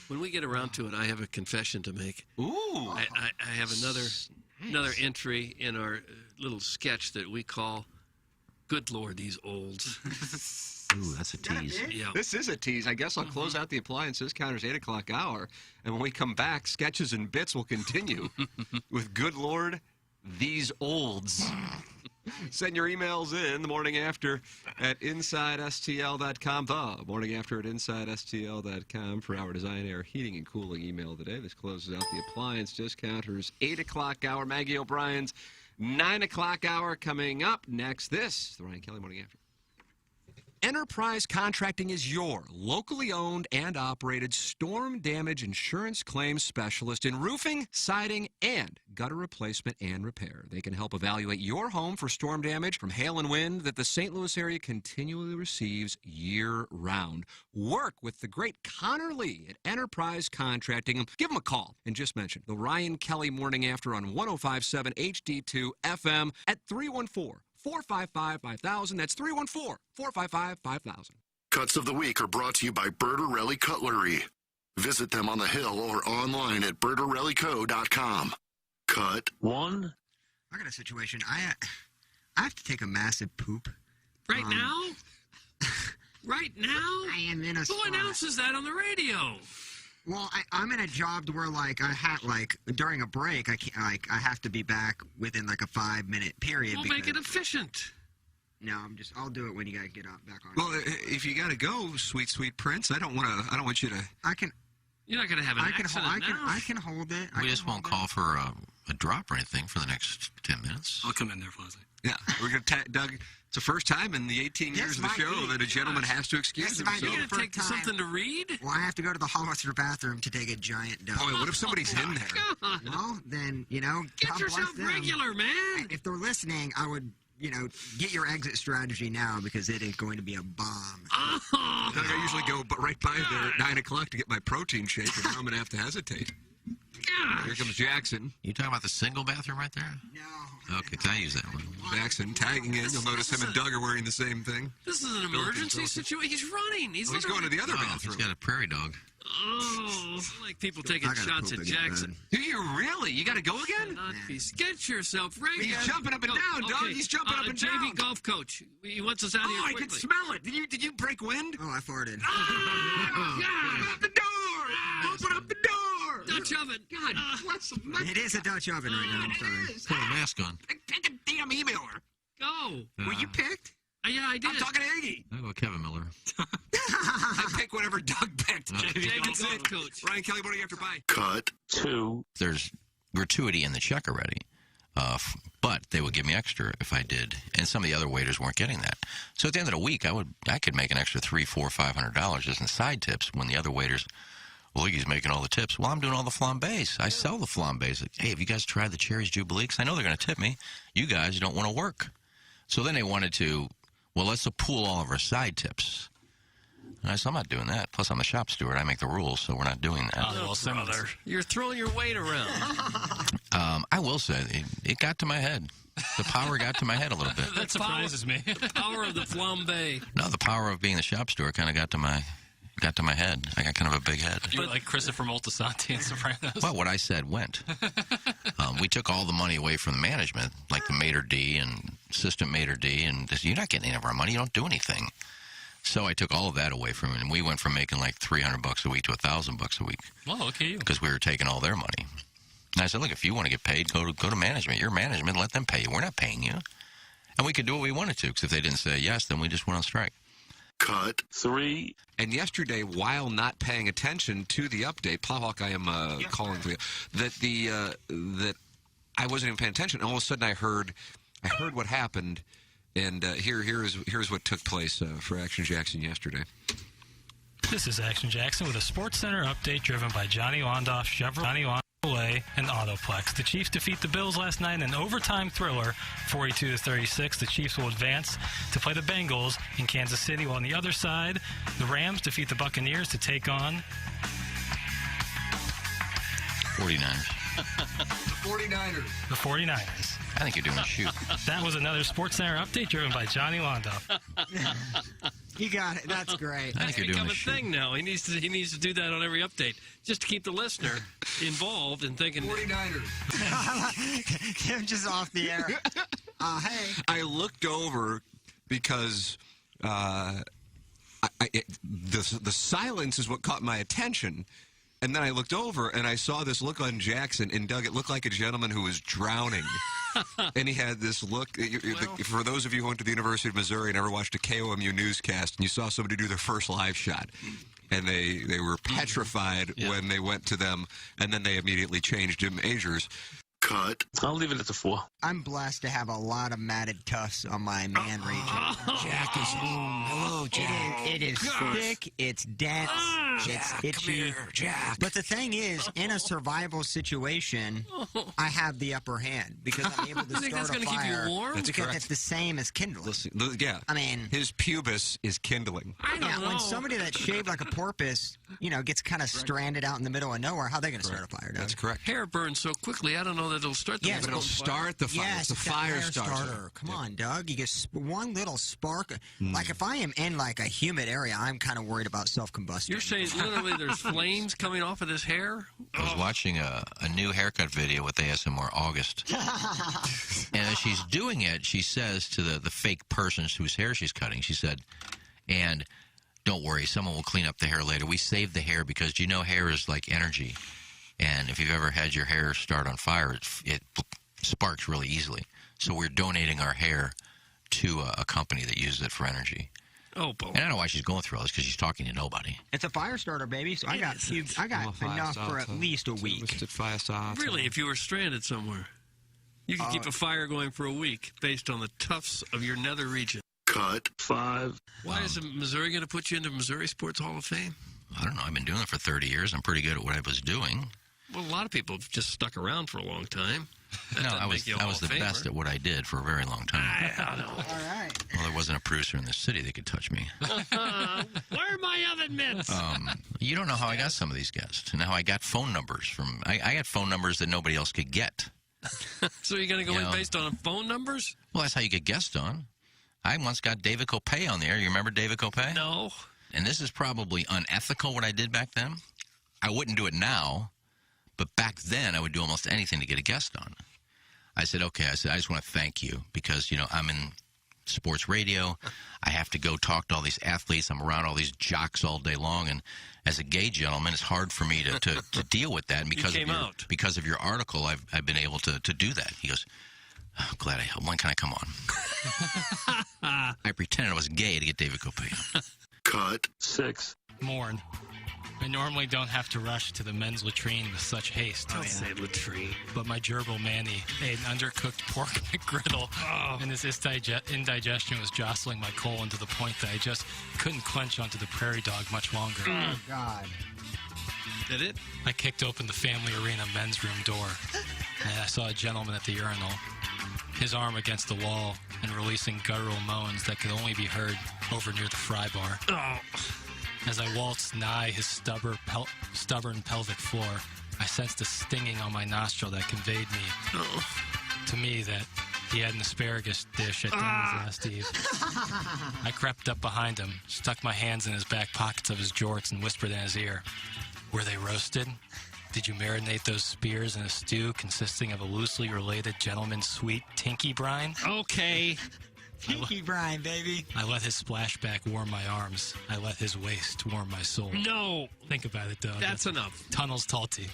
When we get around to it, I have a confession to make. Ooh. I have another entry in our little sketch that we call "Good Lord, these olds." Ooh, that's a tease. Yeah. This is a tease. I guess I'll close out the appliances counters 8 o'clock hour, and when we come back, sketches and bits will continue with Good Lord, these olds. Send your emails in the morning after at InsideSTL.com. The morning after at InsideSTL.com for our design, air, heating, and cooling email today. This closes out the appliance discounters 8 o'clock hour. Maggie O'Brien's 9 o'clock hour coming up next. This is the Ryan Kelly Morning After. Enterprise Contracting is your locally owned and operated storm damage insurance claims specialist in roofing, siding, and gutter replacement and repair. They can help evaluate your home for storm damage from hail and wind that the St. Louis area continually receives year-round. Work with the great Connor Lee at Enterprise Contracting. Give them a call and just mention the Ryan Kelly Morning After on 105.7 HD2 FM at 314-455-5000. That's 314-455-5000. Cuts of the Week are brought to you by Bertarelli Cutlery. Visit them on the Hill or online at bertarellico.com. Cut 1. I got a situation. I have to take a massive poop. Right now? Right now? I am in a Who spot. announces that on the radio? Well, I'm in a job where during a break I have to be back within like a 5-minute period. We'll make it efficient. No, I'll do it when you guys get back on. Well, if you got to go, sweet Prince, I don't want you to. You're not going to have an accident now. I can hold it. We just won't call for a drop or anything for the next 10 minutes. I'll come in there, Flossie. Yeah, we're going to Doug. It's the first time in the 18 years of the show that a gentleman has to excuse himself. You're going to take something to read? Well, I have to go to the Hollister bathroom to take a giant dump. Boy, what if somebody's in there? Well, then, Get God yourself bless them. regular, man. If they're listening, I would, get your exit strategy now because it is going to be a bomb. Doug, I usually go right by there at 9 o'clock to get my protein shake, and now I'm going to have to hesitate. Here comes Jackson. You talking about the single bathroom right there? No. Okay, can I use that one? Jackson tagging in. You'll notice him and Doug are wearing the same thing. This is an emergency situation. He's running. He's going to the other bathroom. He's got a prairie dog. Oh, like people taking shots at Jackson. Do you really? You got to go again? Get yourself ready. He's jumping up and down, Doug. He's jumping up and down. JV golf coach. He wants us out of here I quickly. can smell it. Did you break wind? Oh, I farted. Open up the door! Open up the door! Dutch oven. God bless him. It is a Dutch oven right now. I'm sorry. Put a mask on. Pick a damn emailer. Go. Were you picked? Yeah, I did. I'm talking to Iggy. I'll go Kevin Miller. I pick whatever Doug picked. JV That's golf it. coach. Ryan Kelly, Morning After. Bye. Cut 2. There's gratuity in the check already. But they would give me extra if I did, and some of the other waiters weren't getting that. So at the end of the week, I could make an extra $300, $400, $500 just in side tips when the other waiters, well, he's making all the tips. Well, I'm doing all the flambés. I sell the flambés. Like, hey, have you guys tried the Cherries Jubilee? Because I know they're going to tip me. You guys don't want to work. So then they wanted to, well, let's pool all of our side tips. And I said, I'm not doing that. Plus, I'm the shop steward. I make the rules, so we're not doing that. Oh, brother. You're throwing your weight around. I will say, it got to my head. The power got to my head a little bit. That surprises me. The power of the flambe. No, the power of being the shop steward kind of got to my head. I got kind of a big head. You're like Christopher Moltisanti in Sopranos. Well, what I said went. We took all the money away from the management, like the maitre d' and assistant maitre d', and they said, you're not getting any of our money. You don't do anything. So I took all of that away from him, and we went from making like $300 a week to $1,000 a week. Well, okay. Because we were taking all their money. And I said, look, if you want to get paid, go to management. You're management. Let them pay you. We're not paying you. And we could do what we wanted to, because if they didn't say yes, then we just went on strike. Cut 3. And yesterday, while not paying attention to the update, Plowhawk, I am calling for you, that I wasn't even paying attention. And all of a sudden, I heard what happened. And here's what took place for Action Jackson yesterday. This is Action Jackson with a Sports Center update driven by Johnny Londoff, Chevrolet, and Autoplex. The Chiefs defeat the Bills last night in an overtime thriller, 42-36. The Chiefs will advance to play the Bengals in Kansas City, while on the other side, the Rams defeat the Buccaneers to take on 49ers. The 49ers. I think you're doing a shoot. That was another Sports Center update driven by Johnny Londoff. You got it. That's great. I think you're doing a thing now. He needs to do that on every update, just to keep the listener involved and thinking 49ers. Him just off the air. Hey. I looked over because the silence is what caught my attention. And then I looked over, and I saw this look on Jackson, and Doug, it looked like a gentleman who was drowning. And he had this look. For those of you who went to the University of Missouri and ever watched a KOMU newscast, and you saw somebody do their first live shot, and they were petrified when they went to them, and then they immediately changed to majors. Cut. I'll leave it at the 4. I'm blessed to have a lot of matted tufts on my man region. Jack is home. Hello, Jack. It is thick. It's dense. It's itchy. Come here, Jack. But the thing is, in a survival situation, I have the upper hand because I'm able to start a fire. Keep you warm? That's because correct. it's the same as kindling. Listen, yeah. I mean, his pubis is kindling. I don't know. When somebody that's shaved like a porpoise, gets kind of stranded out in the middle of nowhere, how are they going to start a fire? That's correct. Hair burns so quickly, I don't know that it'll start the Yes, But it'll start the fire. Yes, it's the fire starter. Come on, Doug. You get one little spark. Like if I am in like a humid area, I'm kind of worried about self-combustion. You're saying literally there's flames coming off of this hair? I was watching a new haircut video with ASMR August. And as she's doing it, she says to the fake person whose hair she's cutting, she said, and don't worry, someone will clean up the hair later. We save the hair because, hair is like energy. And if you've ever had your hair start on fire, it sparks really easily. So we're donating our hair to a company that uses it for energy. Oh, boy. And I don't know why she's going through all this, because she's talking to nobody. It's a fire starter, baby. So I got enough for at least a week. Really, if you were stranded somewhere, you could keep a fire going for a week based on the tufts of your nether region. Cut 5. Why is Missouri going to put you into Missouri Sports Hall of Fame? I don't know. I've been doing it for 30 years. I'm pretty good at what I was doing. Well, a lot of people have just stuck around for a long time. No, I was the best at what I did for a very long time. I know. All right. Well, there wasn't a producer in the city that could touch me. Where are my oven mitts? You don't know how I got some of these guests. And how I got phone numbers from. I got phone numbers that nobody else could get. So you're going to go in based on phone numbers? Well, that's how you get guests on. I once got David Copay on the air. You remember David Copay? No. And this is probably unethical what I did back then. I wouldn't do it now. But back then, I would do almost anything to get a guest on. I said, okay, I just want to thank you because, I'm in sports radio. I have to go talk to all these athletes. I'm around all these jocks all day long. And as a gay gentleman, it's hard for me to deal with that. And because of your article, I've been able to do that. He goes, oh, glad I helped. When can I come on? I pretended I was gay to get David Copay on. Cut 6. Mourn. I normally don't have to rush to the men's latrine with such haste. Don't say latrine. But my gerbil Manny ate an undercooked pork McGriddle, and his indigestion was jostling my colon to the point that I just couldn't clench onto the prairie dog much longer. Oh, God. Did it? I kicked open the family arena men's room door, and I saw a gentleman at the urinal, his arm against the wall and releasing guttural moans that could only be heard over near the fry bar. As I waltzed nigh his stubborn pelvic floor, I sensed a stinging on my nostril that conveyed to me that he had an asparagus dish at Danny's last eve. I crept up behind him, stuck my hands in his back pockets of his jorts, and whispered in his ear, "Were they roasted? Did you marinate those spears in a stew consisting of a loosely related gentleman's sweet tinky brine?" Okay. Tinky brine, baby. I let his splashback warm my arms. I let his waist warm my soul. No. Think about it, Doug. That's enough. Tunnels Talty.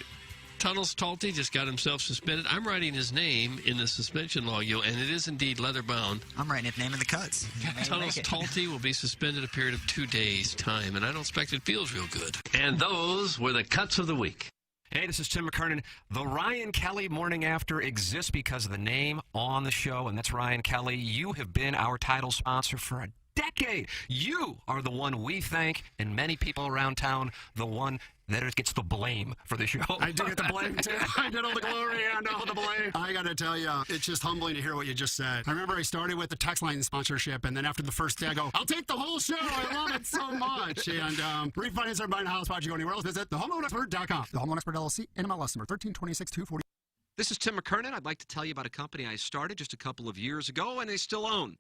Tunnels Talty just got himself suspended. I'm writing his name in the suspension log, and it is indeed leather bound. I'm writing his name in the cuts. Tunnels Talty will be suspended a period of 2 days' time, and I don't expect it feels real good. And those were the cuts of the week. Hey, this is Tim McKernan. The Ryan Kelly Morning After exists because of the name on the show, and that's Ryan Kelly. You have been our title sponsor for a decade. You are the one we thank, and many people around town, the one that gets the blame for the show. I do get the blame, too. I get all the glory and all the blame. I got to tell you, it's just humbling to hear what you just said. I remember I started with the text line sponsorship, and then after the first day, I go, I'll take the whole show. I love it so much. And refinance or buying a house, why'd you go anywhere else? Visit thehomeloanexpert.com. The Home Loan Expert LLC, NMLS number 1326240. This is Tim McKernan. I'd like to tell you about a company I started just a couple of years ago, and they still own.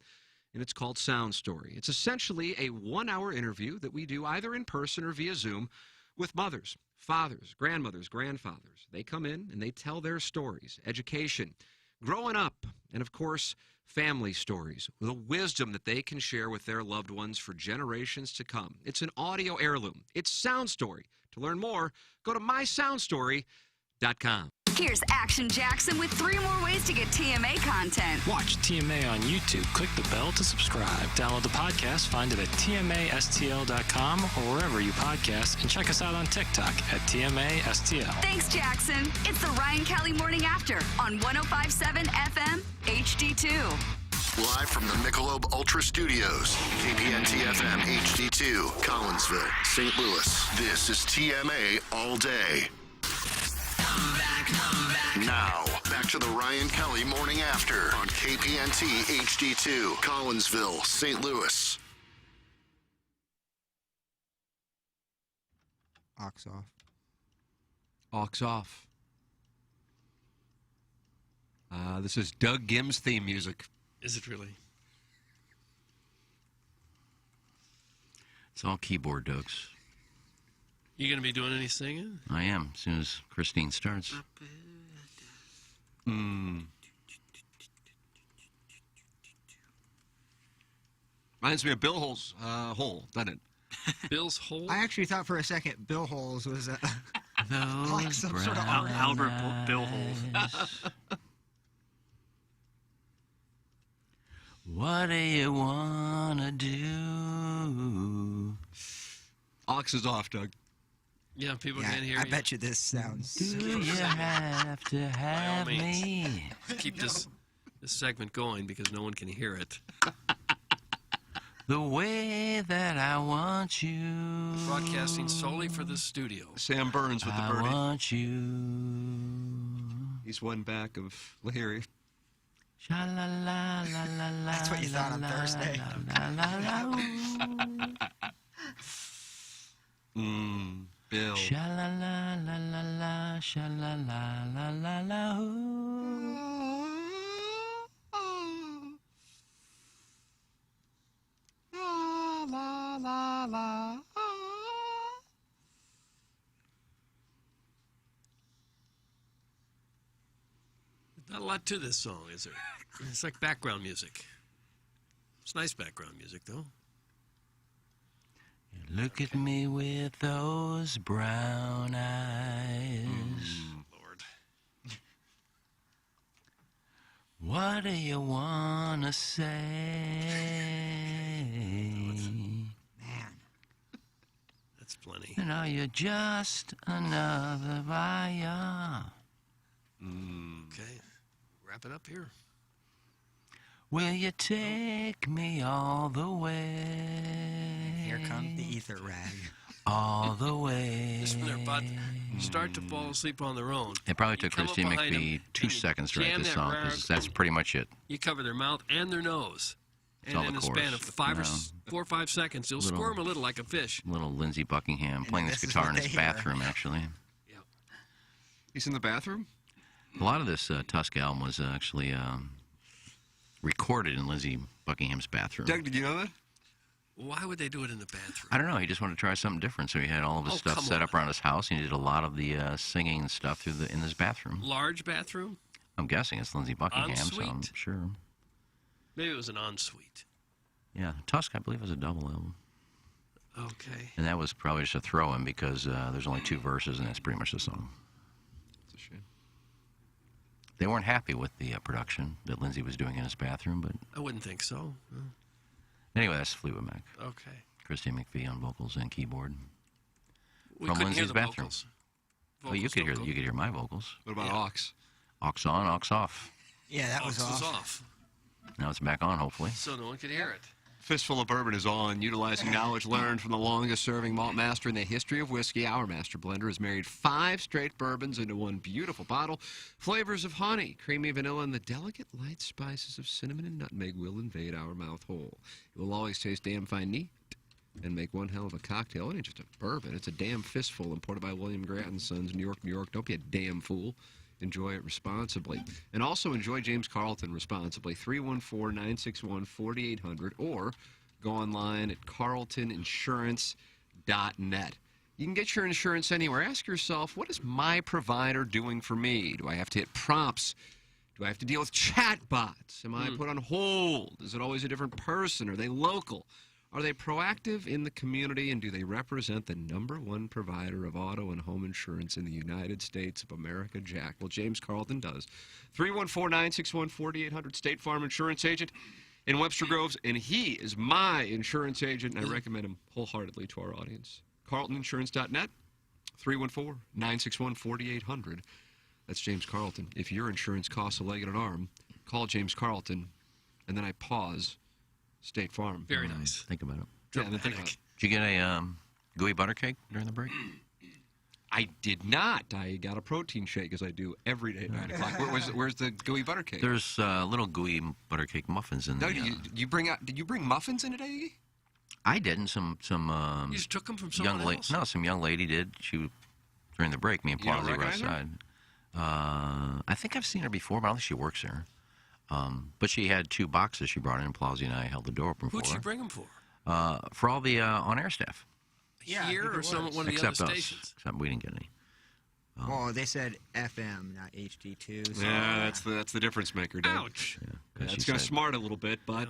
And it's called Sound Story. It's essentially a 1-hour interview that we do either in person or via Zoom with mothers, fathers, grandmothers, grandfathers. They come in and they tell their stories, education, growing up, and of course, family stories, the wisdom that they can share with their loved ones for generations to come. It's an audio heirloom. It's Sound Story. To learn more, go to mysoundstory.com. Here's Action Jackson with 3 more ways to get TMA content. Watch TMA on YouTube. Click the bell to subscribe. Download the podcast. Find it at tmastl.com or wherever you podcast. And check us out on TikTok at TMASTL. Thanks, Jackson. It's the Ryan Kelly Morning After on 105.7 FM HD2. Live from the Michelob Ultra Studios, KPNT FM HD2, Collinsville, St. Louis. This is TMA All Day. Now, back to the Ryan Kelly Morning After on KPNT HD2, Collinsville, St. Louis. Aux off. Aux off. This is Doug Gimm's theme music. Is it really? It's all keyboard, Doug's. You going to be doing any singing? I am, as soon as Christine starts. Reminds me of Bill Hole's Hole, doesn't it? Bill's Hole? I actually thought for a second Bill Holes was like some sort of Albert Bill Holes. What do you want to do? Aux is off, Doug. Yeah, people can't hear you. I bet you this sounds. Do you have to have me? Keep this segment going because no one can hear it. The way that I want you. Broadcasting solely for the studio. Sam Burns with the birdie. I want you. He's one back of Lahiri. Sha-la-la-la-la-la. That's what you thought on Thursday. Bill. Sha-la-la-la-la-la, sha-la-la-la-la-la. La, la, la. Not a lot to this song, is there? It's like background music. It's nice background music, though. Look at me with those brown eyes. Lord. What do you want to say? Man. That's plenty. And now you're just another buyer. Okay. Wrap it up here. Will you take me all the way? Here comes the ether rag. All the way. Just when they're about to start to fall asleep on their own. It probably took come up Christine behind McPhee 2 seconds to write jam this that song, rag. because that's pretty much it. You cover their mouth and their nose. It's all And in the a span of chorus. 4 or 5 seconds, you'll Little- squirm a little like a fish. Little Lindsey Buckingham playing this this is guitar what in his they hear. bathroom, actually. He's in the bathroom? A lot of this Tusk album was actually recorded in Lindsey Buckingham's bathroom. Doug, did you know that? Why would they do it in the bathroom? I don't know. He just wanted to try something different, so he had all of his stuff set up around his house. And he did a lot of the singing and stuff in his bathroom. Large bathroom? I'm guessing it's Lindsey Buckingham, so I'm Ensuite? sure. Maybe it was an ensuite. Yeah, Tusk, I believe, was a double album. Okay. And that was probably just a throw-in because there's only 2 verses, and that's pretty much the song. It's a shame. They weren't happy with the production that Lindsey was doing in his bathroom, but I wouldn't think so. No. anyway, that's Fleetwood Mac. Okay. Christine McPhee on vocals and keyboard. We From couldn't hear Lindsey's the bathroom. vocals. Oh, you could hear my vocals. What about Aux? Aux on, aux off. Yeah, that was Aux was off. off. Now it's back on, hopefully. So no one could hear it. Fistful of Bourbon is on, utilizing knowledge learned from the longest-serving malt master in the history of whiskey. Our master blender has married 5 straight bourbons into one beautiful bottle. Flavors of honey, creamy vanilla, and the delicate light spices of cinnamon and nutmeg will invade our mouth whole. It will always taste damn fine neat and make one hell of a cocktail. It ain't just a bourbon. It's a damn fistful imported by William Grant & Sons, New York, New York. Don't be a damn fool. Enjoy it responsibly. And also enjoy James Carlton responsibly. 314-961-4800 or go online at carltoninsurance.net. You can get your insurance anywhere. Ask yourself, what is my provider doing for me? Do I have to hit prompts? Do I have to deal with chatbots? Am I put on hold? Is it always a different person? Are they local? Are they proactive in the community, and do they represent the #1 provider of auto and home insurance in the United States of America, Jack? Well, James Carlton does. 314-961-4800, State Farm Insurance Agent in Webster Groves, and he is my insurance agent, and I recommend him wholeheartedly to our audience. CarltonInsurance.net, 314-961-4800. That's James Carlton. If your insurance costs a leg and an arm, call James Carlton, and then I pause. State Farm. Very nice. Think about it. Yeah, then think about it. Did you get a gooey butter cake during the break? I did not. I got a protein shake, as I do every day at 9 o'clock. Where's the gooey butter cake? There's little gooey butter cake muffins in No, there. did you bring muffins in today, Iggy? I didn't. Some You just took them from young someone else? No, some young lady did. She during the break. Me and You don't Plowsy were recognize her? outside. I think I've seen her before, but I don't think she works there. But she had 2 boxes she brought in. Plowsy and I held the door open for her. Who'd she bring them for? For all the on-air staff. Yeah, Here or one of the Except other us. stations? Except we didn't get any. Well, they said FM, not HD2. So Yeah, that's the difference maker, Dave. Ouch. Yeah, she it's going to said- smart a little bit, but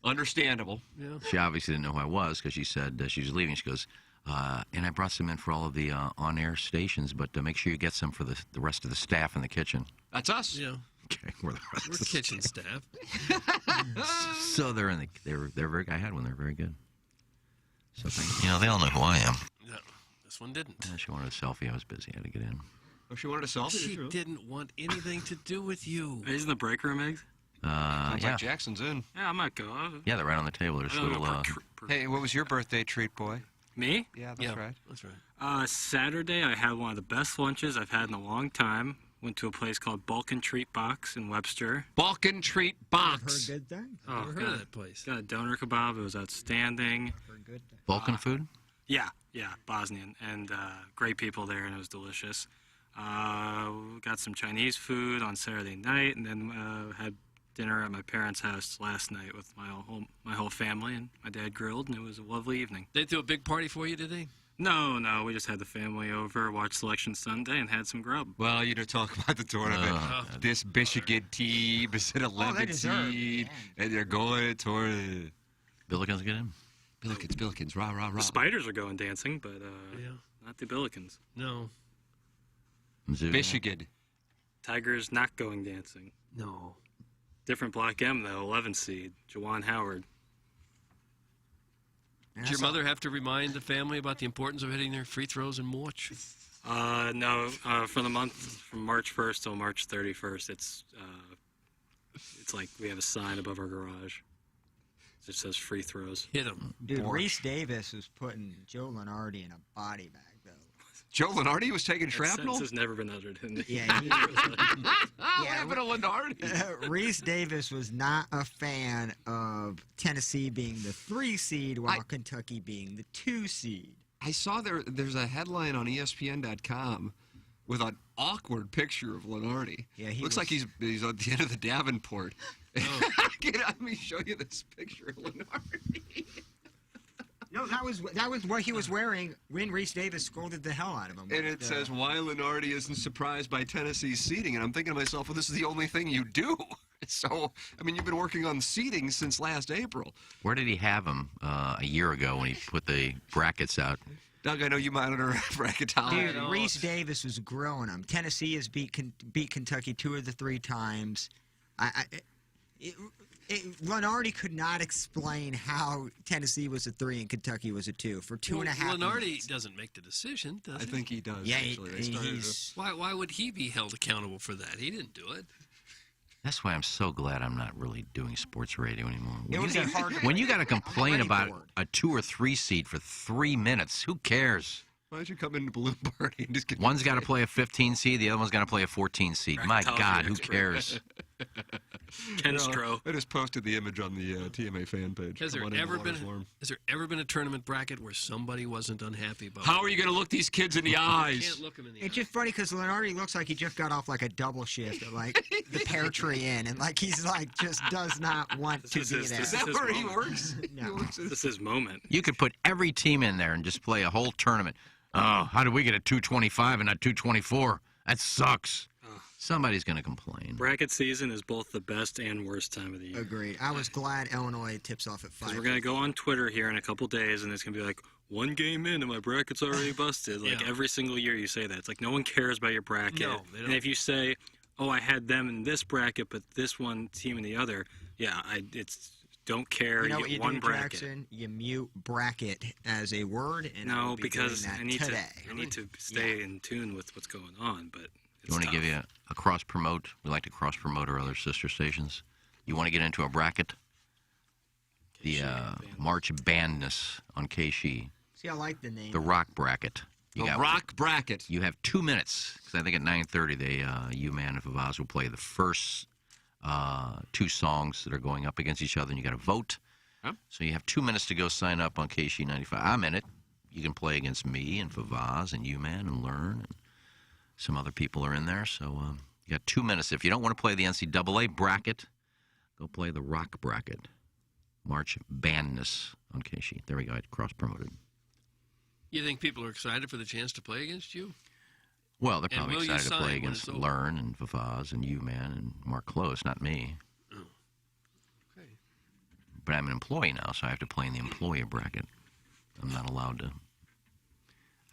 understandable. Yeah. She obviously didn't know who I was because she said she was leaving. She goes, and I brought some in for all of the on-air stations, but make sure you get some for the rest of the staff in the kitchen. That's us. Yeah. Okay, we're the rest We're of the kitchen staff. So they're very. I had one. They're very good. So they all know who I am. No, this one didn't. Yeah, she wanted a selfie. I was busy. I had to get in. Oh, she wanted a selfie? She didn't want anything to do with you. Is in the break room, Eggs? Sounds Yeah. like Jackson's in. Yeah, I might go. Yeah, they're right on the table. There's I don't know, little. Hey, what was your birthday treat, boy? Me? Yeah, that's right. That's right. Saturday, I had one of the best lunches I've had in a long time. Went to a place called Balkan Treat Box in Webster. Balkan Treat Box. Heard good things. Oh, Never heard of that place. Got a doner kebab. It was outstanding. Heard good things. Balkan food. Yeah, Bosnian. And great people there, and it was delicious. Got some Chinese food on Saturday night, and then had dinner at my parents' house last night with my whole family, and my dad grilled, and it was a lovely evening. They threw a big party for you, did they? No, we just had the family over, watched Selection Sunday, and had some grub. Well, you don't talk about the tournament. This Michigan team is an 11 seed, and they're going toward Billikens get in. Billikens, rah, rah, rah. The Spiders are going dancing, but not the Billikens. No. Mizzou. Michigan. Tigers not going dancing. No. Different Block M, though, 11 seed, Jawan Howard. Did your mother have to remind the family about the importance of hitting their free throws in March? No, for the month from March 1st till March 31st, it's like we have a sign above our garage. It says free throws. Hit them. Dude, Reese Davis was putting Joe Lenardi in a body bag, though. Joe Lenardi was taking shrapnel? That sentence has never been uttered. Yeah. What happened to Lenardi? Reese Davis was not a fan of Tennessee being the 3 seed while Kentucky being the 2 seed. I saw there's a headline on ESPN.com with an awkward picture of Lenardi. Yeah, looks like he's at the end of the Davenport. Oh. Let me show you this picture of Lenardi. No, that was what he was wearing when Reese Davis scolded the hell out of him. And it says, why Lenardi isn't surprised by Tennessee's seeding. And I'm thinking to myself, well, this is the only thing you do. So, I mean, you've been working on seeding since last April. Where did he have him a year ago when he put the brackets out? Doug, I know you monitor bracketology. Dude, Reese Davis was grilling him. Tennessee has beat Kentucky 2 of the 3 times. Lenardi could not explain how Tennessee was a 3 and Kentucky was a 2 for 2.5 Lenardi minutes. doesn't make the decision, does he? I think he does, Yeah, actually. Why would he be held accountable for that? He didn't do it. That's why I'm so glad I'm not really doing sports radio anymore. It would be hard to When you got to complain about board. a 2 or 3 seed for 3 minutes, who cares? Why don't you come into Balloon Party and just get... One's got to play a 15 seed, the other one's got to play a 14 seed. My God, who cares? Ken Stroh. I just posted the image on the TMA fan page. Has there ever been a tournament bracket where somebody wasn't unhappy about it? How are you going to look these kids in the eyes? Can't look them in the It's just funny because Lenardi looks like he just got off like a double shift at like the Pear Tree Inn, and like he's like just does not want to be there. Is that where he works? No. This is his moment. You could put every team in there and just play a whole tournament. Oh, how did we get a 225 and not 224? That sucks. Somebody's going to complain. Bracket season is both the best and worst time of the year. Agreed. I was glad Illinois tips off at 5. We're going to go on Twitter here in a couple days, and it's going to be like, 1 game in and my bracket's already busted. Like every single year you say that. It's like no one cares about your bracket. No, they don't. And if you say, oh, I had them in this bracket, but this one team in the other, it's don't care. You know what get you one do, bracket. Jackson? You mute bracket as a word, and I No, will be because doing that I need today. to stay in tune with what's going on, but You want to give you a cross-promote? We like to cross-promote our other sister stations. You want to get into a bracket? The March Bandness on KSHE. See, I like the name. The Rock Bracket. Rock Bracket. You have 2 minutes, because I think at 9:30, UMan and Favaz will play the first 2 songs that are going up against each other, and you got to vote. Huh? So you have 2 minutes to go sign up on KSHE 95. I'm in it. You can play against me and Favaz and UMan and Learn, and some other people are in there. So you got 2 minutes. If you don't want to play the NCAA bracket, go play the Rock Bracket. March Bandness on KSHE. There we go. I cross-promoted. You think people are excited for the chance to play against you? Well, they're probably will you excited to sign play when against it's over? Learn and Favaz and UMan and Mark Close, not me. Oh. Okay. But I'm an employee now, so I have to play in the employee bracket. I'm not allowed to.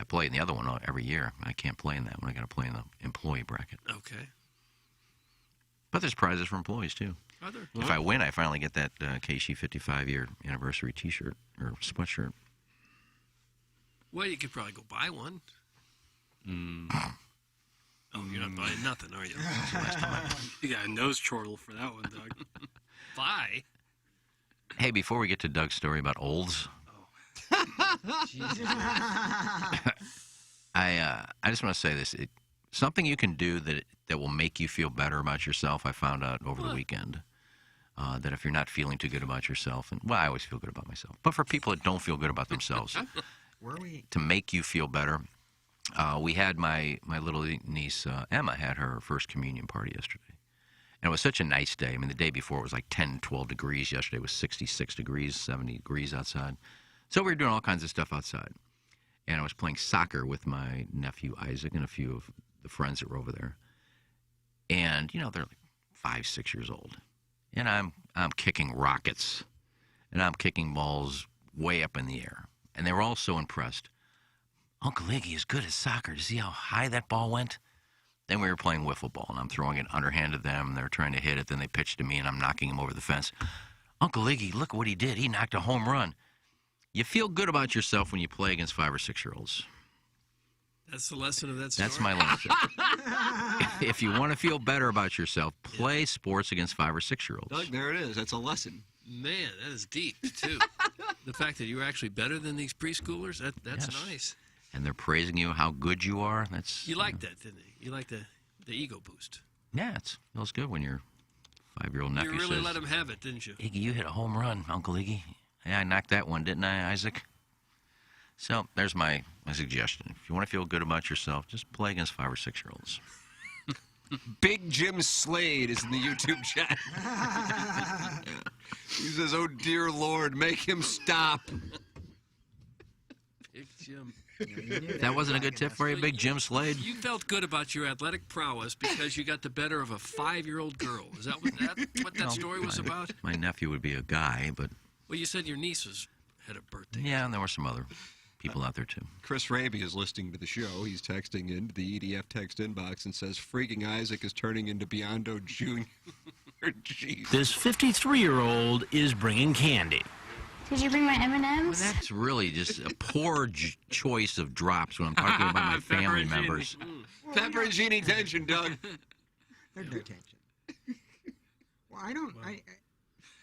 I play in the other one every year. I can't play in that one. I got to play in the employee bracket. Okay. But there's prizes for employees, too. Are there? If I win, I finally get that KSHE 55-year anniversary T-shirt or sweatshirt. Well, you could probably go buy one. Oh, you're not buying nothing, are you? You got a nose chortle for that one, Doug. Buy? Hey, before we get to Doug's story about olds, I just want to say this. Something you can do that will make you feel better about yourself, I found out over the weekend. That if you're not feeling too good about yourself, and well, I always feel good about myself, but for people that don't feel good about themselves, to make you feel better, we had my little niece Emma had her first communion party yesterday, and it was such a nice day. I mean, the day before it was like 10, 12 degrees. Yesterday was 66 degrees, 70 degrees outside. So we were doing all kinds of stuff outside, and I was playing soccer with my nephew Isaac and a few of the friends that were over there, and they're like 5, 6 years old. And I'm kicking rockets, and I'm kicking balls way up in the air. And they were all so impressed. Uncle Iggy is good at soccer. Do you see how high that ball went? Then we were playing wiffle ball, and I'm throwing it underhand to them, and they're trying to hit it. Then they pitch to me, and I'm knocking him over the fence. Uncle Iggy, look what he did. He knocked a home run. You feel good about yourself when you play against 5 or 6-year-olds. That's the lesson of that story. That's my lesson. If you want to feel better about yourself, play sports against 5 or 6-year-olds. Doug, there it is. That's a lesson. Man, that is deep, too. The fact that you're actually better than these preschoolers, that's Yes. nice. And they're praising you how good you are. That's You liked that, didn't you? You liked the ego boost. Yeah, it feels good when your 5-year-old nephew You really says, let him have it, didn't you? Iggy, you hit a home run, Uncle Iggy. Yeah, I knocked that one, didn't I, Isaac? So there's my suggestion. If you want to feel good about yourself, just play against 5 or 6-year-olds. Big Jim Slade is in the YouTube chat. He says, "Oh dear Lord, make him stop." Big Jim. That wasn't a good tip for you, Big Jim Slade? You felt good about your athletic prowess because you got the better of a 5-year-old girl. Is that what that story was about? My nephew would be a guy, but Well, you said your niece had a birthday. yeah, and there were some other people out there, too. Chris Raby is listening to the show. He's texting into the EDF text inbox and says, "Freaking Isaac is turning into Biondo Jr." Jeez. This 53-year-old is bringing candy. Did you bring my M&Ms? Well, that's really just a poor choice of drops when I'm talking about my family members. Pepperoncini tension, Doug. There's no tension. Well, I don't.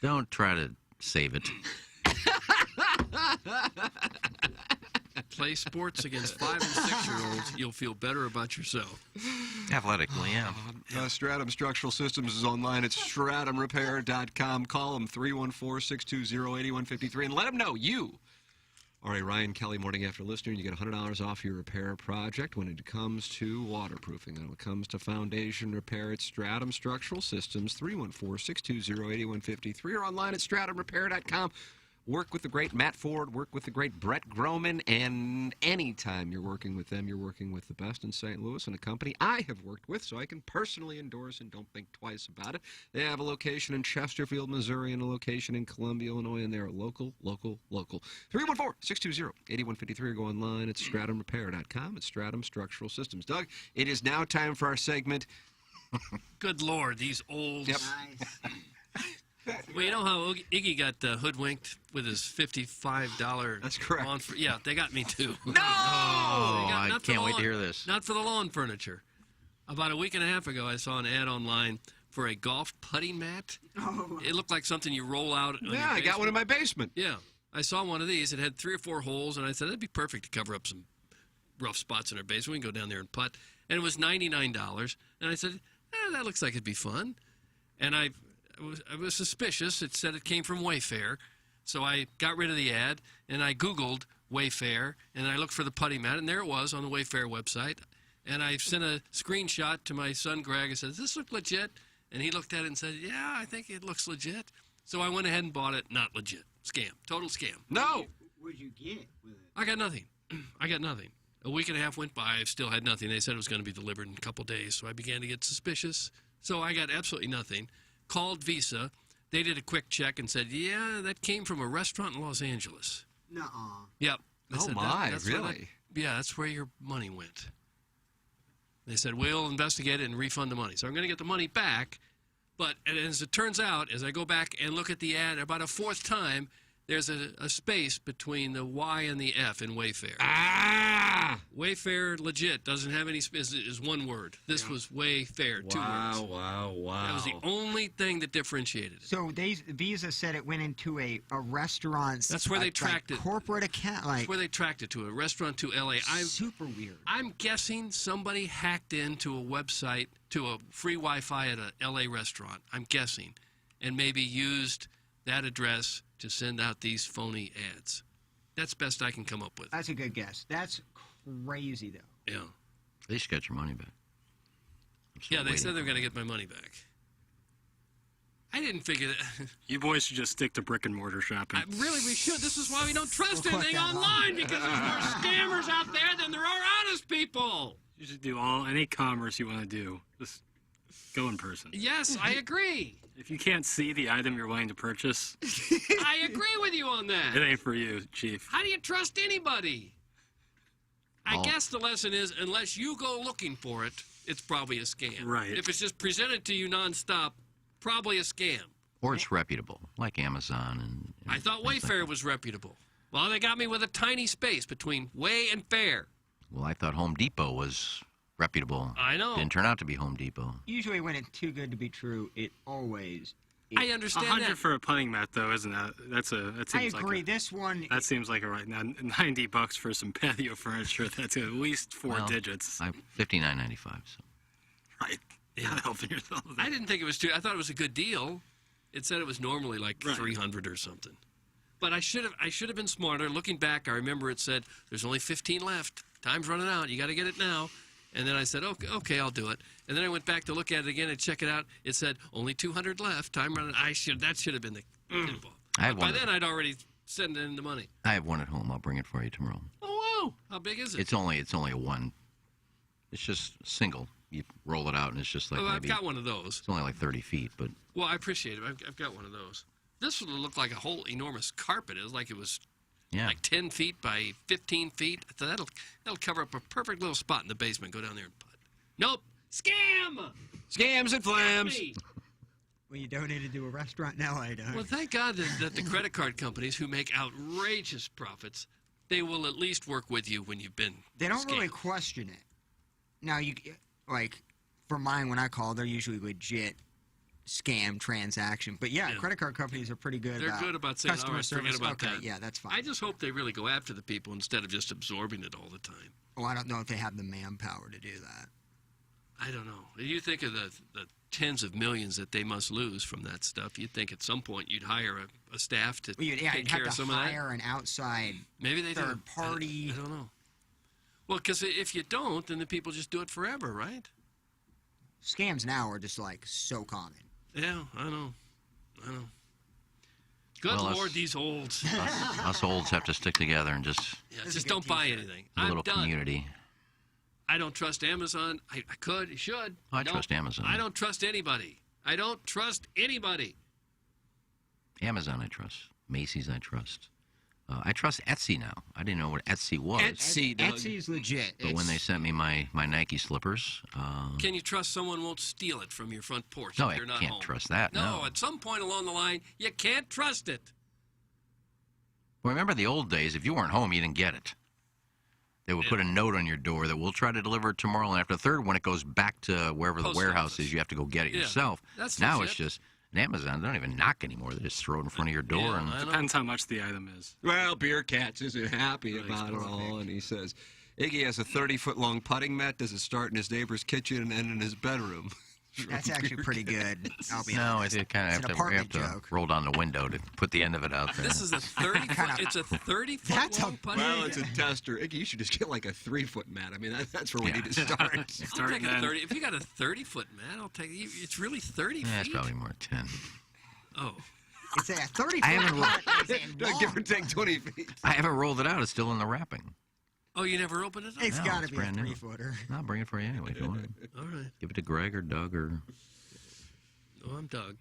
Don't try to save it. Play sports against 5 and 6-year-olds. You'll feel better about yourself. Athletically, yeah. Stratum Structural Systems is online at stratumrepair.com. Call them 314-620-8153 and let them know you are a Ryan Kelly Morning After listener, and you get $100 off your repair project when it comes to waterproofing. When it comes to foundation repair, it's Stratum Structural Systems, 314-620-8153, or online at stratumrepair.com. Work with the great Matt Ford, work with the great Brett Groman, and anytime you're working with them, you're working with the best in St. Louis and a company I have worked with, so I can personally endorse and don't think twice about it. They have a location in Chesterfield, Missouri, and a location in Columbia, Illinois, and they're local. 314-620-8153, or go online at stratumrepair.com. It's Stratum Structural Systems. Doug, it is now time for our segment. Good Lord, these old... Yep. Well, you know how Iggy got hoodwinked with his $55 That's correct. lawn yeah, they got me too. No! I can't wait to hear this. Not for the lawn furniture. About a week and a half ago, I saw an ad online for a golf putting mat. Oh. It looked like something you roll out. Yeah, I got one in my basement. Yeah, I saw one of these. It had 3 or 4 holes, and I said, that'd be perfect to cover up some rough spots in our basement. We can go down there and putt. And it was $99. And I said, that looks like it'd be fun. And I was suspicious. It said it came from Wayfair. So I got rid of the ad, and I Googled Wayfair, and I looked for the putting mat, and there it was on the Wayfair website. And I sent a screenshot to my son, Greg, and said, does this look legit? And he looked at it and said, yeah, I think it looks legit. So I went ahead and bought it. Not legit. Scam. Total scam. No! What did you get with it? I got nothing. I got nothing. A week and a half went by. I still had nothing. They said it was going to be delivered in a couple days, so I began to get suspicious. So I got absolutely nothing. Called Visa. They did a quick check and said, yeah, that came from a restaurant in Los Angeles. Nuh-uh. Yep. They Oh, said, my, that's where really? That's where your money went. They said, we'll investigate it and refund the money. So I'm going to get the money back. But as it turns out, as I go back and look at the ad about a 4th time, there's a space between the Y and the F in Wayfair. Ah! Wayfair legit doesn't have any space. Is one word. This was Wayfair, 2 words. Wow. That was the only thing that differentiated it. So Visa said it went into a restaurant's. That's where they tracked it. Corporate account. That's where they tracked it to, a restaurant to L.A. Super weird. I'm guessing somebody hacked into a website, to a free Wi-Fi at a L.A. restaurant. I'm guessing. And maybe used that address to send out these phony ads. That's best I can come up with. That's a good guess. That's crazy, though. Yeah. They should get your money back. Yeah, they said they were going to get my money back. I didn't figure that. You boys should just stick to brick and mortar shopping. Really, we should. This is why we don't trust anything online, because there's more scammers out there than there are honest people. You should do any commerce you want to do. Just go in person. Yes, I agree. If you can't see the item you're willing to purchase, I agree with you on that. it ain't for you, Chief. How do you trust anybody? I guess the lesson is, unless you go looking for it, it's probably a scam. Right. If it's just presented to you nonstop, probably a scam. Or it's reputable, like Amazon. And I thought Wayfair was reputable. Well, they got me with a tiny space between way and fair. Well, I thought Home Depot was reputable. I know. Didn't turn out to be Home Depot. Usually when it's too good to be true, it always I understand 100 that. for a putting mat, though, isn't that? That seems I agree. Like This one. that seems like a right now. $90 for some patio furniture. That's at least four digits. $59.95. So. Right. Yeah, helping yourself. I didn't think it was too. I thought it was a good deal. It said it was normally like $300 or something. But I should have been smarter. Looking back, I remember it said there's only 15 left. Time's running out. You got to get it now. And then I said, okay, I'll do it. And then I went back to look at it again and check it out. It said only 200 left. Time running. That should have been the pinball. By then, I'd already sent in the money. I have one at home. I'll bring it for you tomorrow. Oh wow! How big is it? It's only a one. It's just single. You roll it out and it's just like. Oh, I've got one of those. It's only like 30 feet, but. Well, I appreciate it. I've got one of those. This would look like a whole enormous carpet. It was like it was. Yeah. Like 10 feet by 15 feet. So that'll cover up a perfect little spot in the basement. Go down there and putt. Nope. Scam! Scams and flams. Well, you donated to a restaurant now, I don't. Well, thank God that the credit card companies who make outrageous profits, they will at least work with you when you've been They don't scammed. really question it. Now, for mine, when I call, they're usually legit scam transaction. But yeah, credit card companies are pretty good. They're good about saying, customer all right, service. forget about okay, that. Yeah, that's fine. I just hope they really go after the people instead of just absorbing it all the time. Well, I don't know if they have the manpower to do that. I don't know. You think of the tens of millions that they must lose from that stuff. You'd think at some point you'd hire a staff to take care of some of that. Hire an outside maybe they third party. I don't know. Well, because if you don't, then the people just do it forever, right? Scams now are just like so common. Yeah, I know. Good Lord, these olds. Us olds have to stick together and just. Yeah, just don't buy anything. A little I'm done. community. I don't trust Amazon. I could, should. I trust Amazon. I don't trust anybody. I don't trust anybody. Amazon, I trust. Macy's, I trust. I trust Etsy now. I didn't know what Etsy was. Etsy's legit. But when they sent me my Nike slippers. Can you trust someone won't steal it from your front porch No, if you're I not can't home? trust that. No. At some point along the line, you can't trust it. Well, remember the old days, if you weren't home, you didn't get it. They would put a note on your door that we'll try to deliver it tomorrow. And after the third one, it goes back to wherever the warehouse is. You have to go get it yourself. That's now legit. it's just Amazon. They don't even knock anymore. They just throw it in front of your door. It depends how much the item is. Well, Beer Cats isn't happy about it all, and he says Iggy has a 30-foot-long putting mat. Does it start in his neighbor's kitchen and end in his bedroom? That's actually pretty good. I'll be No, honest. it kind of It's an have to joke. roll down the window to put the end of it out there. This is a 30-foot. It's a 30-foot long putting. Well, it's a tester. Iggy, you should just get like a 3-foot mat. I mean, that's where we need to start. I'll take a 30. If you got a 30-foot mat, I'll take it. It's really 30 feet. Yeah, it's probably more 10. Oh. It's a 30-foot I haven't mat. Give or take 20 feet. I haven't rolled it out. It's still in the wrapping. Oh, you never opened it up? It's No, got to it's be a brand new. 3-footer. I'll bring it for you anyway if you want it. All right. Give it to Greg or Doug or... Oh, I'm Doug.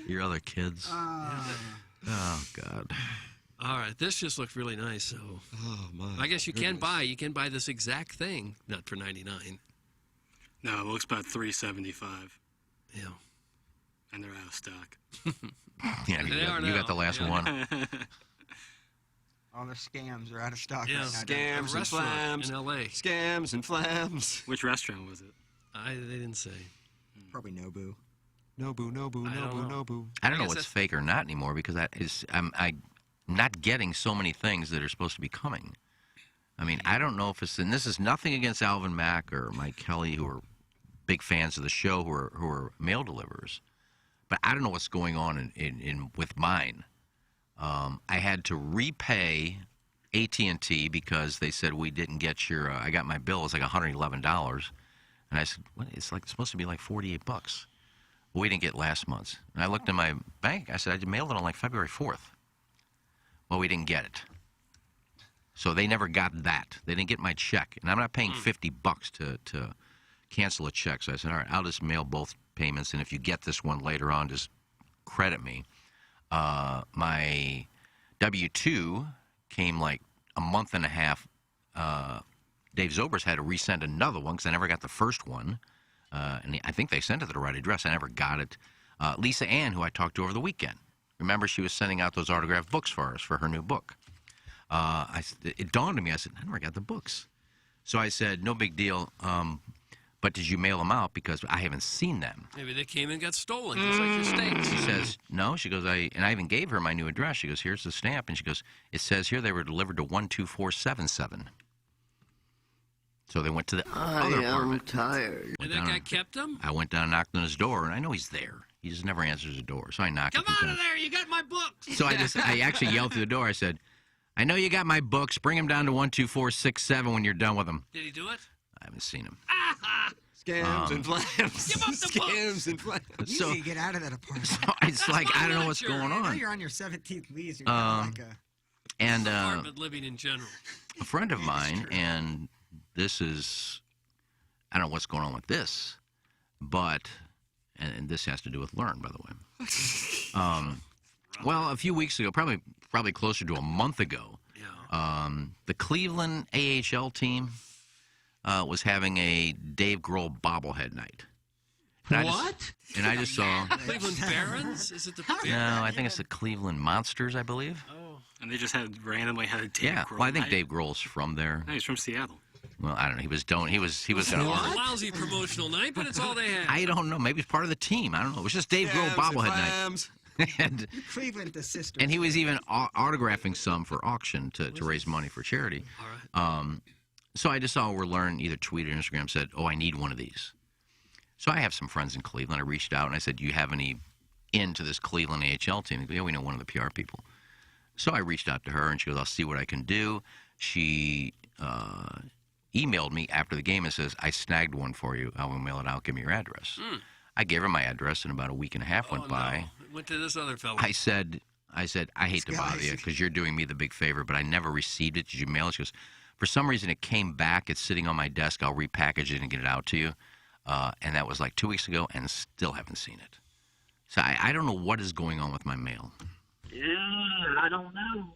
Your other kids. Oh, God. All right, this just looks really nice. So, my I guess you can buy this exact thing, not for $99. No, it looks about $375. Yeah. And they're out of stock. Yeah, you got the last one. All the scams are out of stock Yeah. right now. Scams and flams. in L.A. Scams and flams. Which restaurant was it? They didn't say. Probably Nobu. Nobu. I don't know what's fake or not anymore because I'm not getting so many things that are supposed to be coming. I mean, I don't know if it's, and this is nothing against Alvin Mack or Mike Kelly, who are big fans of the show, who are mail deliverers, but I don't know what's going on in with mine. I had to repay AT&T because they said we didn't get your. I got my bill. It was like $111, and I said, "What? It's supposed to be like $48." Well, we didn't get last month's. And I looked in my bank. I said, I mailed it on like February 4th. Well, we didn't get it. So they never got that. They didn't get my check. And I'm not paying $50 to cancel a check. So I said, all right, I'll just mail both payments. And if you get this one later on, just credit me. My W-2 came like a month and a half. Dave Zobers had to resend another one because I never got the first one. And I think they sent it to the right address. I never got it. Lisa Ann, who I talked to over the weekend. Remember, she was sending out those autographed books for us for her new book. It dawned on me. I said, I never got the books. So I said, no big deal. But did you mail them out? Because I haven't seen them. Maybe they came and got stolen, just like your steaks. She says, no. She goes, I even gave her my new address. She goes, here's the stamp. And she goes, it says here they were delivered to 12477. So they went to the other apartment. Tired. And that guy kept them? I went down and knocked on his door, and I know he's there. He just never answers the door. So I knocked. Come out of there! You got my books! So I actually yelled through the door. I said, I know you got my books. Bring them down to 12467 when you're done with them. Did he do it? I haven't seen him. Scams and flams. Give up the Scams and flams. You need to get out of that apartment. So it's like, I don't know what's going I know on. you're on your 17th lease. You're like And apartment living in general. A friend of mine, and this is, I don't know what's going on with this, but, and this has to do with Learn, by the way. Well, a few weeks ago, probably closer to a month ago, the Cleveland AHL team was having a Dave Grohl bobblehead night. And I just saw Cleveland Barons? Is it the Barons? No, I think it's the Cleveland Monsters, I believe. Oh, and they just randomly had a Dave Grohl. Well, I think Dave Grohl's from there. No, he's from Seattle. Well, I don't know. He was going to. A lousy promotional night, but it's all they had. I don't know. Maybe it's part of the team. I don't know. It was just Dave Grohl bobblehead night. And Cleveland, the sister. And he was even autographing some for auction to raise money for charity. All right. So I just saw where Learn either tweeted or Instagram said, oh, I need one of these. So I have some friends in Cleveland. I reached out and I said, do you have any into this Cleveland AHL team? They go, yeah, we know one of the PR people. So I reached out to her and she goes, I'll see what I can do. She emailed me after the game and says, I snagged one for you. I will mail it out. Give me your address. I gave her my address and about a week and a half went by. Went to this other fellow. I said, I hate to bother you because you're doing me the big favor, but I never received it. Did you mail it? She goes, for some reason it came back. It's sitting on my desk. I'll repackage it and get it out to you. And that was like 2 weeks ago and still haven't seen it. So I don't know what is going on with my mail. Yeah, I don't know.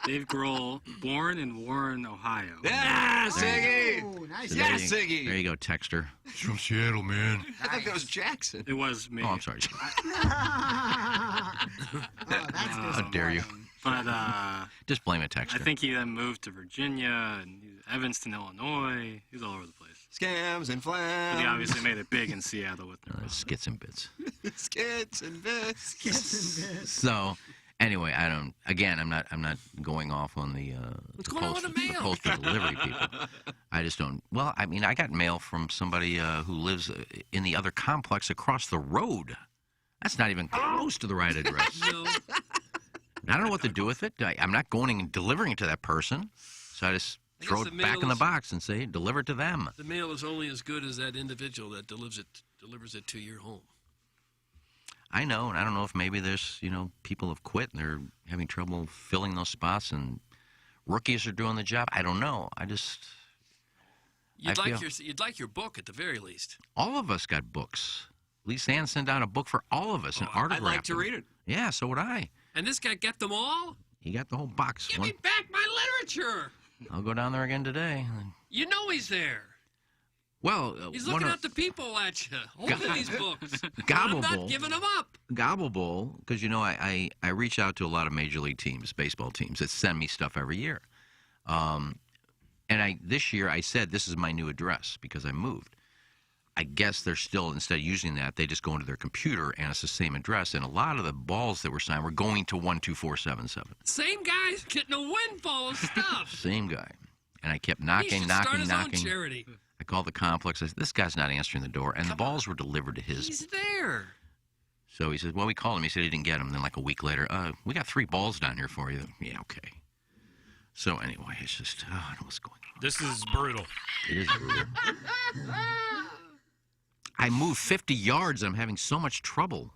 Dave Grohl, born in Warren, Ohio. Yeah, Siggy! Oh, nice. So Yes, Siggy! There you go, Texter. He's from Seattle, man. I thought that was Jackson. It was me. Oh, I'm sorry. How dare you? But just blame it, Texter. I think he then moved to Virginia and Evanston, Illinois. He was all over the place. Scams and flams. But he obviously made it big in Seattle with skits and bits. Skits and bits. So, anyway, I'm not going off on the postal delivery people. I just don't. Well, I mean, I got mail from somebody who lives in the other complex across the road. That's not even close to the right address. No. I don't know what to do with it. I'm not going and delivering it to that person. So I just throw it back in the box and say, deliver it to them. The mail is only as good as that individual that delivers it to your home. I know, and I don't know if maybe there's, people have quit and they're having trouble filling those spots and rookies are doing the job. I don't know. You'd like your book at the very least. All of us got books. Lisa Ann sent out a book for all of us and autographed. I'd like to read it. Yeah, so would I. And this guy got them all? He got the whole box. Give me back my literature! I'll go down there again today. You know he's there. Well, he's looking at the people at you, holding these books. Gobble I'm not Bowl. giving them up. Gobble Bowl, because, I reach out to a lot of major league teams, baseball teams, that send me stuff every year. And this year I said, this is my new address because I moved. I guess they're still, instead of using that, they just go into their computer and it's the same address. And a lot of the balls that were signed were going to 12477. Same guy's getting a windfall of stuff. Same guy. And I kept He knocking. should start his own charity. I called the complex. I said, this guy's not answering the door. And the balls were delivered to his. He's there. So he said, well, we called him. He said he didn't get them. Then like a week later, we got 3 balls down here for you. Yeah, okay. So anyway, it's just, I don't know what's going on. This is brutal. It is brutal. I moved 50 yards and I'm having so much trouble.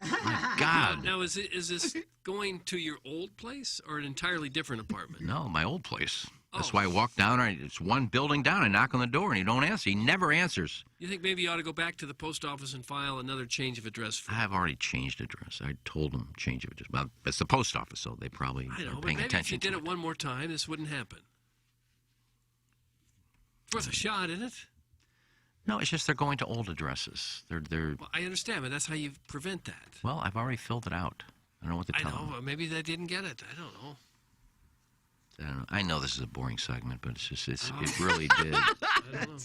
My God. Now, is this going to your old place or an entirely different apartment? No, my old place. That's why I walk down. It's one building down. I knock on the door and he don't answer. He never answers. You think maybe you ought to go back to the post office and file another change of address? I've already changed address. I told them change of address. Well, it's the post office, so they probably I know, are but paying maybe attention if you did it one more time, this wouldn't happen. It's worth a shot, isn't it? No, it's just they're going to old addresses. They're. Well, I understand, but that's how you prevent that. Well, I've already filled it out. I don't know what to tell them. I know. Maybe they didn't get it. I don't know. I know this is a boring segment, but it's just it really did.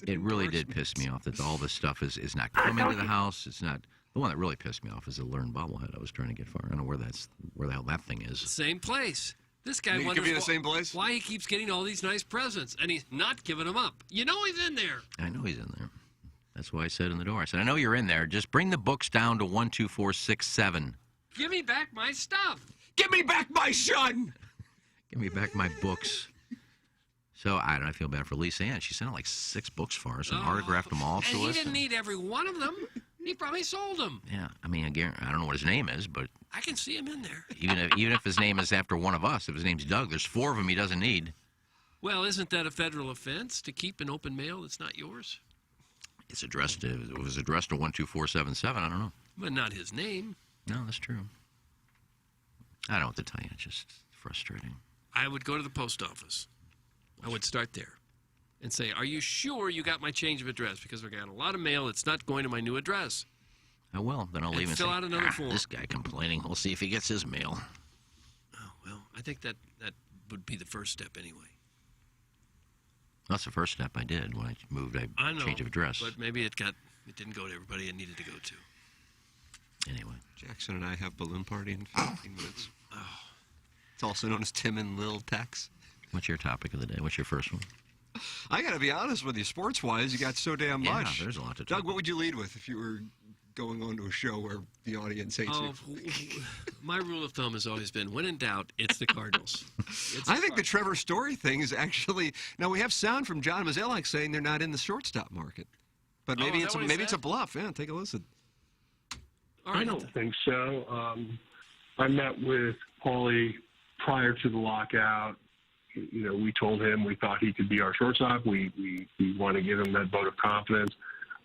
It really did piss me off that all this stuff is not coming to the house. It's not. The one that really pissed me off is the learned bobblehead I was trying to get far. I don't know where the hell that thing is. Same place. This guy It could be the same place? Why he keeps getting all these nice presents, and he's not giving them up. You know he's in there. I know he's in there. That's why I said in the door. I said, I know you're in there. Just bring the books down to 12467. Give me back my stuff. Give me back my son. Give me back my books. So I feel bad for Lisa Ann. She sent out like 6 books for us and autographed them all to And he us. didn't need every one of them. He probably sold them. Yeah, I mean, I don't know what his name is, but I can see him in there. even if his name is after one of us, if his name's Doug, there's 4 of them he doesn't need. Well, isn't that a federal offense to keep an open mail that's not yours? It was addressed to 12477. I don't know. But not his name. No, that's true. I don't know what to tell you. It's just frustrating. I would go to the post office. I would start there and say, are you sure you got my change of address? Because I got a lot of mail that's not going to my new address. I will. Then I'll leave and fill say, out another form. This guy complaining. We'll see if he gets his mail. Oh, well, I think that would be the first step anyway. That's the first step I did when I moved. I know, change of address. But maybe it didn't go to everybody it needed to go to. Anyway. Jackson and I have balloon party in 15 minutes. Oh. It's also known as Tim and Lil Tex. What's your topic of the day? What's your first one? I got to be honest with you. Sports-wise, you got so damn much. Yeah, there's a lot to talk Doug, what would you lead with if you were going on to a show where the audience hates you? My rule of thumb has always been, when in doubt, it's the Cardinals. I think the Trevor Story thing is actually... Now, we have sound from John Mozeliak saying they're not in the shortstop market. But maybe it's a bluff. Yeah, take a listen. I don't think so. I met with Paulie prior to the lockout. You know, we told him we thought he could be our shortstop. We want to give him that vote of confidence.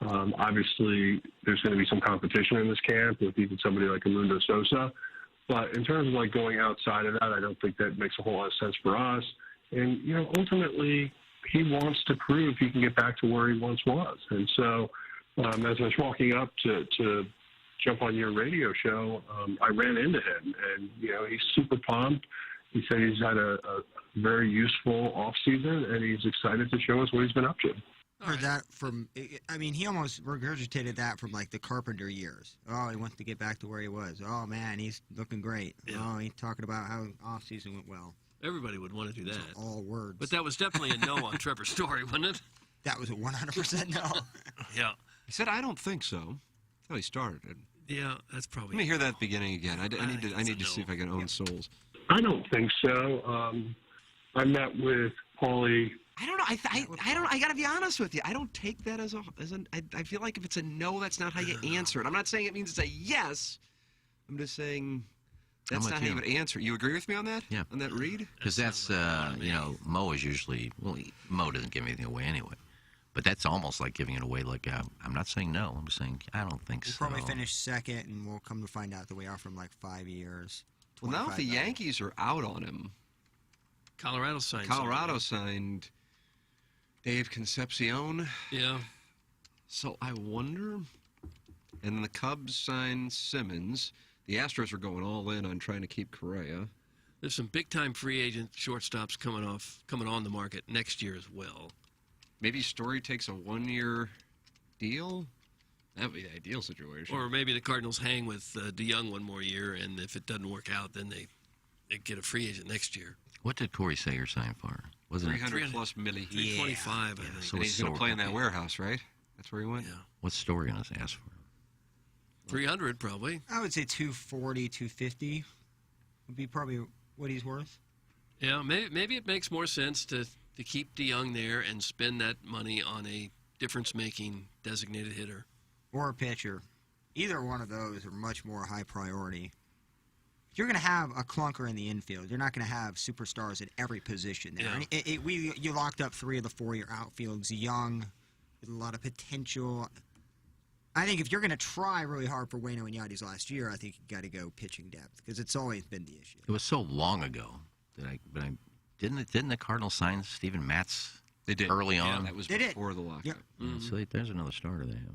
Obviously, there's going to be some competition in this camp with even somebody like Amundo Sosa. But in terms of like going outside of that, I don't think that makes a whole lot of sense for us. And, you know, ultimately, he wants to prove he can get back to where he once was. And so as I was walking up to jump on your radio show, I ran into him. And, you know, he's super pumped. He said he's had a very useful off season, and he's excited to show us what he's been up to. Heard that from, I mean, he almost regurgitated that from like the Carpenter years. Oh, he wants to get back to where he was. Oh, man, he's looking great. Yeah. Oh, he's talking about how off season went well. Everybody would want to do that. All words. But that was definitely a no on Trevor Story, wasn't it? That was a 100% no. Yeah. He said, I don't think so. That's how he started. Yeah, that's probably... Let me hear that beginning again. I need to see if I can own souls. I don't think so. I met with Paulie. I don't know. I don't. I got to be honest with you. I don't take that as an. I feel like if it's a no, that's not how you answer it. I'm not saying it means it's a yes. I'm just saying that's not how you would answer it. You agree with me on that? Yeah. On that read? Because that's, you know, Mo is usually, well, Mo doesn't give anything away anyway. But that's almost like giving it away. Like, I'm not saying no. I'm saying I don't think so. We'll probably finish second, and we'll come to find out that we offer him like 5 years. Well, now if the Yankees are out on him. Colorado signed Dave Concepcion. Yeah. So I wonder. And then the Cubs signed Simmons. The Astros are going all in on trying to keep Correa. There's some big-time free agent shortstops coming on the market next year as well. Maybe Story takes a 1-year deal. That would be the ideal situation. Or maybe the Cardinals hang with DeYoung one more year, and if it doesn't work out, then they get a free agent next year. What did Corey Sager sign for? Wasn't 300 plus milli. 325, I think. So and he's going to play in that warehouse, right? That's where he went? Yeah. What's Story going to ask for? 300, probably. I would say 240, 250 would be probably what he's worth. Yeah, maybe it makes more sense to keep DeYoung there and spend that money on a difference-making designated hitter. Or a pitcher. Either one of those are much more high priority. You're going to have a clunker in the infield. You're not going to have superstars at every position there. Yeah. You locked up 3 of the 4-year outfields, young, with a lot of potential. I think if you're going to try really hard for Waino and Yadi's last year, I think you got to go pitching depth because it's always been the issue. It was so long ago that didn't the Cardinals sign Steven Matz They did. Early on. That was They did. before the lockout. Yep. Yeah, so there's another starter they have.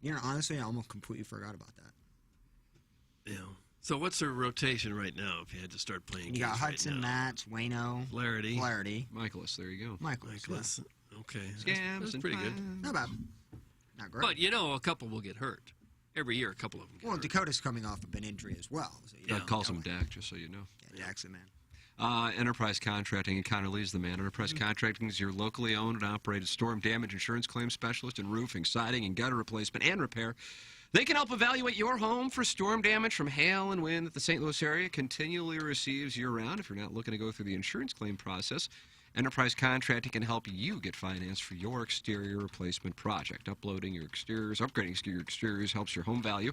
You know, honestly, I almost completely forgot about that. Yeah. So what's their rotation right now if you had to start playing You got games Hudson, right now? Matz, Wayno, Flaherty. Michaelis, there you go. Michaelis. Okay. Scams That's and pretty good. Not bad. Not great. But, you know, a couple will get hurt. Every year, a couple of them get Well, hurt. Dakota's coming off of an injury as well. So Doug calls him Dak, just so you know. Yeah, Dak's the man. Enterprise Contracting, and Connor Lee's the man. Enterprise Contracting is your locally owned and operated storm damage insurance claim specialist in roofing, siding, and gutter replacement and repair. They can help evaluate your home for storm damage from hail and wind that the St. Louis area continually receives year-round. If you're not looking to go through the insurance claim process, Enterprise Contracting can help you get financed for your exterior replacement project. Uploading your exteriors, upgrading your exteriors helps your home value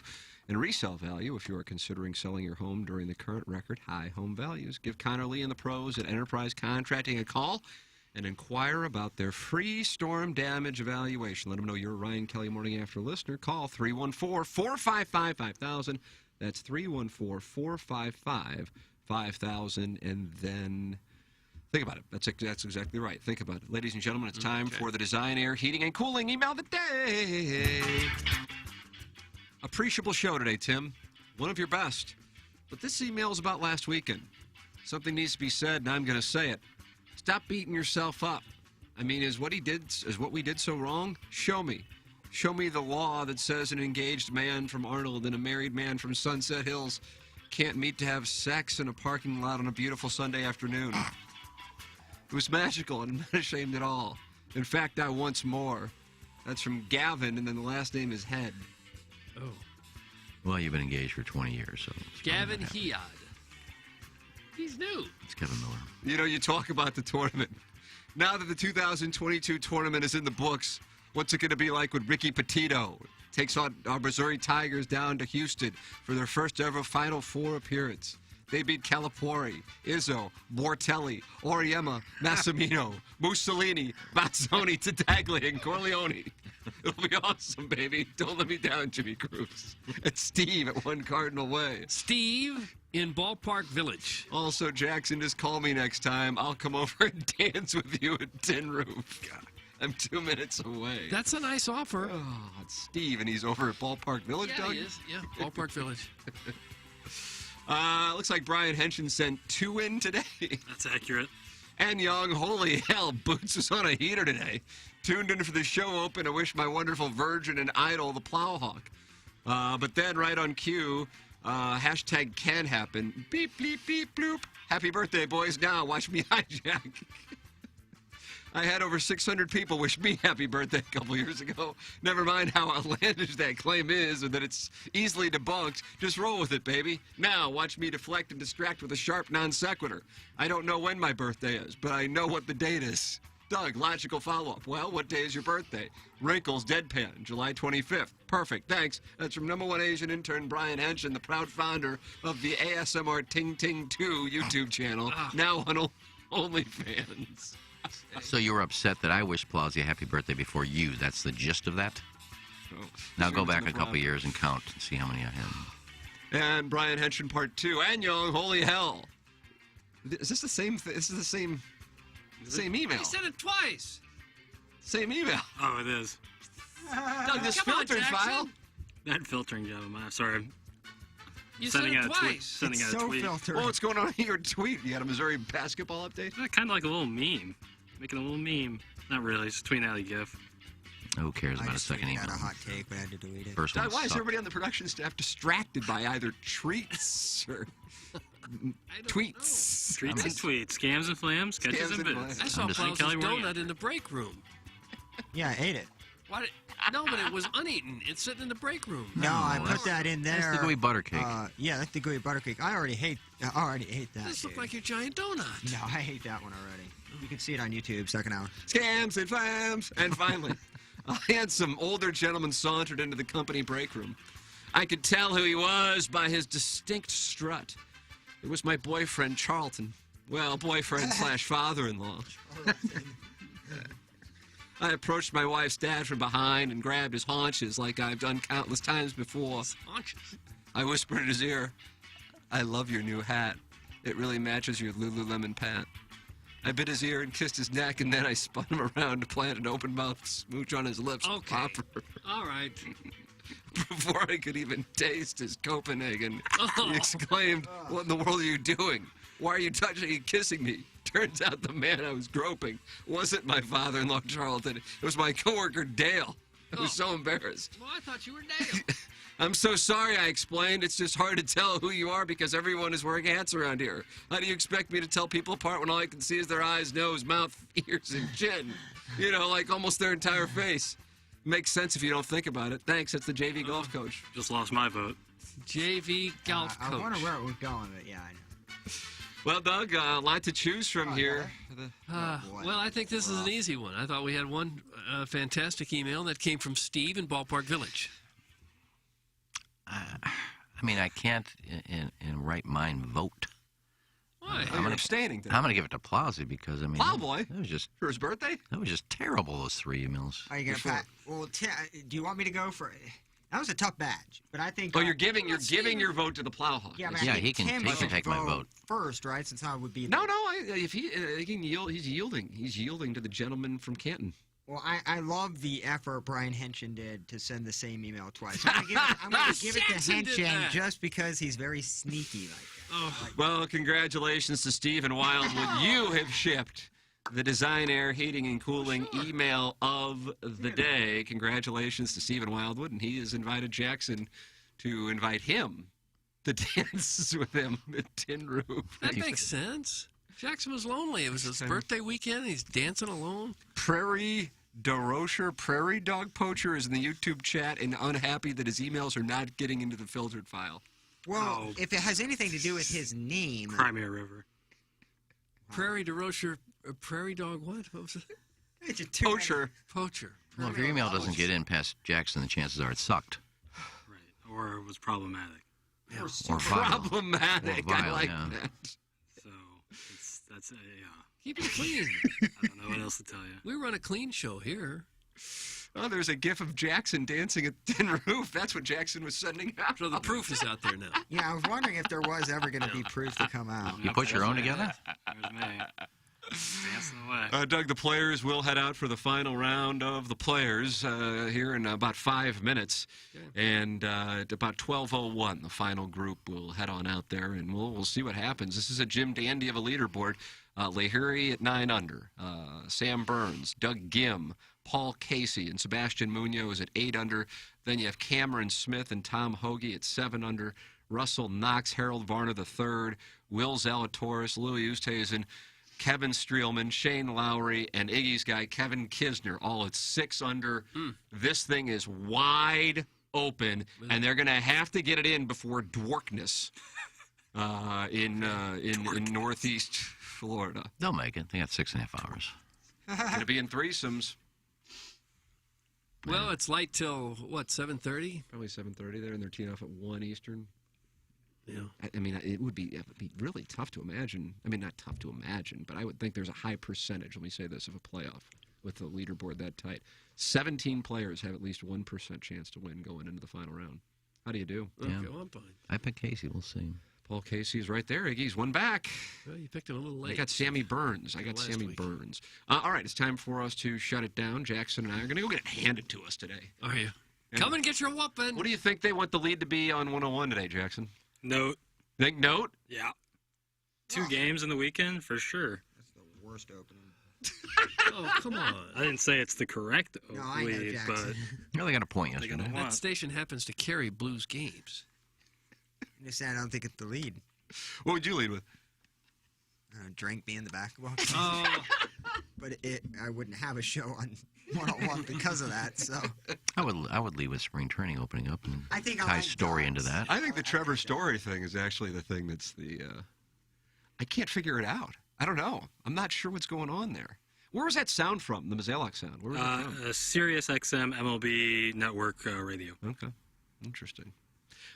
and resale value if you are considering selling your home during the current record high home values. Give Connor Lee and the pros at Enterprise Contracting a call and inquire about their free storm damage evaluation. Let them know you're a Ryan Kelly Morning After listener. Call 314-455-5000. That's 314-455-5000. And then think about it. That's exactly right. Think about it. Ladies and gentlemen, it's time for the Design, Air, Heating, and Cooling Email of the Day. Appreciable show today, Tim. One of your best. But this email is about last weekend. Something needs to be said, and I'm going to say it. Stop beating yourself up. I mean, is what we did so wrong? Show me. Show me the law that says an engaged man from Arnold and a married man from Sunset Hills can't meet to have sex in a parking lot on a beautiful Sunday afternoon. It was magical, and I'm not ashamed at all. In fact, I once more. That's from Gavin, and then the last name is Head. Oh. Well, you've been engaged for 20 years, so. Gavin Head. He's new. It's Kevin Miller. You know, you talk about the tournament. Now that the 2022 tournament is in the books, what's it going to be like when Ricky Petito takes on our Missouri Tigers down to Houston for their first ever Final Four appearance? They beat Calipari, Izzo, Bortelli, Oriema, Massimino, Mussolini, Mazzoni, Tattaglia, and Corleone. It'll be awesome, baby. Don't let me down, Jimmy Cruz. It's Steve at One Cardinal Way. Steve in Ballpark Village. Also, Jackson, just call me next time. I'll come over and dance with you at Tin Roof. God, I'm 2 minutes away. That's a nice offer. Oh, it's Steve, and he's over at Ballpark Village, Yeah, Doug? he is. Yeah, Ballpark Village. Looks like Brian Henshin sent 2 in today. That's accurate. And Young, holy hell, Boots was on a heater today. Tuned in for the show open. I wish my wonderful virgin and idol, the Plowhawk. But then, right on cue, hashtag can happen. Beep, bleep, beep, bloop. Happy birthday, boys. Now, watch me hijack. I had over 600 people wish me happy birthday a couple years ago. Never mind how outlandish that claim is or that it's easily debunked. Just roll with it, baby. Now, watch me deflect and distract with a sharp non sequitur. I don't know when my birthday is, but I know what the date is. Doug, logical follow-up. Well, what day is your birthday? Wrinkles, deadpan, July 25th. Perfect, thanks. That's from #1 Asian intern Brian Henshin, the proud founder of the ASMR Ting Ting 2 YouTube channel, now on OnlyFans. So you were upset that I wished Plowsy a happy birthday before you. That's the gist of that? Oh, Now go back a couple years and count and see how many I had. And Brian Henshin Part 2. And Young, holy hell. Is this the same thing? This is the same email. He said it twice. Same email. Oh, it is. Doug, this Come on, filtered Jackson. file. That filtering job. I'm sorry. You Sending said it out a tweet. twice. Sending It's out a so tweet. filtered. Well, what's going on in your tweet? You got a Missouri basketball update? Kind of like a little meme. Making a little meme. Not really. Just tweeting out a GIF. Who cares I about a just second tweeted email? out a hot take, but I had to delete it. First one Doug, why is sucked. everybody on the production staff distracted by either treats or tweets? Treats and tweets. Scams and flams. Sketches Scams and and bits. flams. I saw I'm just- Plow's Kelly donut Morgan. in the break room. Yeah, I ate it. Why did, no, but it was uneaten. It's sitting in the break room. No, I put that in there. That's the gooey butter cake. Yeah, that's the gooey butter cake. I already ate that. This looked dude. like your giant donut. No, I hate that one already. You can see it on YouTube, second hour. Scams and flams. And finally, I had some older gentleman sauntered into the company break room. I could tell who he was by his distinct strut. It was my boyfriend, Charlton. Well, boyfriend / father-in-law. I approached my wife's dad from behind and grabbed his haunches like I've done countless times before. Haunches. I whispered in his ear, I love your new hat. It really matches your Lululemon pant. I bit his ear and kissed his neck, and then I spun him around to plant an open-mouth smooch on his lips. Okay. Popper. All right. Before I could even taste his Copenhagen, Oh. he exclaimed, "What in the world are you doing? Why are you touching and kissing me?" Turns out the man I was groping wasn't my father-in-law, Charlton. It was my coworker, Dale. I was so embarrassed. Well, I thought you were Dale. I'm so sorry, I explained. It's just hard to tell who you are because everyone is wearing hats around here. How do you expect me to tell people apart when all I can see is their eyes, nose, mouth, ears, and chin? You know, like almost their entire face. Makes sense if you don't think about it. Thanks, that's the JV golf coach. Just lost my vote. JV golf coach. I wonder where it was going, but yeah, I know. Well, Doug, a lot to choose from here. Well, I think this is an easy one. I thought we had one fantastic email that came from Steve in Ballpark Village. I mean, I can't in right mind vote. Why? I'm gonna abstaining. I'm going to give it to Plowsy because, I mean, Plowboy? that was just for his birthday. That was just terrible. Those 3 emails. Are you going to pat? Well, do you want me to go for it? That was a tough badge, but I think. Oh, you're giving your vote to the Plowhawk. Yeah, but I think Tim should take my vote first, right? Since I would be. No. If he can yield, he's yielding. He's yielding to the gentleman from Canton. Well, I love the effort Brian Henshin did to send the same email twice. I'm going to give it to Henshin just because he's very sneaky like that. Oh. Well, congratulations to Stephen Wildwood. You have shipped the Design Air Heating and Cooling email of the day. Congratulations to Stephen Wildwood, and he has invited Jackson to invite him to dance with him at Tin Roof. That makes sense. Jackson was lonely. It was his birthday weekend. He's dancing alone. Prairie DeRocher, Prairie Dog Poacher, is in the YouTube chat and unhappy that his emails are not getting into the filtered file. Well, if it has anything to do with his name. Crimea River. Prairie DeRocher, Prairie Dog what? What was it? Poacher. Poacher. Well, if your email doesn't get in past Jackson, the chances are it sucked. Right. Or it was problematic. Yeah. Or vile. Problematic. Or vile, I like yeah. that. So that's Keep it clean. I don't know what else to tell you. We run a clean show here. Oh, there's a gif of Jackson dancing at Tin Roof. That's what Jackson was sending out. So the proof is out there now. Yeah, I was wondering if there was ever going to be proof to come out. You put your own together? There's me. Dancing away. Doug, the players will head out for the final round of the players here in about 5 minutes. Okay. And at about 12:01, the final group will head on out there, and we'll see what happens. This is a Jim Dandy of a leaderboard. Lahiri at 9 under. Sam Burns, Doug Gim, Paul Casey, and Sebastian Munoz at 8 under. Then you have Cameron Smith and Tom Hoagie at 7 under. Russell Knox, Harold Varner III, Will Zalatoris, Louis Oosthuizen, Kevin Streelman, Shane Lowry, and Iggy's guy, Kevin Kisner, all at 6 under. This thing is wide open, and they're going to have to get it in before Dworkness in Northeast Florida. They'll make it. They got 6.5 hours. Going to be in threesomes. Well, it's light till, what, 7:30? Probably 7:30 there, and they're teeing off at 1 Eastern. Yeah. I mean, it would be really tough to imagine. I mean, not tough to imagine, but I would think there's a high percentage, let me say this, of a playoff with the leaderboard that tight. 17 players have at least 1% chance to win going into the final round. How do you do? Okay, well, I'm fine. I pick Casey. We'll see. Paul Casey's right there. Iggy's one back. Well, you picked him a little late. I got Sammy Burns. Burns. All right, it's time for us to shut it down. Jackson and I are going to go get it handed to us today. Are you? Come and get your whooping. What do you think they want the lead to be on 101 today, Jackson? Note. Think note? Yeah. 2 games in the weekend, for sure. That's the worst opening. Oh, come on. I didn't say it's the correct I know, lead, Jackson. but... No, they got a point yesterday. That station happens to carry Blues games. I don't think it's the lead. What would you lead with? Drink me in the basketball. Oh. But I wouldn't have a show on 101 because of that. So I would leave with spring training opening up and I think tie Story into that. I think the Trevor Story thing is actually the thing that's the... I can't figure it out. I don't know. I'm not sure what's going on there. Where was that sound from? The Mazalak sound? Where was it from? Sirius XM MLB Network radio. Okay. Interesting.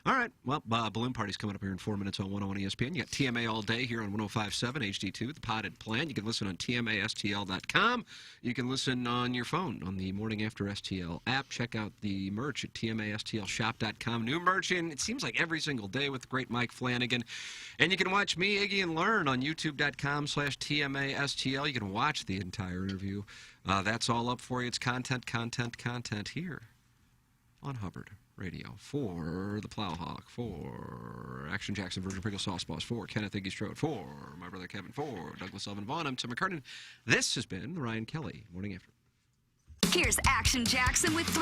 All right. Well, Balloon Party's coming up here in 4 minutes on 101 ESPN. You got TMA all day here on 105.7 HD2, the potted plan. You can listen on TMASTL.com. You can listen on your phone on the Morning After STL app. Check out the merch at TMASTLshop.com. New merch in, it seems like every single day with the great Mike Flanagan. And you can watch me, Iggy, and Learn on YouTube.com/TMASTL. You can watch the entire interview. That's all up for you. It's content here on Hubbard Radio, for the Plowhawk, for Action Jackson, Virgin Pringle Sauce Boss, for Kenneth Iggy Strode, for my brother Kevin, for Douglas Elvin Vaughn. I'm Tim McKernan. This has been the Ryan Kelly Morning After. Here's Action Jackson with 3